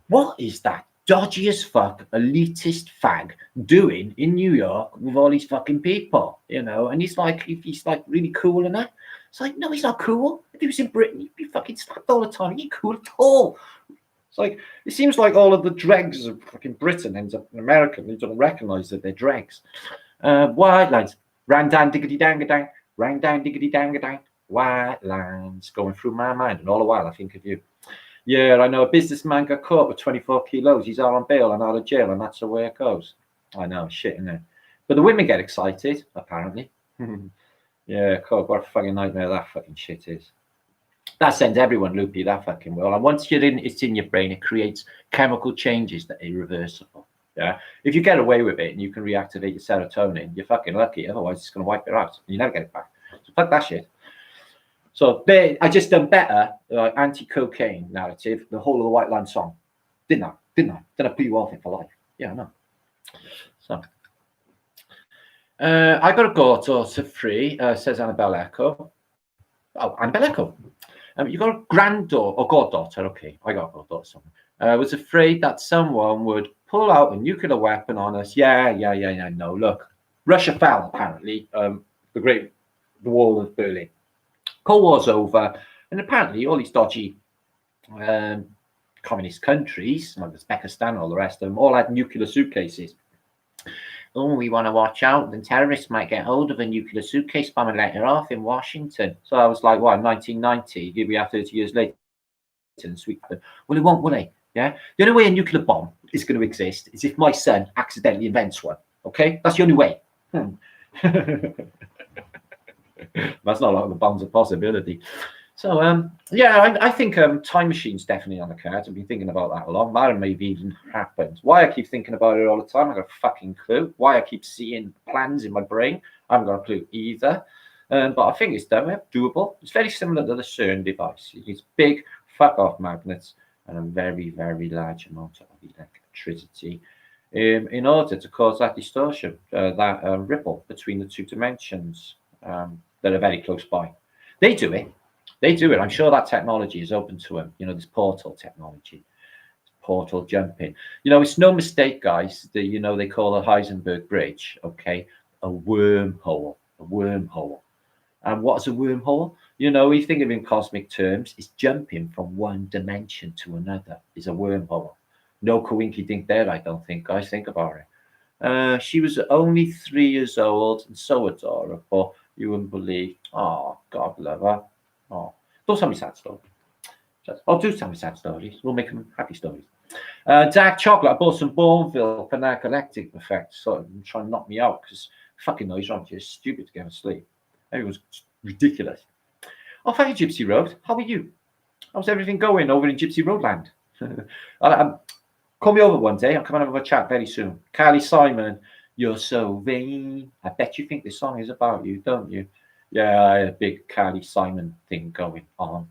A: what is that dodgy as fuck elitist fag doing in New York with all these fucking people, And he's like really cool and that. It's like, no, he's not cool. If he was in Britain, he'd be fucking slapped all the time. He ain't cool at all. It's like, it seems like all of the dregs of fucking Britain ends up in America and they don't recognize that they're dregs. White lines. Rang down diggity dang a dang. Rang down diggity dang a dang. White lines going through my mind. And all the while I think of you. Yeah, I know a businessman got caught with 24 kilos. He's out on bail and out of jail, and that's the way it goes. I know, shit, innit? But the women get excited, apparently. Yeah, cool. What a fucking nightmare that fucking shit is. That sends everyone loopy, that fucking will. And once it's in your brain, it creates chemical changes that are irreversible. Yeah. If you get away with it and you can reactivate your serotonin, you're fucking lucky. Otherwise, it's going to wipe it out. And you never get it back. So fuck that shit. So I just done better anti-cocaine narrative, the whole of the White Line song. Didn't I? Did I put you off it for life? Yeah, I know. So I got a granddaughter free, says Annabelle Echo. Oh, Annabelle Echo. You got a granddaughter or goddaughter? Okay, I got a goddaughter. Was afraid that someone would pull out a nuclear weapon on us. Yeah. No, look, Russia fell apparently. The wall of Berlin. Cold War's over, and apparently all these dodgy communist countries, like Uzbekistan and all the rest of them, all had nuclear suitcases. Oh, we want to watch out. Then terrorists might get hold of a nuclear suitcase bomb and let it off in Washington. So I was like, what, 1990? Here we are 30 years later. And sweet. Well, it won't, will it? Yeah. The only way a nuclear bomb is going to exist is if my son accidentally invents one. Okay? That's the only way. That's not like the bomb's a possibility. So yeah, I think time machine's definitely on the cards. I've been thinking about that a lot. That maybe even happened. Why I keep thinking about it all the time, I've got a fucking clue. Why I keep seeing plans in my brain, I haven't got a clue either. But I think it's doable. It's very similar to the CERN device. It's big fuck off magnets and a very, very large amount of electricity in order to cause that distortion, that ripple between the two dimensions that are very close by. They do it. They do it. I'm sure that technology is open to them. You know, this portal technology, portal jumping. You know, it's no mistake, guys, that, you know, they call the Heisenberg Bridge, okay, a wormhole, a wormhole. And what's a wormhole? You know, we think of in cosmic terms, it's jumping from one dimension to another is a wormhole. No coinky dink there, I don't think, guys. Think about it. She was only 3 years old and so adorable. You wouldn't believe. Oh, God love her. Oh, don't tell me sad stories. Oh, do tell me sad stories. We'll make them happy stories. Dark chocolate. I bought some Bourneville for narcoleptic effect. So I'm trying to knock me out because fucking noise around here is stupid to get to sleep. It was ridiculous. Oh, thank you, Gypsy Road. How are you? How's everything going over in Gypsy Road land? Call me over one day. I'll come and have a chat very soon. Carly Simon, you're so vain. I bet you think this song is about you, don't you? Yeah, I had a big Carly Simon thing going on.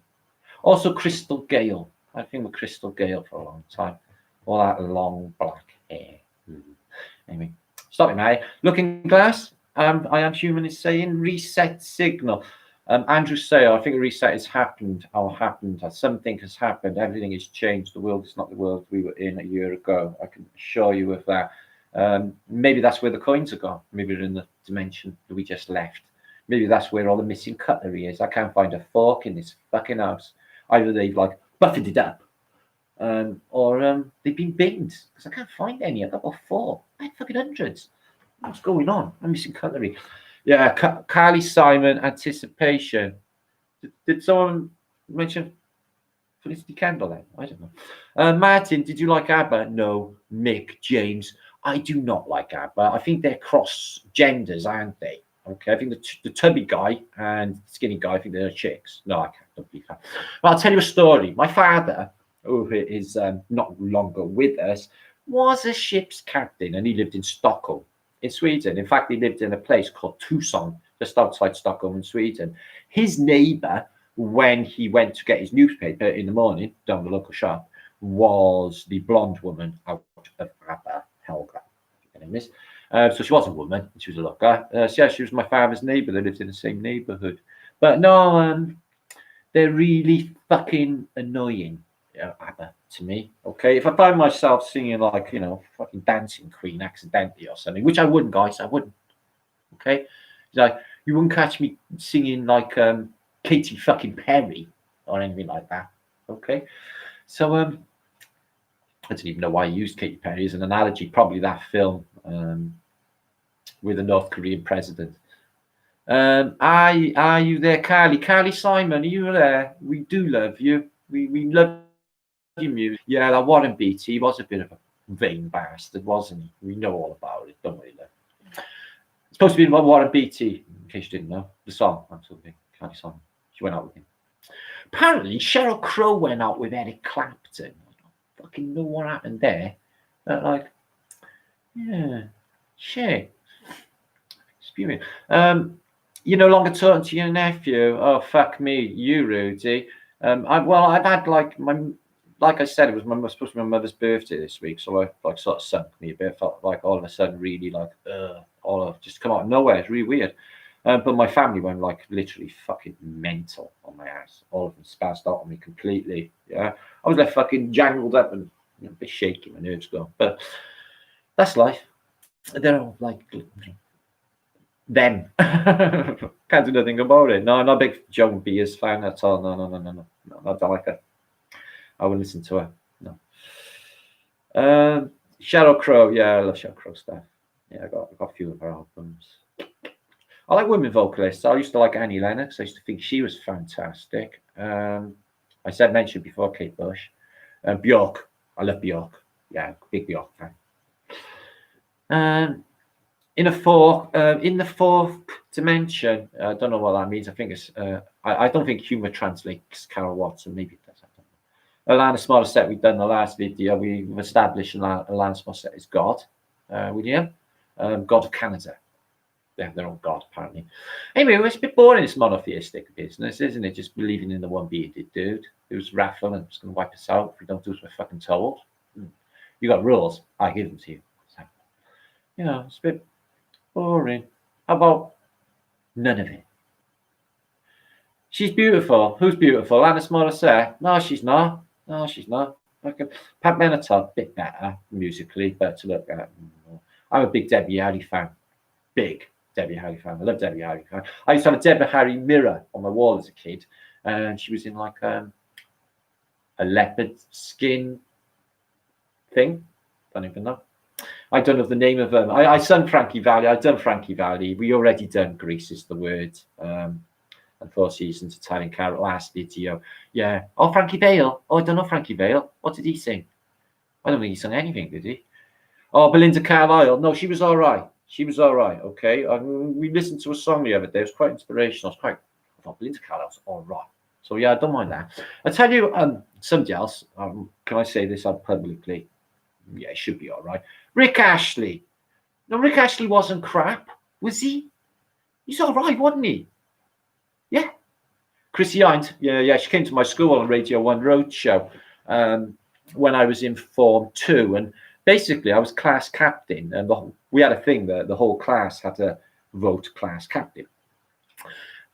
A: Also, Crystal Gale. I've been with Crystal Gale for a long time. All that long black hair. Anyway, stop it, mate. Looking Glass. I am human is saying reset signal. Andrew Sayer, I think a reset has happened or happened. Something has happened. Everything has changed. The world is not the world we were in a year ago. I can assure you of that. Maybe that's where the coins are gone. Maybe they're in the dimension that we just left. Maybe that's where all the missing cutlery is. I can't find a fork in this fucking house. Either they've like buffered it up, or they've been binned because I can't find any. I've got 4. I had fucking hundreds. What's going on? I'm missing cutlery. Yeah, Carly Simon, anticipation. Did someone mention Felicity Kendall then? I don't know. Martin, did you like ABBA? No. Mick, James, I do not like ABBA. I think they're cross genders, aren't they? Okay, I think the tubby guy and the skinny guy, I think they're chicks. No, I don't believe that. But I'll tell you a story. My father, who is not longer with us, was a ship's captain and he lived in Stockholm in Sweden. In fact, he lived in a place called Tucson, just outside Stockholm in Sweden. His neighbor, when he went to get his newspaper in the morning down the local shop, was the blonde woman out of ABBA, Helga. Her name is. So she was a woman, she was a looker. So yeah, she was my father's neighbor. They lived in the same neighborhood. But no, they're really fucking annoying, ABBA, to me. Okay, if I find myself singing like, you know, fucking Dancing Queen accidentally or something, which I wouldn't, guys, I wouldn't. Okay, like you wouldn't catch me singing like Katy fucking Perry or anything like that. Okay, so I don't even know why I used Katy Perry as an analogy. Probably that film with a North Korean president. Are you there, Carly? Carly Simon, are you there? We do love you. We love your music. Yeah, that Warren Beatty was a bit of a vain bastard, wasn't he? We know all about it, don't we? It's supposed to be about Warren Beatty, in case you didn't know. The song, absolutely. Carly Simon. She went out with him. Apparently, Sheryl Crow went out with Eric Clapton. I don't fucking know what happened there. But like, yeah, shit. Spewing. You no longer talking to your nephew. Oh fuck me, you Rudy. I've had like I said, it was supposed to be my mother's birthday this week, so I like sort of sunk me a bit. Felt like all of a sudden really like all of just come out of nowhere. It's really weird. But my family went like literally fucking mental on my ass. All of them spazzed out on me completely. Yeah, I was like fucking jangled up and a bit shaky. My nerves gone. But that's life. They're all like them. Can't do nothing about it. No, I'm not a big Joan Baez fan at all. No. I don't like her. I wouldn't listen to her. No. Sheryl Crow. Yeah, I love Sheryl Crow stuff. Yeah, I got a few of her albums. I like women vocalists. I used to like Annie Lennox. I used to think she was fantastic. I mentioned before Kate Bush. Bjork. I love Bjork. Yeah, big Bjork fan. In the fourth dimension, I don't know what that means. I think it's I don't think humour translates Carol Watson. Maybe it does. Alanis Morissette, we've done the last video. We've established Alanis Morissette is God, William, God of Canada. They have their own God, apparently. Anyway, it's a bit boring, this monotheistic business, isn't it? Just believing in the one bearded dude who's raffling and just going to wipe us out if we don't do as we're fucking told. You got rules, I give them to you. So, you know, it's a bit boring. How about none of it? She's beautiful. Who's beautiful? Alanis Morissette? No, she's not. No, she's not. Okay. Pat Benatar, bit better musically, better to look at. I'm a big Debbie Harry fan. Big Debbie Harry fan. I love Debbie Harry fan. I used to have a Debbie Harry mirror on my wall as a kid, and she was in like a leopard skin thing. Don't even know. I don't know the name of them. I sung Frankie Valli. I've done Frankie Valli. We already done Grease is the word. And 4 seasons of Italian Carol last video. Yeah. Oh, Frankie Vale. Oh, I don't know Frankie Vale. What did he sing? I don't think he sang anything, did he? Oh, Belinda Carlisle. No, she was all right. She was all right. Okay. We listened to a song the other day. It was quite inspirational. I thought Belinda Carlisle's all right. So yeah, I don't mind that. I tell you, somebody else. Can I say this publicly? Yeah, it should be all right. Rick Ashley. No, Rick Ashley wasn't crap, was he? He's all right, wasn't he? Yeah. Chrissy Hines, yeah, she came to my school on Radio 1 Roadshow when I was in Form 2. And basically, I was class captain. And we had a thing that the whole class had to vote class captain.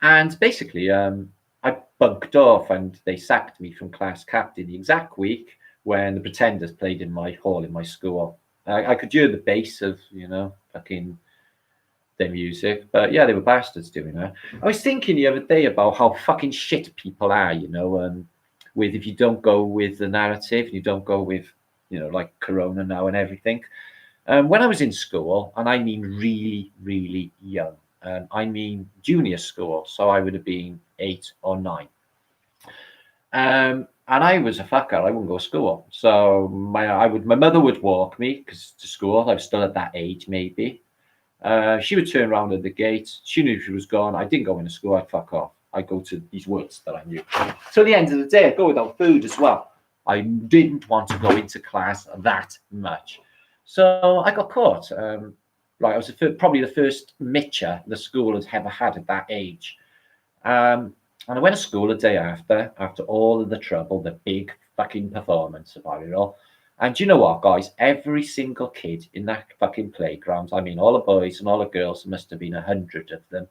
A: And basically, I bunked off and they sacked me from class captain the exact week when the Pretenders played in my hall in my school. I could hear the bass of, fucking their music, but yeah, they were bastards doing that. I was thinking the other day about how fucking shit people are, with if you don't go with the narrative, you don't go with, like Corona now and everything. When I was in school, and I mean really, really young, I mean junior school, so I would have been 8 or 9. And I was a fucker. I wouldn't go to school, so my mother would walk me to school. I was still at that age, maybe. She would turn around at the gate. She knew she was gone. I didn't go into school. I'd fuck off. I'd go to these woods that I knew. So at the end of the day, I'd go without food as well. I didn't want to go into class that much. So I got caught. I was probably the first mitcher the school has ever had at that age. And I went to school a day after all of the trouble, the big fucking performance about it all. And do you know what, guys? Every single kid in that fucking playground, I mean, all the boys and all the girls, there must have been 100 of them.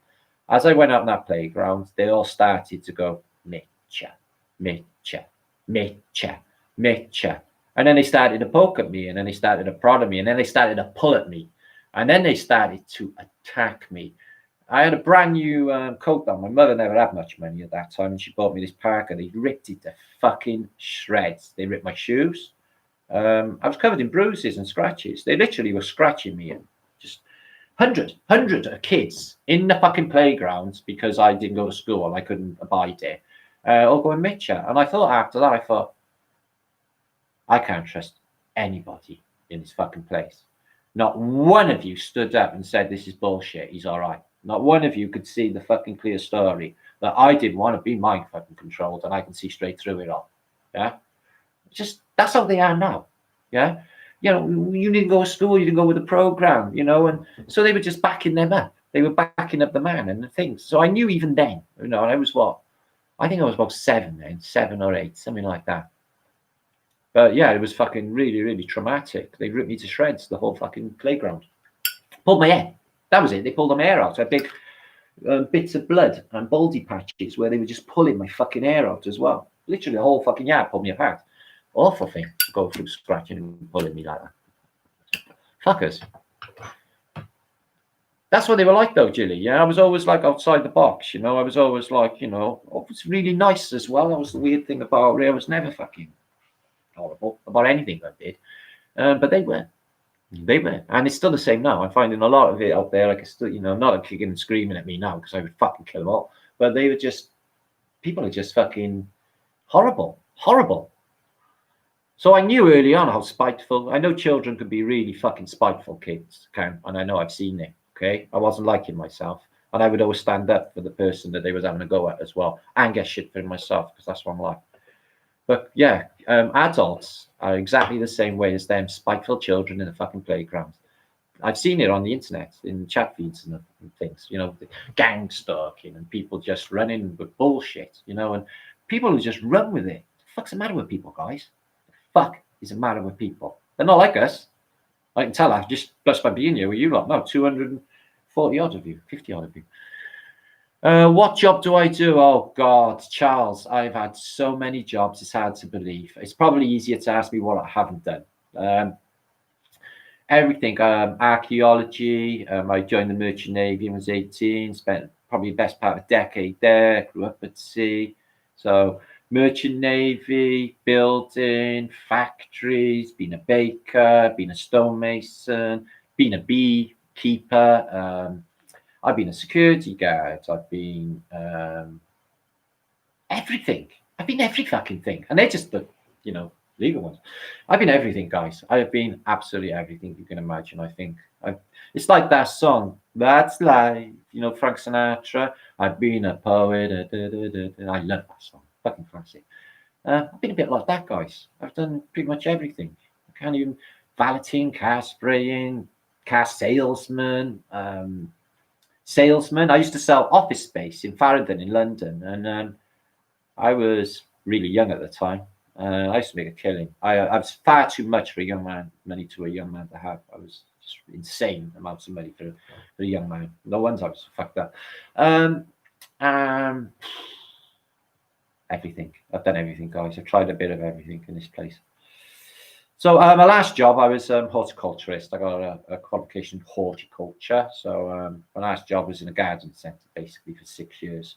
A: As I went out in that playground, they all started to go, Mitcha, Mitcha, Mitcha, Mitcha. And then they started to poke at me, and then they started to prod at me, and then they started to pull at me. And then they started to attack me. I had a brand new coat on. My mother never had much money at that time, and she bought me this parka. They ripped it to fucking shreds. They ripped my shoes. I was covered in bruises and scratches. They literally were scratching me, and just 100 of kids in the fucking playgrounds because I didn't go to school. I couldn't abide it. All going Mitcha. And I thought after that, I can't trust anybody in this fucking place. Not one of you stood up and said, this is bullshit. He's all right. Not one of you could see the fucking clear story that I didn't want to be mind fucking controlled, and I can see straight through it all. Yeah. Just that's how they are now. Yeah. You didn't go to school, you didn't go with the program, and so they were just backing them up. They were backing up the man and the things. So I knew even then, and I was I think I was about 7 then, 7 or 8, something like that. But yeah, it was fucking really, really traumatic. They ripped me to shreds, the whole fucking playground. Pulled my hair. That was it. They pulled my hair out. I had big bits of blood and baldy patches where they were just pulling my fucking hair out as well. Literally the whole fucking yard pulled me apart. Awful thing to go through scratching and pulling me like that. Fuckers. That's what they were like though, Jilly. Yeah, I was always like outside the box, I was always like, it was really nice as well. That was the weird thing about it. I was never fucking horrible about anything I did. But they were. And it's still the same now. I'm finding a lot of it out there. Like it's still, not kicking and screaming at me now because I would fucking kill them all. But they were just, people are just fucking horrible. So I knew early on how spiteful. I know children can be really fucking spiteful kids, and I know I've seen it. Okay, I wasn't liking myself. And I would always stand up for the person that they was having a go at as well, and get shit for myself, because that's what I'm like. But yeah, adults are exactly the same way as them spiteful children in the fucking playground. I've seen it on the internet, in chat feeds and things, you know, the gang stalking and people just running with bullshit, you know, and people who just run with it. What the fuck's the matter with people, guys? The fuck is the matter with people? They're not like us. I can tell that just by being here with you lot. No, 240 odd of you, 50 odd of you. What job do I do? Oh God, Charles, I've had so many jobs, it's hard to believe. It's probably easier to ask me what I haven't done. Everything, archaeology. I joined the Merchant Navy when I was 18, spent probably the best part of a decade there, grew up at sea. So Merchant Navy, building, factories, been a baker, been a stonemason, been a beekeeper. I've been a security guard. I've been everything. I've been every fucking thing. And they're just the, you know, legal ones. I've been everything, guys. I have been absolutely everything you can imagine. I think it's like that song, That's Life, you know, Frank Sinatra. I've been a poet. I love that song. Fucking classic. I've been a bit like that, guys. I've done pretty much everything. I can't even valeting, car spraying, car salesman. I used to sell office space in Farringdon in London, and I was really young at the time. I used to make a killing. I was far too much for a young man, money to a young man to have. I was just insane amounts of money for a young man. No wonder I was fucked up. Everything. I've done everything, guys. I've tried a bit of everything in this place. So my last job, I was horticulturist. I got a qualification in horticulture. So my last job was in a garden centre, basically, for 6 years.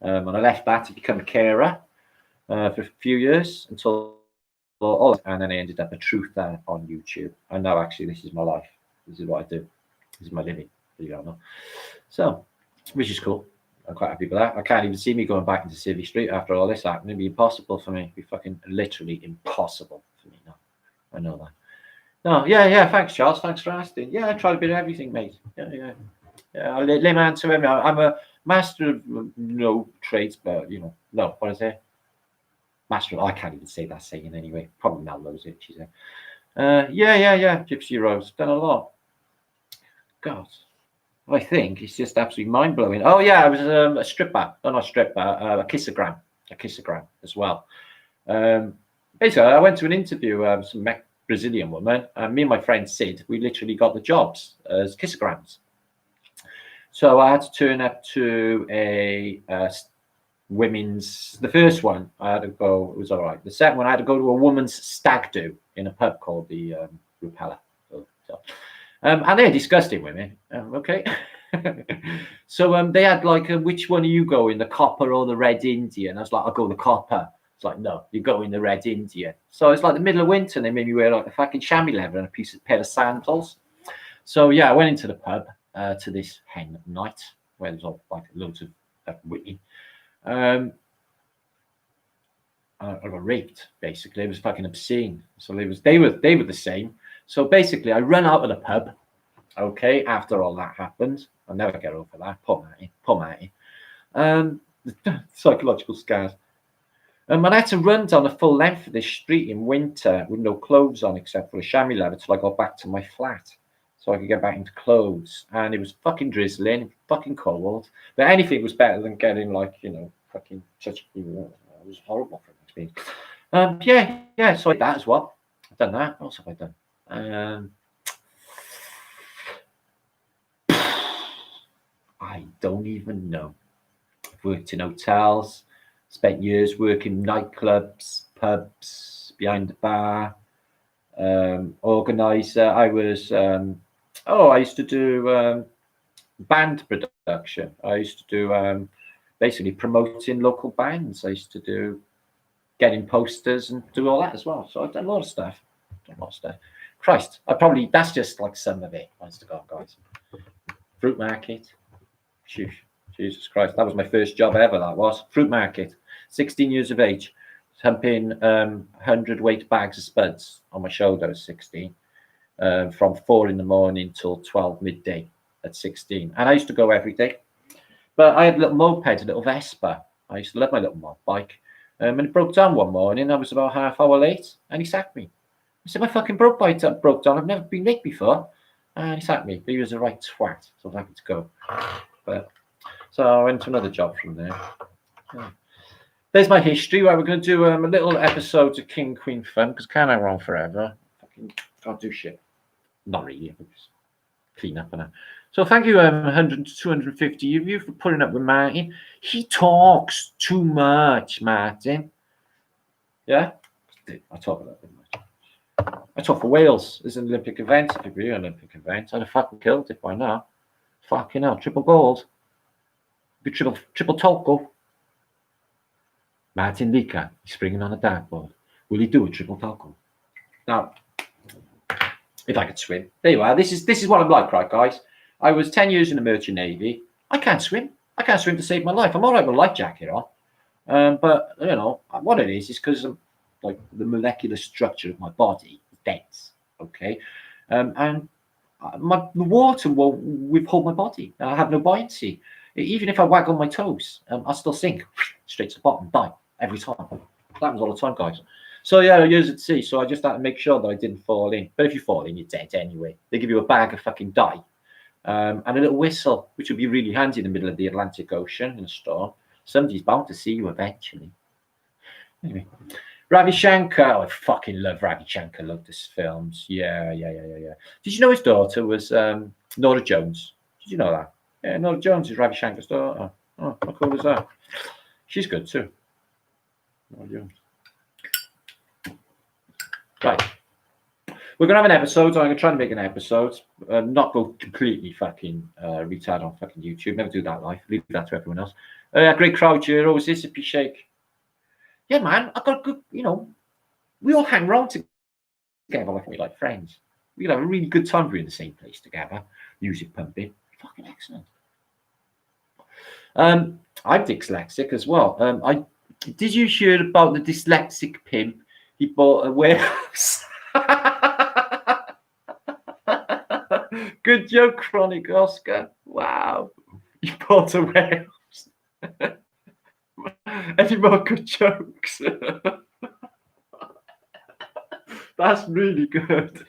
A: And I left that to become a carer for a few years until, and then I ended up a truther on YouTube. And now, actually, this is my life. This is what I do. This is my living, believe it or not. So, which is cool. I'm quite happy with that. I can't even see me going back into Civvy Street after all this happening. It'd be impossible for me. It'd be fucking literally impossible for me now. I know that. No, yeah. Thanks, Charles. Thanks for asking. Yeah, I tried a bit of everything, mate. Yeah. I lay my hand to everything. I'm a master of no trades, but you know, no. What is it? Master of. I can't even say that saying anyway. Probably Mel knows it. She said. Yeah. Gypsy Rose done a lot. God, I think it's just absolutely mind blowing. Oh yeah, I was a stripper. No, not a stripper. A kissogram as well. Basically, I went to an interview. Some Brazilian woman. Me and my friend Sid, we literally got the jobs as kissograms. So I had to turn up to a women's. The first one I had to go. It was all right. The second one I had to go to a woman's stag do in a pub called the Rupella. And they're disgusting women. Okay. So they had like, which one are you going, the copper or the red Indian? I was like, I'll go the copper. It's like, no, you go in the red Indian. So it's like the middle of winter, and they made me wear like a fucking chamois leather and a pair of sandals. So yeah, I went into the pub to this hen night where there's all like loads of women. I got raped, basically. It was fucking obscene. So they were the same. So basically, I ran out of the pub. Okay, after all that happened, I'll never get over that. Poor Matty. Psychological scars. And I had to run down the full length of this street in winter with no clothes on except for a chamois leather till I got back to my flat, so I could get back into clothes. And it was fucking drizzling, fucking cold. But anything was better than getting like, you know, fucking such. It was horrible for an experience. Yeah. So I did that as well. I've done that. What else have I done? I don't even know. I've worked in hotels, spent years working nightclubs, pubs, behind the bar, organizer. I was, I used to do band production. I used to do basically promoting local bands. I used to do getting posters and do all that as well. So I've done a lot of stuff. Christ, that's just like some of it. Honest to God, guys. Fruit market. Jesus Christ, that was my first job ever. That was fruit market. 16 years of age, humping 100 bags of spuds on my shoulder at 16, from 4 in the morning till 12 midday at 16. And I used to go every day. But I had a little moped, a little Vespa. I used to love my little bike. And it broke down one morning. I was about half hour late, and he sacked me. I said, my fucking bike broke down. I've never been late before. And he sacked me. But he was a right twat, so I was happy to go. But so I went to another job from there. Yeah. There's my history. Right, we're going to do a little episode of King Queen Fun, because can't hang around forever. Fucking can't do shit. Not really. Just clean up and that. So thank you, 100 to 250 of you for putting up with Martin. He talks too much, Martin. Yeah? I talk a little bit much. I talk for Wales. There's an Olympic event. If it be an Olympic event, I'd have fucking killed it by now. Fucking hell. Triple gold. Be triple taco. Martin Liedtke. He's springing on a dartboard. Will he do a triple taco? Now, if I could swim. There you are. This is what I'm like, right, guys? I was 10 years in the Merchant Navy. I can't swim. I can't swim to save my life. I'm all right with a life jacket on. But, you know, what it is because like the molecular structure of my body is dense, okay? And the water will withhold my body. I have no buoyancy. Even if I waggle my toes, I'll still sink straight to the bottom, die every time. That happens all the time, guys. So, yeah, years at sea. So I just had to make sure that I didn't fall in. But if you fall in, you're dead anyway. They give you a bag of fucking dye. And a little whistle, which would be really handy in the middle of the Atlantic Ocean in a storm. Somebody's bound to see you eventually. Anyway, Ravi Shankar. Oh, I fucking love Ravi Shankar. Love his films. Yeah. Did you know his daughter was Nora Jones? Did you know that? Yeah, Nora Jones is Ravi Shankar's daughter. Oh, how cool is that? She's good too. Nora Jones. Right. We're going to have an episode. I'm going to try and make an episode. Not go completely fucking retard on fucking YouTube. Never do that live. Leave that to everyone else. Great crowd here. Always this. If you shake. Yeah, man. I got a good, you know, we all hang around together like we like friends. We have a really good time if we're in the same place together. Music pumping. Fucking excellent. I'm dyslexic as well. Did you hear about the dyslexic pimp? He bought a warehouse. Good joke, Chronic Oscar. Wow. You bought a warehouse. Any more good jokes? That's really good.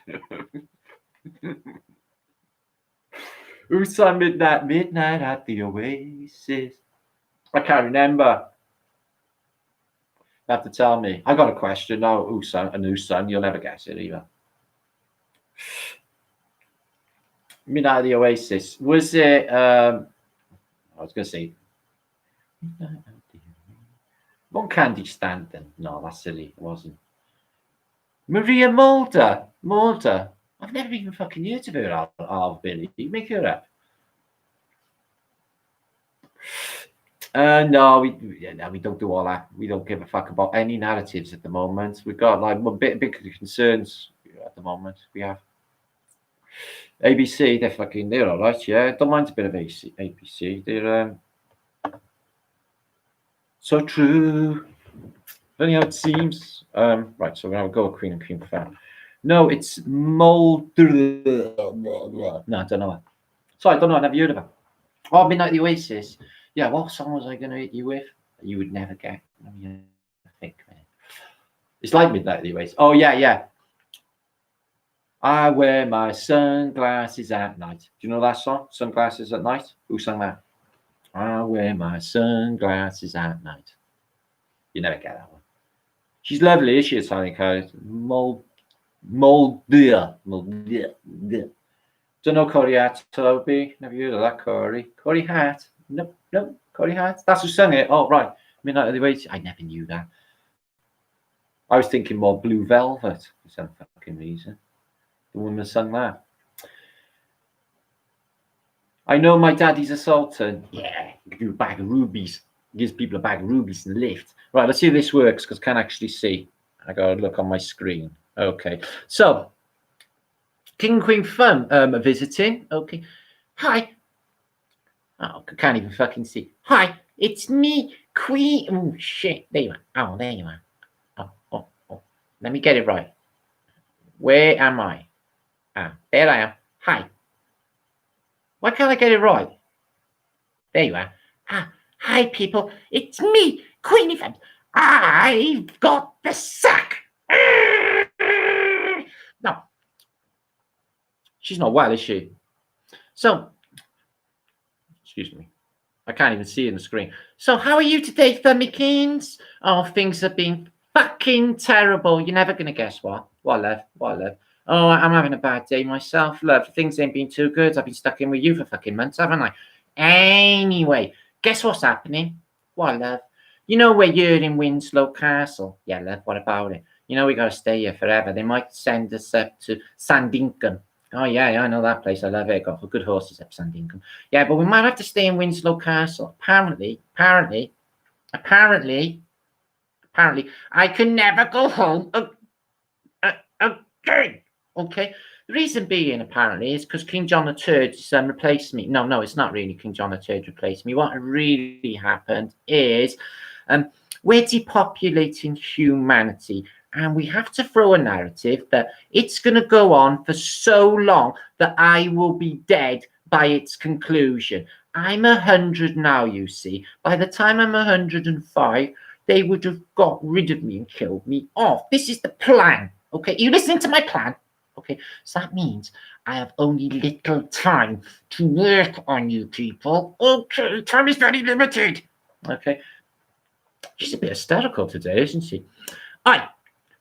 A: Who sang Midnight at the Oasis? I can't remember. You have to tell me. I got a question. No, who sang? You'll never guess it either. Midnight at the Oasis. Was it? I was going to say. One Candy Stanton. No, that's silly. It wasn't. Maria Mulder. I've never even fucking heard of her, Billy. You make her up. No, we don't do all that. We don't give a fuck about any narratives at the moment. We've got like a big concerns at the moment. We have ABC. They're all right. Yeah, don't mind a bit of ABC. They're so true. Funny how it seems. Right, so we're gonna go with Queen and Queen fan. No, it's Mulder. No, I don't know. Sorry, I don't know. I never heard of it. Oh, Midnight at the Oasis. Yeah, what song was I going to hit you with? You would never get. Let me think, man. It's like Midnight at the Oasis. Oh, yeah. I wear my sunglasses at night. Do you know that song? Sunglasses at Night? Who sang that? I wear my sunglasses at night. You never get that one. She's lovely, is she? Italian code. Moldia. Don't know Corey Hart, Toby. Never heard of that, Corey. Corey Hart. No, Corey Hart. That's who sang it. Oh, right. Midnight at the Oasis. I never knew that. I was thinking more Blue Velvet for some fucking reason. The woman sang that. I know my daddy's a sultan. Yeah, give you a bag of rubies. Gives people a bag of rubies and lift. Right, let's see if this works because I can't actually see. I got to look on my screen. Okay, so King and Queen Fun visiting. Okay, hi. Oh, I can't even fucking see. Hi, it's me, Queen. Oh shit, there you are. Oh, there you are. Oh. Let me get it right. Where am I? Ah, there I am. Hi. Why can't I get it right? There you are.
B: Hi, people. It's me, Queenie Fund. I've got the sack. No,
A: She's not well, is she? So, excuse me. I can't even see in the screen.
B: so how are you today, Thumbykins? Oh, things have been fucking terrible. You're never going to guess what.
A: What, love? What, love?
B: Oh, I'm having a bad day myself, love. Things ain't been too good. I've been stuck in with you for fucking months, haven't I? Anyway, guess what's happening?
A: What, love?
B: You know where you're in Winslow Castle? Yeah, love, what about it? You know we got to stay here forever. They might send us up to Sandinkum. Oh, yeah, I know that place. I love it. Got good horses up Sandinkum. Yeah, but we might have to stay in Winslow Castle. Apparently, I can never go home again. Okay? The reason being, apparently, is because King John III's replaced me. No, it's not really King John III replaced me. What really happened is we're depopulating humanity, and we have to throw a narrative that it's going to go on for so long that I will be dead by its conclusion. I'm 100 now, you see. By the time I'm 105, they would have got rid of me and killed me off. This is the plan. Okay, you listening to my plan? Okay, so that means I have only little time to work on you people. Okay, time is very limited. Okay, she's a bit hysterical today, isn't she? Aye,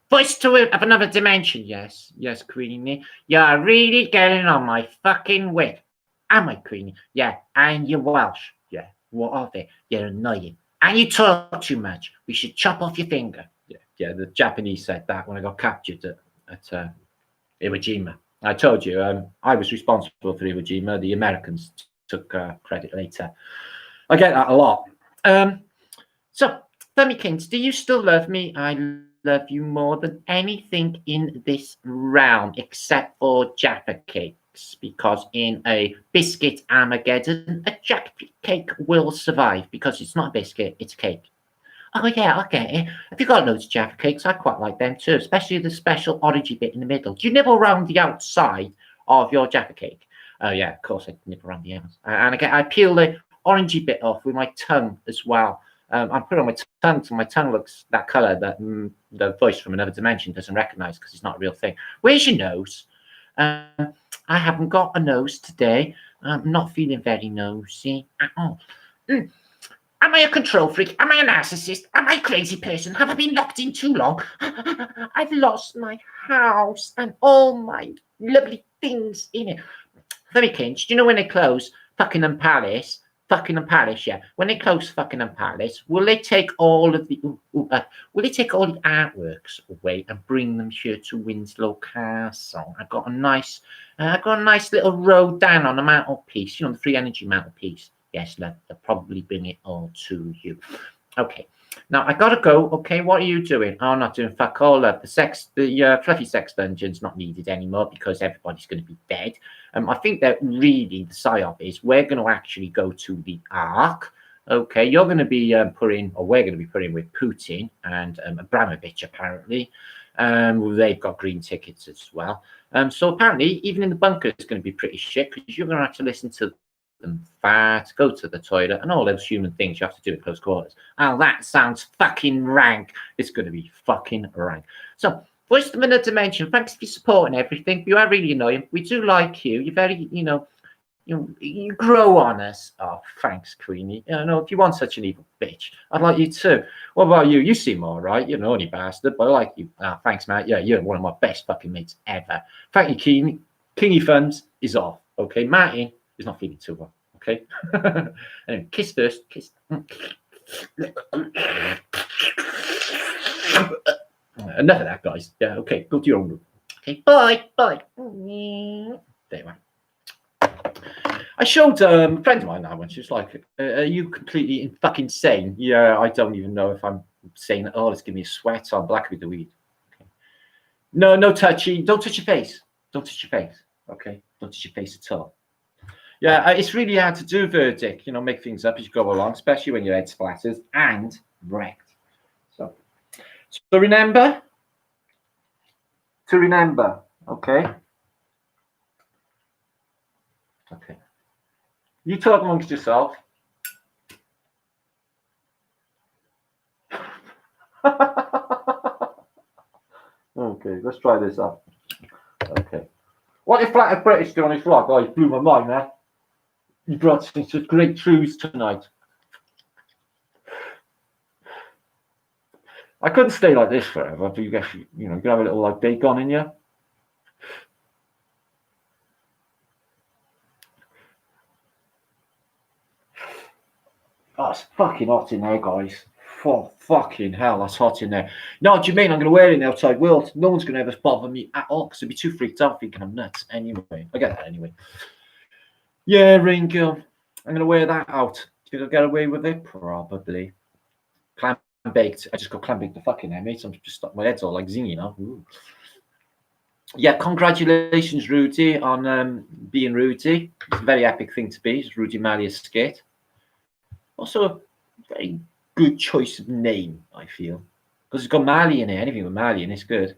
B: voice to of another dimension. Yes, Queenie. You're really getting on my fucking wit. Am I, Queenie? Yeah, and you're Welsh. Yeah, what of it? You're annoying. And you talk too much. We should chop off your finger.
A: Yeah, the Japanese said that when I got captured at Iwo Jima. I told you, I was responsible for Iwo Jima. The Americans took credit later. I get that a lot.
B: So, Thumbykins, do you still love me? I love you more than anything in this realm, except for Jaffa cakes, because in a biscuit Armageddon, a Jaffa cake will survive, because it's not a biscuit, it's a cake. Oh, yeah, I get it. If you've got loads of Jaffa cakes, I quite like them too, especially the special orangey bit in the middle. Do you nibble around the outside of your Jaffa cake? Oh, yeah, of course I nibble around the outside. And I peel the orangey bit off with my tongue as well. I put it on my tongue so my tongue looks that colour that the voice from another dimension doesn't recognise because it's not a real thing. Where's your nose? I haven't got a nose today. I'm not feeling very nosy at all. Am I a control freak? Am I a narcissist? Am I a crazy person? Have I been locked in too long? I've lost my house and all my lovely things in it. Thumbykins, do you know when they close Buckingham Palace? Buckingham Palace, yeah. When they close Buckingham Palace, will they take all of the artworks away and bring them here to Winslow Castle? I've got a nice little road down on the mantelpiece, you know, the free energy mantelpiece. Yes, they'll probably bring it all to you. Okay, now I gotta go. Okay, what are you doing? Oh, I'm not doing fuck all. The fluffy sex dungeon's not needed anymore because everybody's going to be dead. I think that really the psyop is we're going to actually go to the Ark. Okay, you're going to be we're going to be putting with Putin and Abramovich apparently. They've got green tickets as well. So apparently, even in the bunker, it's going to be pretty shit because you're going to have to listen to them fart, go to the toilet, and all those human things you have to do in close quarters. Oh, that sounds fucking rank. It's going to be fucking rank. So, voice of another dimension, thanks for your support and everything. You are really annoying. We do like you. You're very, you grow on us. Oh, thanks, Queenie. If you want such an evil bitch, I'd like you too. What about you? You seem all right. You're an naughty bastard, but I like you. Thanks, Matt. Yeah, you're one of my best fucking mates ever. Thank you, Queenie. Kingy Funds is off. Okay, Martin is not feeling too well. Okay. Anyway, kiss first. Kiss. Enough of that, guys. Yeah, okay. Go to your own room. Okay, bye. There you are. I showed a friend of mine that one. She was like, are you completely fucking sane? Yeah, I don't even know if I'm saying, oh, let's give me a sweat. I'm black with the weed. Okay. No touchy. Don't touch your face. Don't touch your face. Okay. Don't touch your face at all. Yeah, it's really hard to do verdict, make things up as you go along, especially when your head splatters and wrecked. So remember to remember, okay? Okay. You talk amongst yourself.
A: Okay, let's try this out. Okay. What if Flattered British do on his vlog? Oh, he blew my mind, man. You brought such great truths tonight. I couldn't stay like this forever, but you guess, you know, you can have a little like bacon in you. Oh, it's fucking hot in there, guys. For fucking hell, that's hot in there. No, do you mean I'm going to wear it in the outside world? No one's going to ever bother me at all because they'd be too freaked out thinking I'm nuts anyway. I get that anyway. Yeah, Ringo. I'm going to wear that out. Do you think I'll get away with it? Probably. Clam baked. I just got clam baked the fucking there, mate. I'm just stuck my head's all like zingy now. Ooh. Yeah, congratulations, Rudy, on being Rudy. It's a very epic thing to be. It's Rudy Malia's skit. Also, a very good choice of name, I feel. Because it's got Mali in it. Anything with Mali in it's good.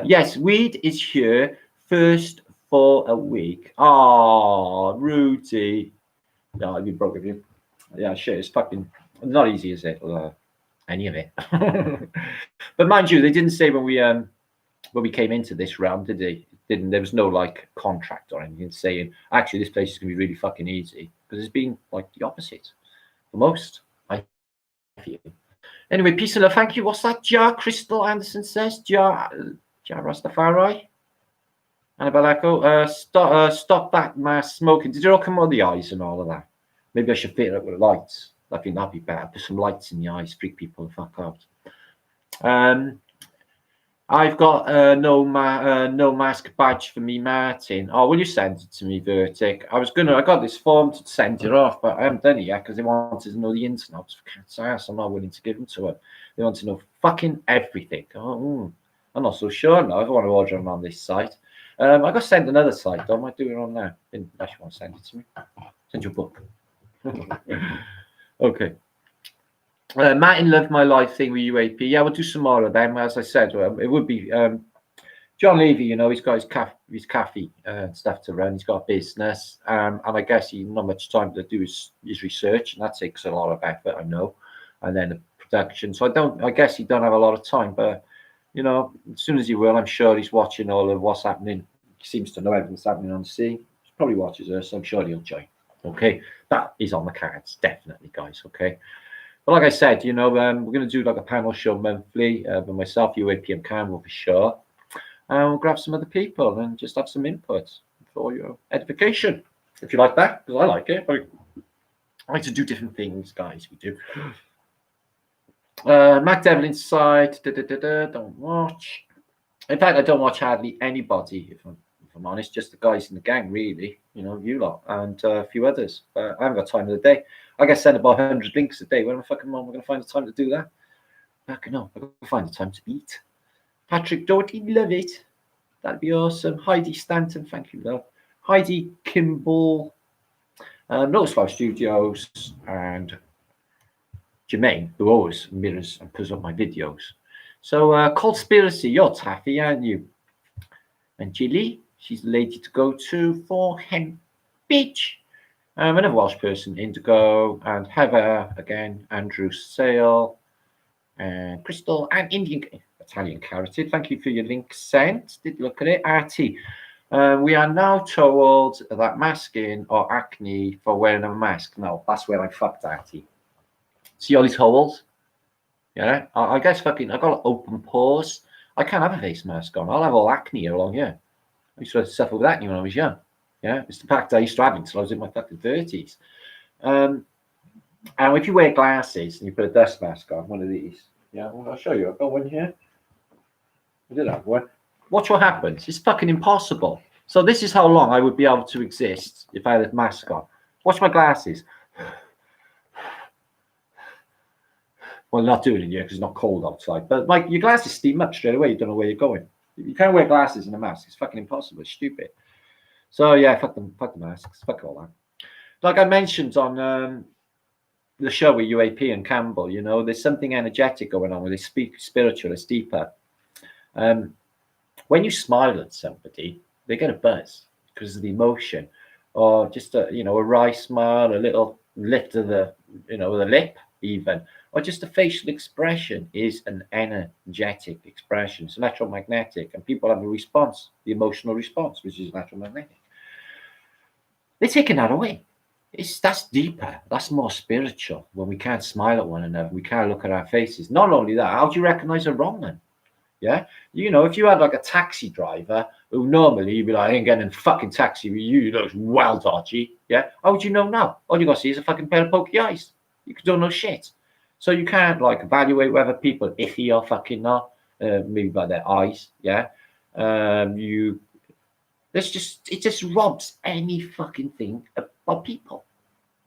A: Yes, weed is here first for a week. Oh, Rudy. No, I'd be broke of you. Yeah, shit, it's fucking not easy, is it? Any of it. But mind you, they didn't say when we came into this round, did they? Didn't there was no like contract or anything saying actually this place is gonna be really fucking easy, because it's been like the opposite for most, I feel. Anyway, peace and love. Thank you. What's that? Jar Crystal Anderson says. Jar Rastafari. Annabelle Echo. Stop that mass smoking. Did it all come on the eyes and all of that? Maybe I should fit it up with lights. I think that'd be better. Put some lights in the eyes, freak people the fuck out. I've got no mask badge for me, Martin. Oh, will you send it to me, Vertic? I got this form to send it off, but I haven't done it yet because they wanted to know the ins and outs for cat's ass. I'm not willing to give them to her. They want to know fucking everything. Oh, I'm not so sure now. If I want to order them on this site, I got to send another site. I might do it on there. Unless you want to send it to me. Send your book. Okay. Martin loved my life thing with UAP. Yeah, we'll do some more of them. As I said, it would be John Levy. You know, he's got his cafe stuff to run. He's got a business, and I guess he's not much time to do his research, and that takes a lot of effort, I know. And then the production. So I guess he don't have a lot of time, but you know, as soon as he will, I'm sure he's watching all of what's happening. He seems to know everything's happening on the sea. He probably watches us, so I'm sure he'll join. Okay, that is on the cards, definitely, guys. Okay. But like I said, you know, we're going to do like a panel show monthly with myself, UAP and Campbell for sure. And we'll grab some other people and just have some input for your edification, if you like that, because I like it. I like to do different things, guys. We do. Mac Devil Inside. Don't watch. In fact, I don't watch hardly anybody, if I'm honest, just the guys in the gang, really. You know, you lot and a few others. I haven't got time of the day. I get sent about 100 links a day. When am I fucking going to find the time to do that? No, I've got to find the time to eat. Patrick Doherty, love it. That'd be awesome. Heidi Stanton, thank you, love. Heidi Kimball, Notice 5 Studios, and Jermaine, who always mirrors and puts up my videos. So, Conspiracy, you're taffy, aren't you? And Gilly, she's the lady to go to for Hemp Beach. Another Welsh person, Indigo, and Heather, again, Andrew Sale, and Crystal, and Italian Carroted. Thank you for your link sent. Did look at it. Artie, we are now told that masking or acne for wearing a mask. No, that's where I fucked Artie. See all these holes? Yeah, I guess fucking, I got open pores. I can't have a face mask on. I'll have all acne along here. I used to suffer with acne when I was young. Yeah, it's the fact I used to have it until I was in my fucking 30s. And if you wear glasses and you put a dust mask on, one of these, yeah, well, I'll show you. I've got one here. I did have one. Watch what happens. It's fucking impossible. So this is how long I would be able to exist if I had a mask on. Watch my glasses. Well, not doing it yet because it's not cold outside. But like your glasses steam up straight away. You don't know where you're going. You can't wear glasses in a mask. It's fucking impossible. It's stupid. So yeah, fuck the masks, fuck all that. Like I mentioned on the show with UAP and Campbell, you know, there's something energetic going on where they speak spiritual, it's deeper. When you smile at somebody, they get a buzz because of the emotion, or just a, you know, a wry smile, a little lift of the, you know, the lip even, or just a facial expression is an energetic expression. It's electromagnetic, and people have a response, the emotional response, which is electromagnetic. They're taking that away. That's deeper, that's more spiritual. When we can't smile at one another, we can't look at our faces. Not only that, how do you recognize a wrong one? Yeah, you know, if you had like a taxi driver who normally you'd be like, I ain't getting in a fucking taxi with you, looks well dodgy. Yeah, how would you know now? All you gotta see is a fucking pair of pokey eyes. You don't know shit. So you can't like evaluate whether people are iffy or fucking not, maybe by their eyes. Yeah, it just robs any fucking thing about people.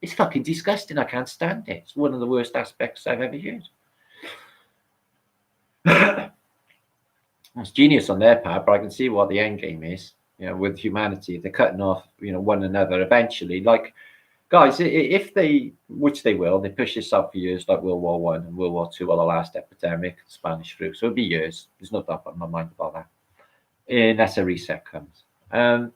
A: It's fucking disgusting. I can't stand it. It's one of the worst aspects I've ever heard. It's genius on their part, but I can see what the end game is. You know, with humanity, if they're cutting off, you know, one another eventually. Like, guys, if they, which they will, they push this out for years, like World War One and World War Two, or the last epidemic, Spanish flu. So it'll be years. There's no doubt in my mind about that. Unless a reset comes. The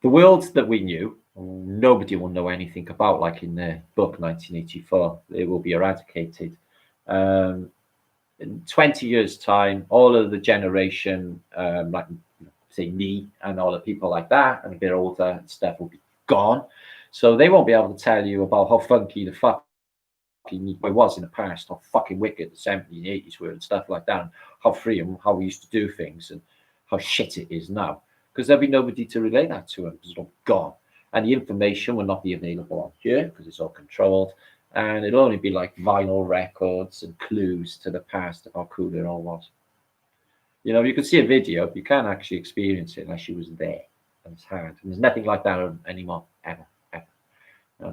A: world that we knew, nobody will know anything about, like in the book 1984. It will be eradicated. In 20 years' time, all of the generation, like say me and all the people like that, and a bit older and stuff, will be gone. So they won't be able to tell you about how funky the fucking it was in the past, how fucking wicked the 70s and 80s were and stuff like that, and how free and how we used to do things and how shit it is now. Because there'll be nobody to relay that to them because it's all gone. And the information will not be available on here because it's all controlled. And it'll only be like vinyl records and clues to the past of how cool it all was. You know, you can see a video, but you can't actually experience it unless you was there. And it's hard. And there's nothing like that anymore, ever.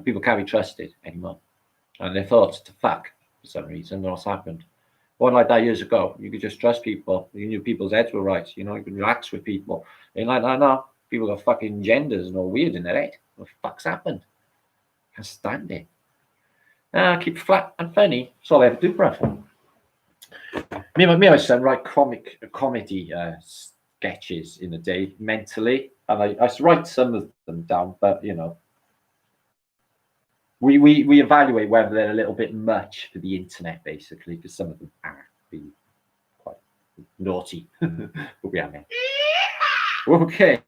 A: People can't be trusted anymore. And their thoughts to fuck for some reason. What's happened? One like that years ago, you could just trust people. You knew people's heads were right. You know, you could relax with people. And like that now, people got fucking genders and all weird in their head. What the fuck's happened? Can't stand it. Keep it flat and funny. That's all I ever do, bruv. Me and my son write comedy sketches in a day mentally, and I write some of them down. But you know, we evaluate whether they're a little bit much for the internet, basically, because some of them are being quite naughty. But we are. Okay,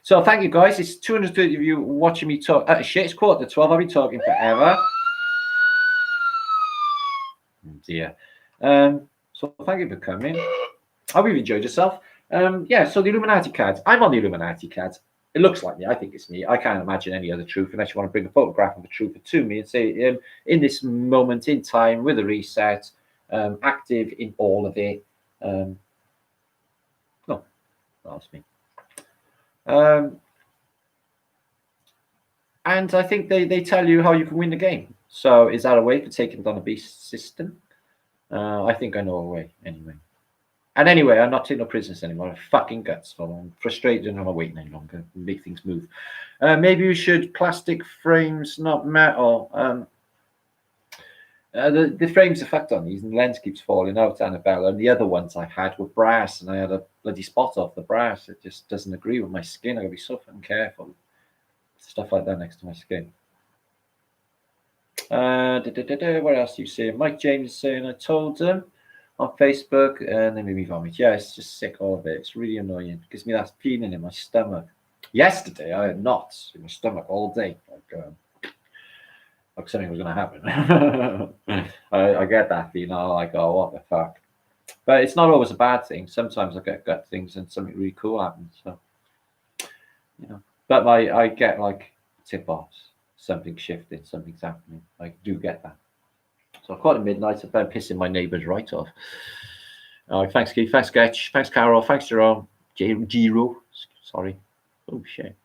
A: so thank you guys. It's 230 of you watching me talk. Shit, it's 11:45. I've been talking forever. Dear. So thank you for coming. I hope you've enjoyed yourself. Yeah, so the Illuminati cards. I'm on the Illuminati cards. It looks like me. I think it's me. I can't imagine any other truth unless you want to bring a photograph of the truth to me and say, in this moment in time with a reset, active in all of it. No, that's me. And I think they tell you how you can win the game. So is that a way for taking down a beast system? I think I know a way anyway. And anyway, I'm not taking no prisoners anymore. I'm fucking guts. So I'm frustrated and I'm not waiting any longer. Make things move. Maybe we should plastic frames, not metal. The frames are fucked on these, and the lens keeps falling out, Annabella. And the other ones I had were brass, and I had a bloody spot off the brass. It just doesn't agree with my skin. I gotta be so fucking careful. Stuff like that next to my skin. What else do you say? Mike James is saying I told him on Facebook, and then we vomit. Yeah, it's just sick, all of it. It's really annoying. It gives me that feeling in my stomach. Yesterday, I had knots in my stomach all day. Like something was going to happen. I get that feeling. Like, oh, what the fuck? But it's not always a bad thing. Sometimes I get gut things and something really cool happens. So, you know. But I get like tip-offs. Something's shifting, something's happening. I do get that. So quite at midnight, I'm pissing my neighbours right off. Thanks, Keith. Thanks, Sketch. Thanks, Carol. Thanks, Jerome. Giro. Sorry. Oh, shit.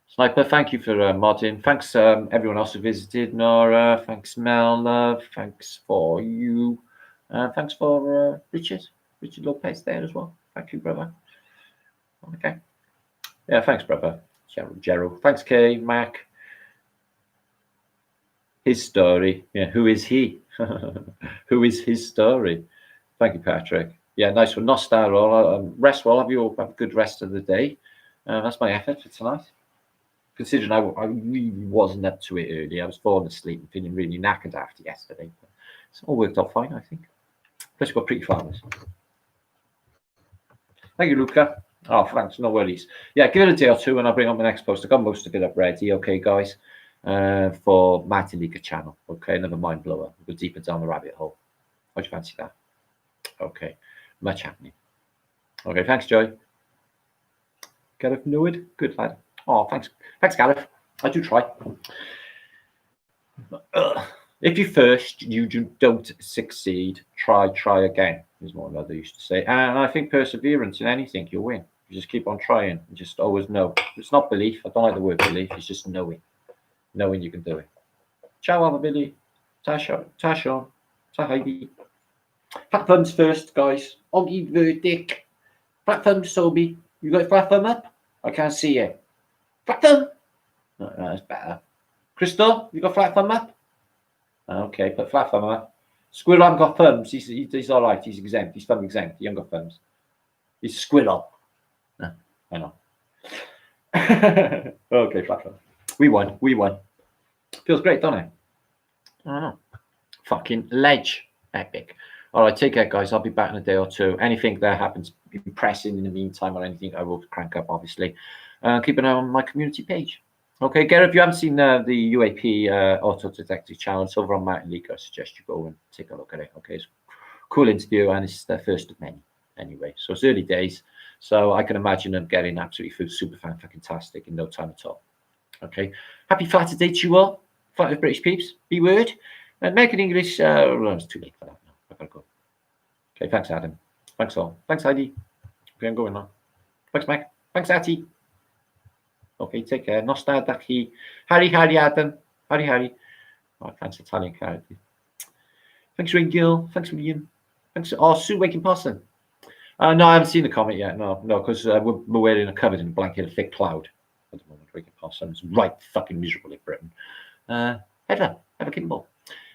A: Sniper, thank you for modding. Thanks, everyone else who visited. Nora, thanks, Mel. Love. Thanks for you. Thanks for Richard Lopez there as well. Thank you, brother. Okay. Yeah, thanks, brother. Gerald. Thanks, Kay, Mac. His story. Yeah, who is he? Who is his story? Thank you, Patrick. Yeah, nice one. Nostal. Rest well. Have a good rest of the day. That's my effort for tonight. considering I really wasn't up to it early. I was falling asleep and feeling really knackered after yesterday. But it's all worked out fine, I think. Plus, we've got pretty flowers. Thank you, Luca. Oh, thanks. No worries. Yeah, give it a day or two and I'll bring up my next post. I've got most of it up ready, okay, guys, for my Liedtke channel. Okay, another mind blower. We'll go deeper down the rabbit hole. How'd you fancy that? Okay, much happening. Okay, thanks, Joy. Gareth Newid, good lad. Oh, thanks, Gareth. I do try. If you first you don't succeed, try again, is what my mother used to say. And I think perseverance in anything, you'll win. You just keep on trying. You just always know. It's not belief. I don't like the word belief. It's just knowing you can do it. Ciao, Alva Billy. Ta Sean. Ta Heidi. Flat thumbs first, guys. Oggy Verdict. Flat thumb, Sobi. You got flat thumb up? I can't see it. Flat thumb. No, that's better. Crystal, you got flat thumb up? Okay, put flat thumb up. Squirrel hasn't got thumbs. He's all right. He's exempt. He's thumb exempt. He hasn't got thumbs. He's a squirrel. No, I know. Okay, flat thumb. We won. Feels great, doesn't it? I don't know. Fucking ledge. Epic. All right, take care, guys. I'll be back in a day or two. Anything that happens pressing in the meantime or anything, I will crank up, obviously. Keep an eye on my community page. Okay, Gareth, if you haven't seen the UAP Auto Detective channel, it's over on Matt and League. I suggest you go and take a look at it. Okay, it's a cool interview, and it's the first of many anyway. So it's early days, so I can imagine them getting absolutely super fantastic in no time at all. Okay, happy Flatterday to you all. Flat British peeps, be word. American English, it's too late for that now. I gotta go. Okay, thanks, Adam. Thanks all. Thanks, Heidi. Okay, I'm going now. Thanks, Mike. Thanks, Ati. Okay, take care. Nostad, Daki. Harry, Adam. Harry. Oh, thanks, Italian character. Thanks, Ray Gill. Thanks, William. Thanks. Oh, Sue Waking Possum. No, I haven't seen the comment yet. No, because we're wearing covered in a blanket of thick cloud at the moment. Waking Possum is right fucking miserable in Britain. Heather Kimball.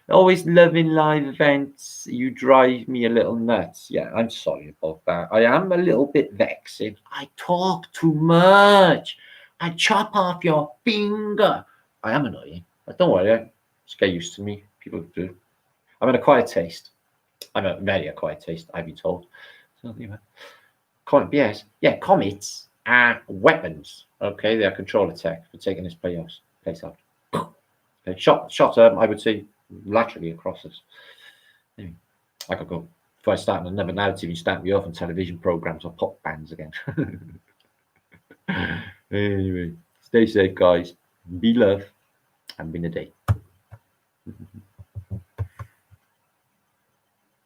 A: Always loving live events. You drive me a little nuts. Yeah, I'm sorry about that. I am a little bit vexing. I talk too much. I chop off your finger. I am annoying. But don't worry. Just get used to me. People do. I'm an acquired taste. I'm a very acquired taste, I've been told. So, you know. Yes. Yeah, comets are weapons. Okay, they are controller tech for taking this place out. Okay, shot I would say, laterally across us. Anyway, I could go. If I start another narrative, you start me off on television programs or pop bands again. Anyway, stay safe, guys. Be love and win a day.